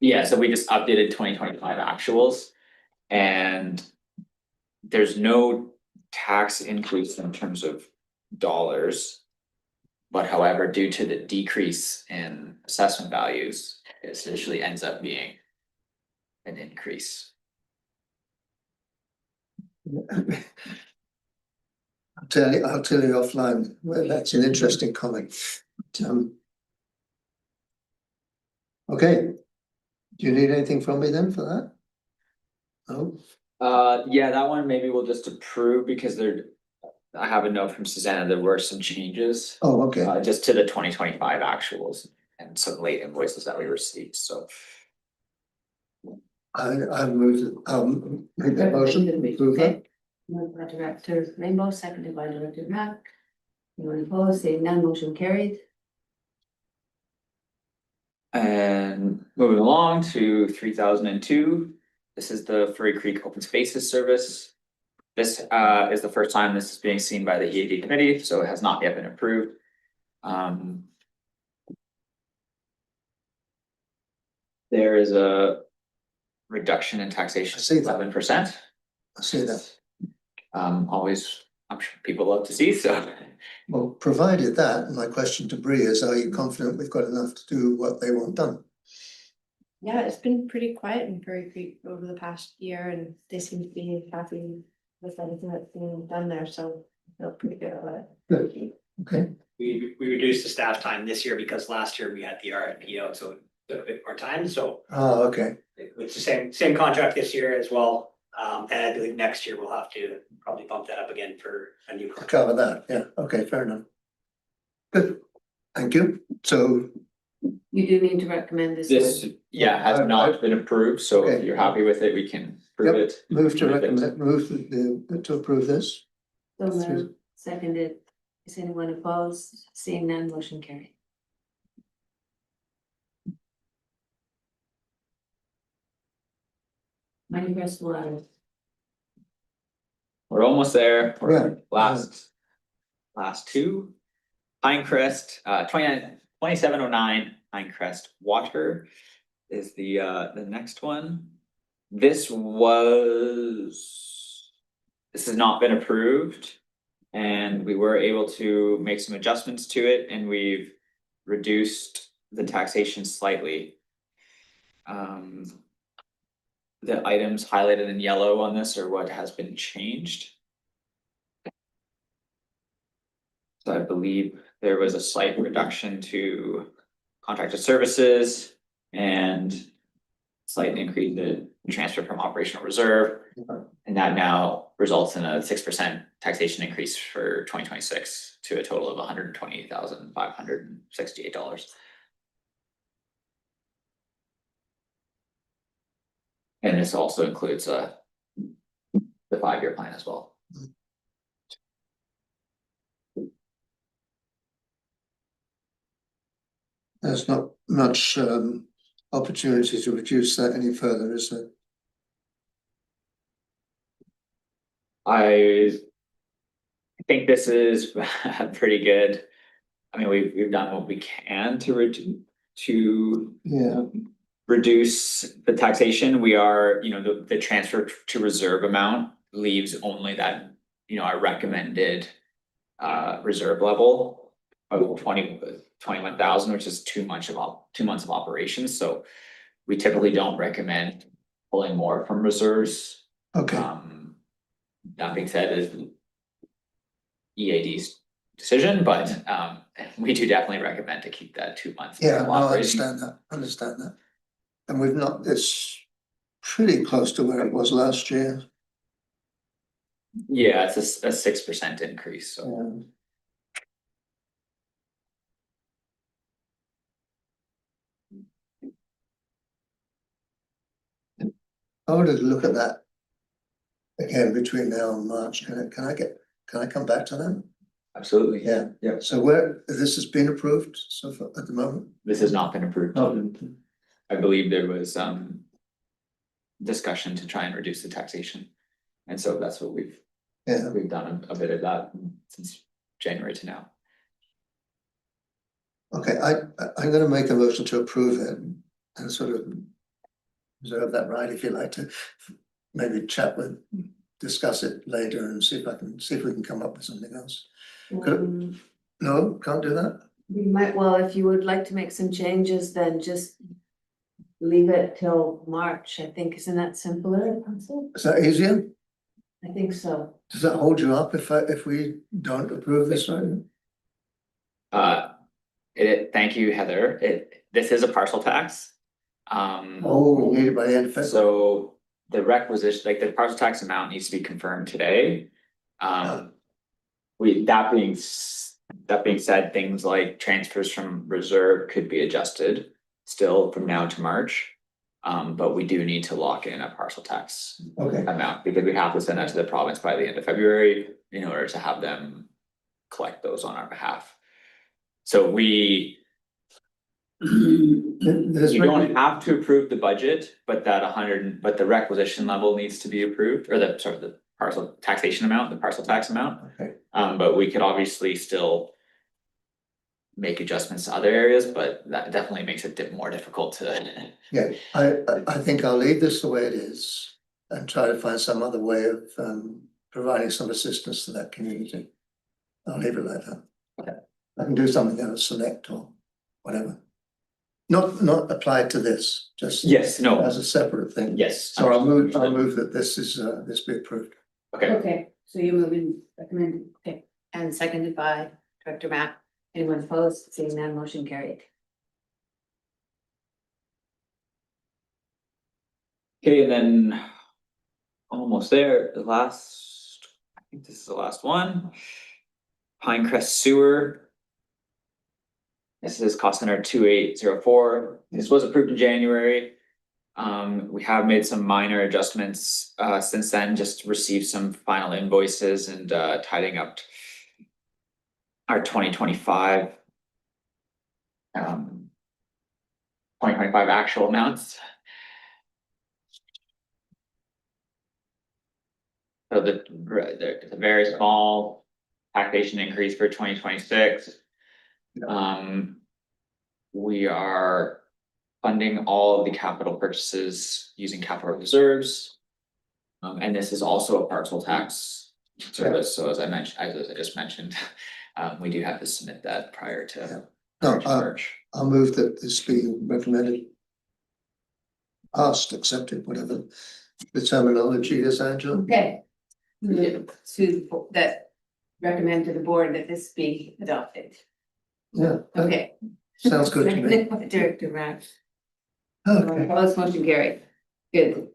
Yeah, so we just updated 2025 actuals and there's no tax increase in terms of dollars. But however, due to the decrease in assessment values, it essentially ends up being an increase. I'll tell you offline. Well, that's an interesting comment. Okay. Do you need anything from me then for that? No? Yeah, that one maybe we'll just approve because I have a note from Susanna, there were some changes. Oh, okay. Just to the 2025 actuals and some late invoices that we received, so. I moved, make that motion, approve that. Okay. Moved by Director Rainbow, seconded by Director Mack. Anyone opposed, seeing none, motion carried. And moving along to 3002, this is the Furry Creek Open Spaces Service. This is the first time this is being seen by the EAD committee, so it has not yet been approved. There is a reduction in taxation I see of that. 11%. I see that. Always, I'm sure people love to see, so. Well, provided that, my question to Bree is, are you confident we've got enough to do what they want done? Yeah, it's been pretty quiet in Furry Creek over the past year and they seem to be happy with everything that's being done there, so I feel pretty good about it. Good, okay. We reduced the staff time this year because last year we had the RFP out, so it took a bit more time, so Oh, okay, it's the same contract this year as well. And I believe next year we'll have to probably bump that up again for a new contract. cover that, yeah, okay, fair enough. Good, thank you. So, You do need to recommend this. This, one. yeah, has not been approved, so if Okay. you're happy with it, we can approve Yep. it. move to recommend, to approve this. So moved, seconded. Is anyone opposed? Seeing none, motion carried. Minecraft water. We're almost there. Yeah. We're last two. Pinecrest, 2709 Pinecrest Water is the next one. This has not been approved. And we were able to make some adjustments to it and we've reduced the taxation slightly. The items highlighted in yellow on this are what has been changed. So I believe there was a slight reduction to contracted services and slight increase in transfer from operational reserve. And that now results in a 6% taxation increase for 2026 to a total of $128,568. And this also includes the 5-year plan as well. There's not much opportunity to reduce that any further, is there? I think this is pretty good. I mean, we've done what we can to reduce the taxation. We are, the transfer to reserve amount leaves only that, our recommended reserve level of 21,000, which is 2 months of operations. So we typically don't recommend pulling more from reserves. Okay, That being said, is EAD's decision, but we do definitely recommend to keep that 2 months. yeah, of no, I operating. understand that. And we've not, it's pretty close to where it was last year. Yeah, it's a 6% increase, so. I wanted to look at that again between now and March. Can I come back to that? Absolutely. Yeah. Yeah. So where, this has been approved so far at the moment? This has not been approved. Oh, I believe there was discussion to try and reduce the taxation. And so that's what we've done a bit of that since January to now. okay, I'm gonna make a motion to approve it and sort of reserve that right if you like to maybe discuss it later and see if we can come up with something else. No, can't do that? We might, well, if you would like to make some changes, then just leave it till March, I think. Isn't that simpler, Council? Is that easier? I think so. Does that hold you up if we don't approve this right? Thank you, Heather. This is a parcel tax. Oh, we need it by the end of February. So the requisition, like the parcel tax amount needs to be confirmed today. That being said, things like transfers from reserve could be adjusted still from now to March. But we do need to lock in a parcel tax Okay, amount because we have to send that to the province by the end of February in order to have them collect those on our behalf. So we there's you really, don't have to approve the budget, but but the requisition level needs to be approved, or the parcel taxation amount, the parcel tax amount. okay, But we could obviously still make adjustments to other areas, but that definitely makes it more difficult to. yeah, I think I'll leave this the way it is and try to find some other way of providing some assistance to that community. I'll leave it like that. Okay. I can do something else, select or whatever. Not applied to this, just Yes, no, as a separate thing. yes. So I'll move that this is this be approved. Okay, Okay, so you're moving, recommended, okay, and seconded by Director Matt. Anyone opposed? Seeing none, motion carried. okay, and then almost there, I think this is the last one. Pinecrest Sewer. This is cost center 2804. This was approved in January. We have made some minor adjustments since then, just received some final invoices and tidying up our 2025 actual amounts. So there's a very small taxation increase for 2026. We are funding all of the capital purchases using capital reserves. And this is also a parcel tax service, so as I just mentioned, we do have to submit that prior to March. I'll move that this be recommended. Passed, accepted, whatever the terminology is, Angela. Okay. To that, recommend to the board that this be adopted. Yeah, Okay. sounds good to me. Seconded by Director Matt. Okay, Opposed, motion carried. Good.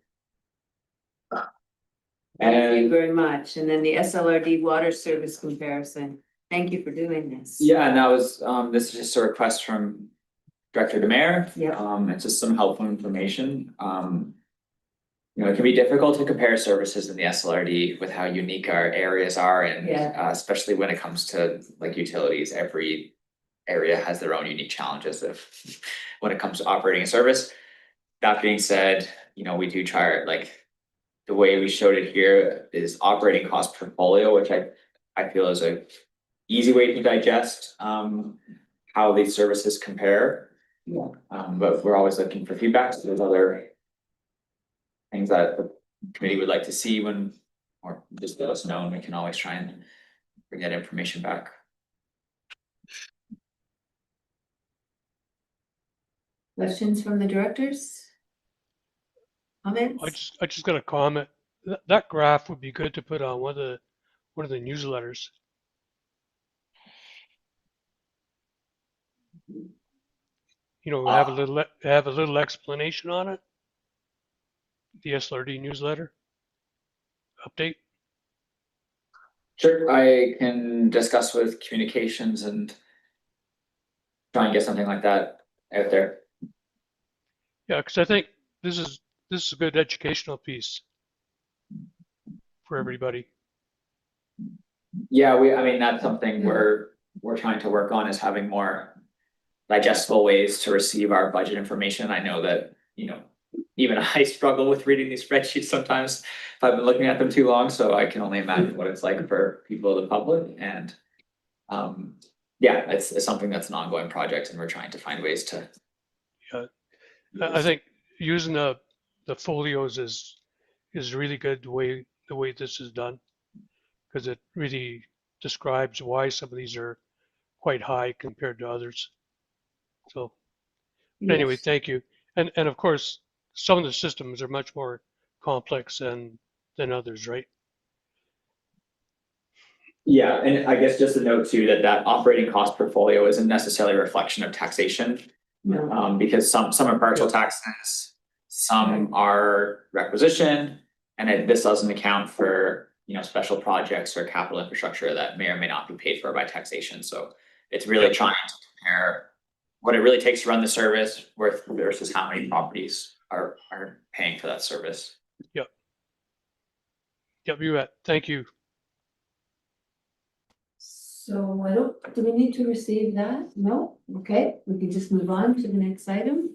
Thank you And very much. And then the SLRD water service comparison. Thank you for doing this. yeah, and that was, this is just a request from Director Demare. Yeah. It's just some helpful information. You know, it can be difficult to compare services in the SLRD with how unique our areas are, and especially when it comes to like utilities. Every area has their own unique challenges when it comes to operating a service. That being said, you know, we do try, like the way we showed it here is operating cost portfolio, which I feel is a easy way to digest how these services compare. Yeah. But we're always looking for feedback. So there's other things that the committee would like to see or just let us know, and we can always try and bring that information back. Questions from the directors? Comments? I just got a comment. That graph would be good to put on one of the newsletters. You know, have a little explanation on it. The SLRD newsletter update. Sure, I can discuss with communications and try and get something like that out there. Yeah, because I think this is a good educational piece for everybody. Yeah, I mean, that's something we're trying to work on, is having more digestible ways to receive our budget information. I know that, you know, even I struggle with reading these spreadsheets sometimes if I've been looking at them too long, so I can only imagine what it's like for people of the public. And yeah, it's something that's an ongoing project, and we're trying to find ways to. Yeah, I think using the folios is really good the way this is done, because it really describes why some of these are quite high compared to others. So anyway, thank you. And of course, some of the systems are much more complex than others, right? Yeah, and I guess just a note too, that operating cost portfolio isn't necessarily a reflection of taxation. No. Because some are partial taxes, some are requisition, and this doesn't account for, special projects or capital infrastructure that may or may not be paid for by taxation. So it's really trying to compare what it really takes to run the service versus how many properties are paying for that service. Yep, you bet. Thank you. So do we need to receive that? No? Okay, we can just move on to the next item.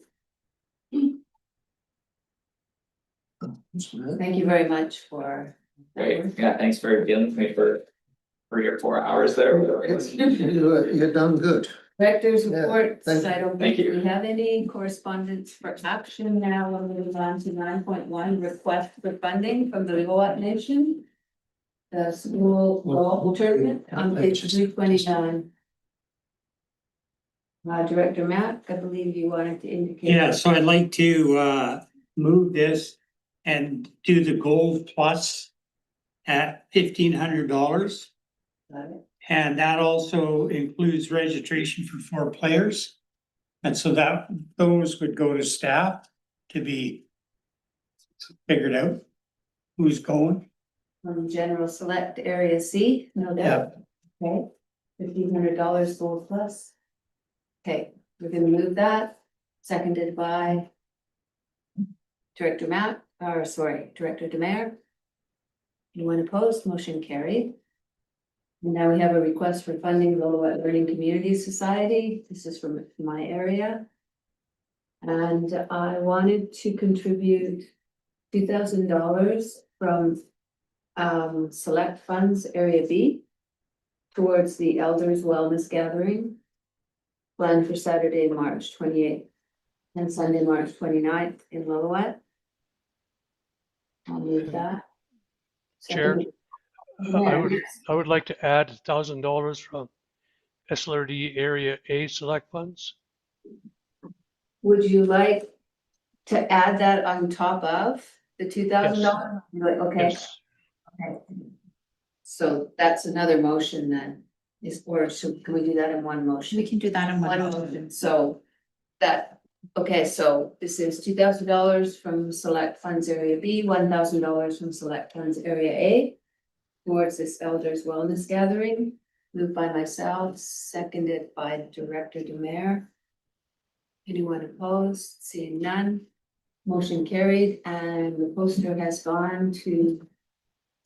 Thank you very much for. Great, yeah, thanks for dealing with me for your 4 hours there. You're done good. Director's Yeah, reports, thank you. I don't Thank think you. we have any correspondence for action now. We'll move on to 9.1, request for funding from the Lillooet Nation. The school golf tournament on page 329. Director Matt, I believe you wanted to indicate. Yeah, so I'd like to move this and do the gold plus at $1,500. Got it. And that also includes registration for 4 players. And so those would go to staff to be figured out who's going. From general select area C, no doubt. Okay, $1,500 gold plus. Okay, we're gonna move that, seconded by Director Demare. Anyone opposed, motion carried. And now we have a request for funding Lillooet Learning Community Society. This is from my area. And I wanted to contribute $2,000 from select funds area B towards the elders wellness gathering planned for Saturday, March 28th and Sunday, March 29th in Lillooet. I'll move that. Chair, Second. I would like to add $1,000 from SLRD Area A select funds. Would you like to add that on top of the $2,000? Okay. Yes. Okay. So that's another motion then, can we do that in one motion? We can do that in one motion. Motion, so so this is $2,000 from select funds area B, $1,000 from select funds area A. Towards this elders wellness gathering, moved by myself, seconded by Director Demare. Anyone opposed? Seeing none, motion carried, and the poster has gone to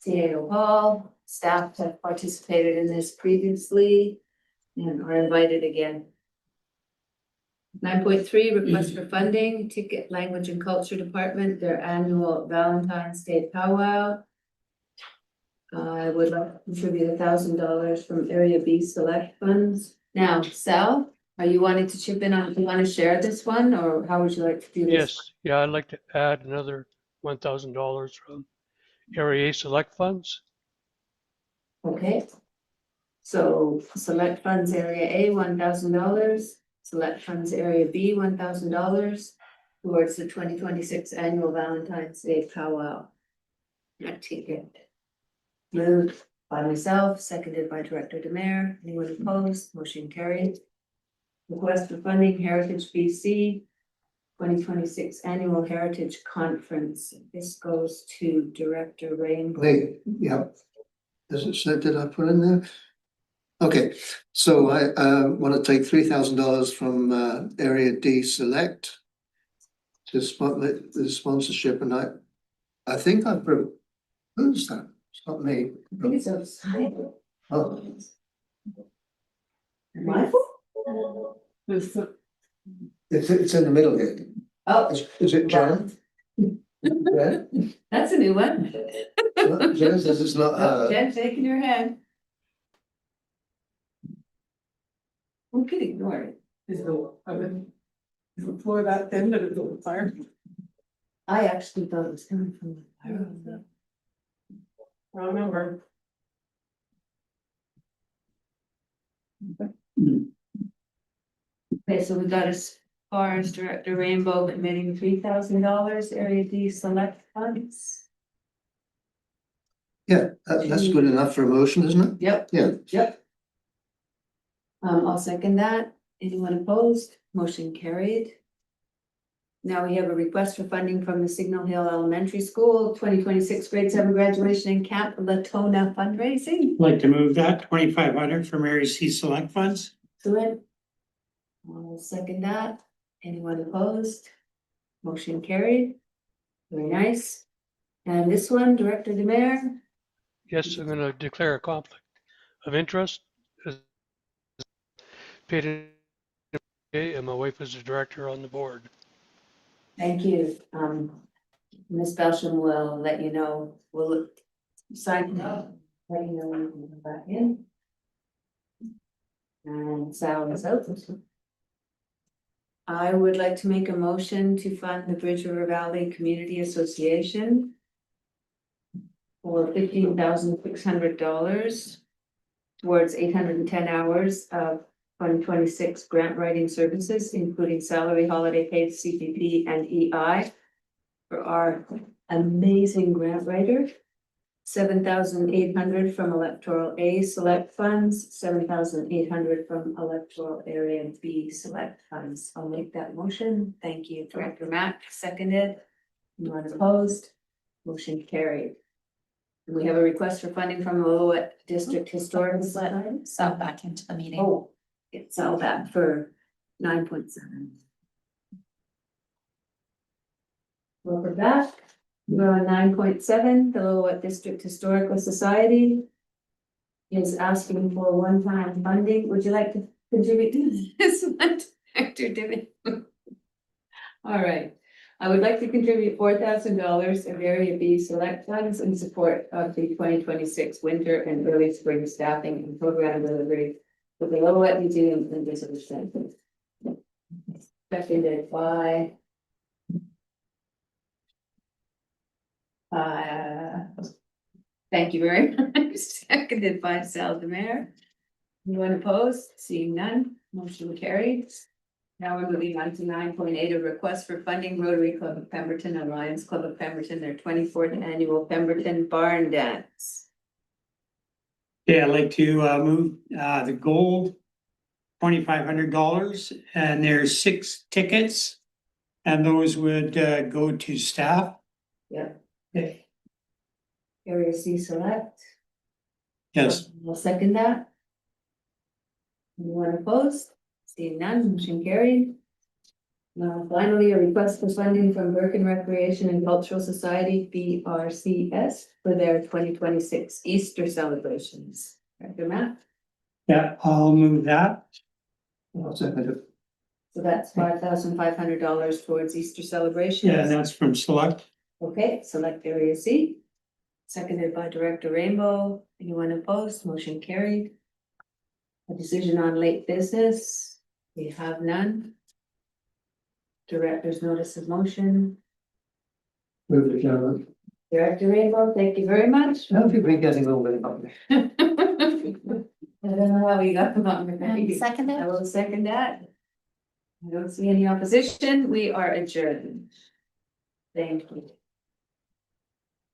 CAO Hall. Staff have participated in this previously and are invited again. 9.3, request for funding, Ticket Language and Culture Department, their annual Valentine's Day powwow. I would like to contribute $1,000 from area B select funds. Now, Sal, are you wanting to chip in on, do you want to share this one, or how would you like to do this? Yes, yeah, I'd like to add another $1,000 from Area A select funds. Okay. So select funds area A, $1,000, select funds area B, $1,000 towards the 2026 annual Valentine's Day powwow. Not ticket. Moved by myself, seconded by Director Demare. Anyone opposed? Motion carried. Request for funding Heritage BC 2026 Annual Heritage Conference. This goes to Director Rain. Wait, yeah. Does it say, did I put in there? Okay, so I want to take $3,000 from area D select to spotlight the sponsorship, and I think I put, who's that? It's not me. I think it's outside. Oh, What? it's in the middle here. Oh, Is it Jan? Yeah, that's a new one. Jan, this is not Jen shaking her head. We could ignore it. Is the floor that thin that it's on fire? I actually thought it was coming from the fire. Wrong number. Okay, so we got as far as Director Rainbow committing $3,000 area D select funds. Yeah, that's good enough for a motion, isn't it? Yep. Yeah. Yep. I'll second that. Anyone opposed? Motion carried. Now we have a request for funding from the Signal Hill Elementary School, 2026 grade 7 graduation and Camp Latona fundraising. Like to move that 2,500 from Area C Select Funds. Excellent. I'll second that. Anyone opposed? Motion carried. Very nice. And this one, Director Demare. Yes, I'm gonna declare a conflict of interest. As paid in, and my wife is the director on the board. Thank you. Ms. Belsham will let you know, we'll sign it up, let you know when you can come back in. And Sal is out. I would like to make a motion to fund the Bridge River Valley Community Association for $15,600 towards 810 hours of 2026 grant writing services, including salary, holiday pay, CPP, and EI for our amazing grant writer. 7,800 from Electoral A Select Funds, 7,800 from Electoral Area B Select Funds. I'll make that motion. Thank you, Director Mack, seconded. Anyone opposed? Motion carried. We have a request for funding from the Lillooet District Historical Society. So back into the meeting. Oh, it's all that for 9.7. Welcome back. We're on 9.7, the Lillooet District Historical Society is asking for one-time funding. Would you like to contribute to this one, Director Divitt? All right. I would like to contribute $4,000 of Area B Select Funds in support of the 2026 winter and early spring staffing and program delivery for the Lillooet Museum and Visitor Center. Seconded by thank you very much. Seconded by Sal Demare. Anyone opposed? Seeing none, motion carried. Now we're moving on to 9.8, a request for funding Rotary Club of Pemberton and Lions Club of Pemberton, their 24th annual Pemberton Barn Dance. Yeah, I'd like to move the gold $2,500, and there's 6 tickets, and those would go to staff. Yep. Okay. Area C Select. Yes. I'll second that. Anyone opposed? Seeing none, motion carried. Now finally, a request for funding from Berken Recreation and Cultural Society, BRCS, for their 2026 Easter celebrations. Director Matt? Yeah, I'll move that. I'll second it. So that's $5,500 towards Easter celebrations. Yeah, that's from Select. Okay, select Area C. Seconded by Director Rainbow. Anyone opposed? Motion carried. A decision on late business. We have none. Director's notice of motion. Move the camera. Director Rainbow, thank you very much. I don't think we're getting all the public. I don't know how we got them on the page. Seconded. I will second that. I don't see any opposition. We are adjourned. Thank you.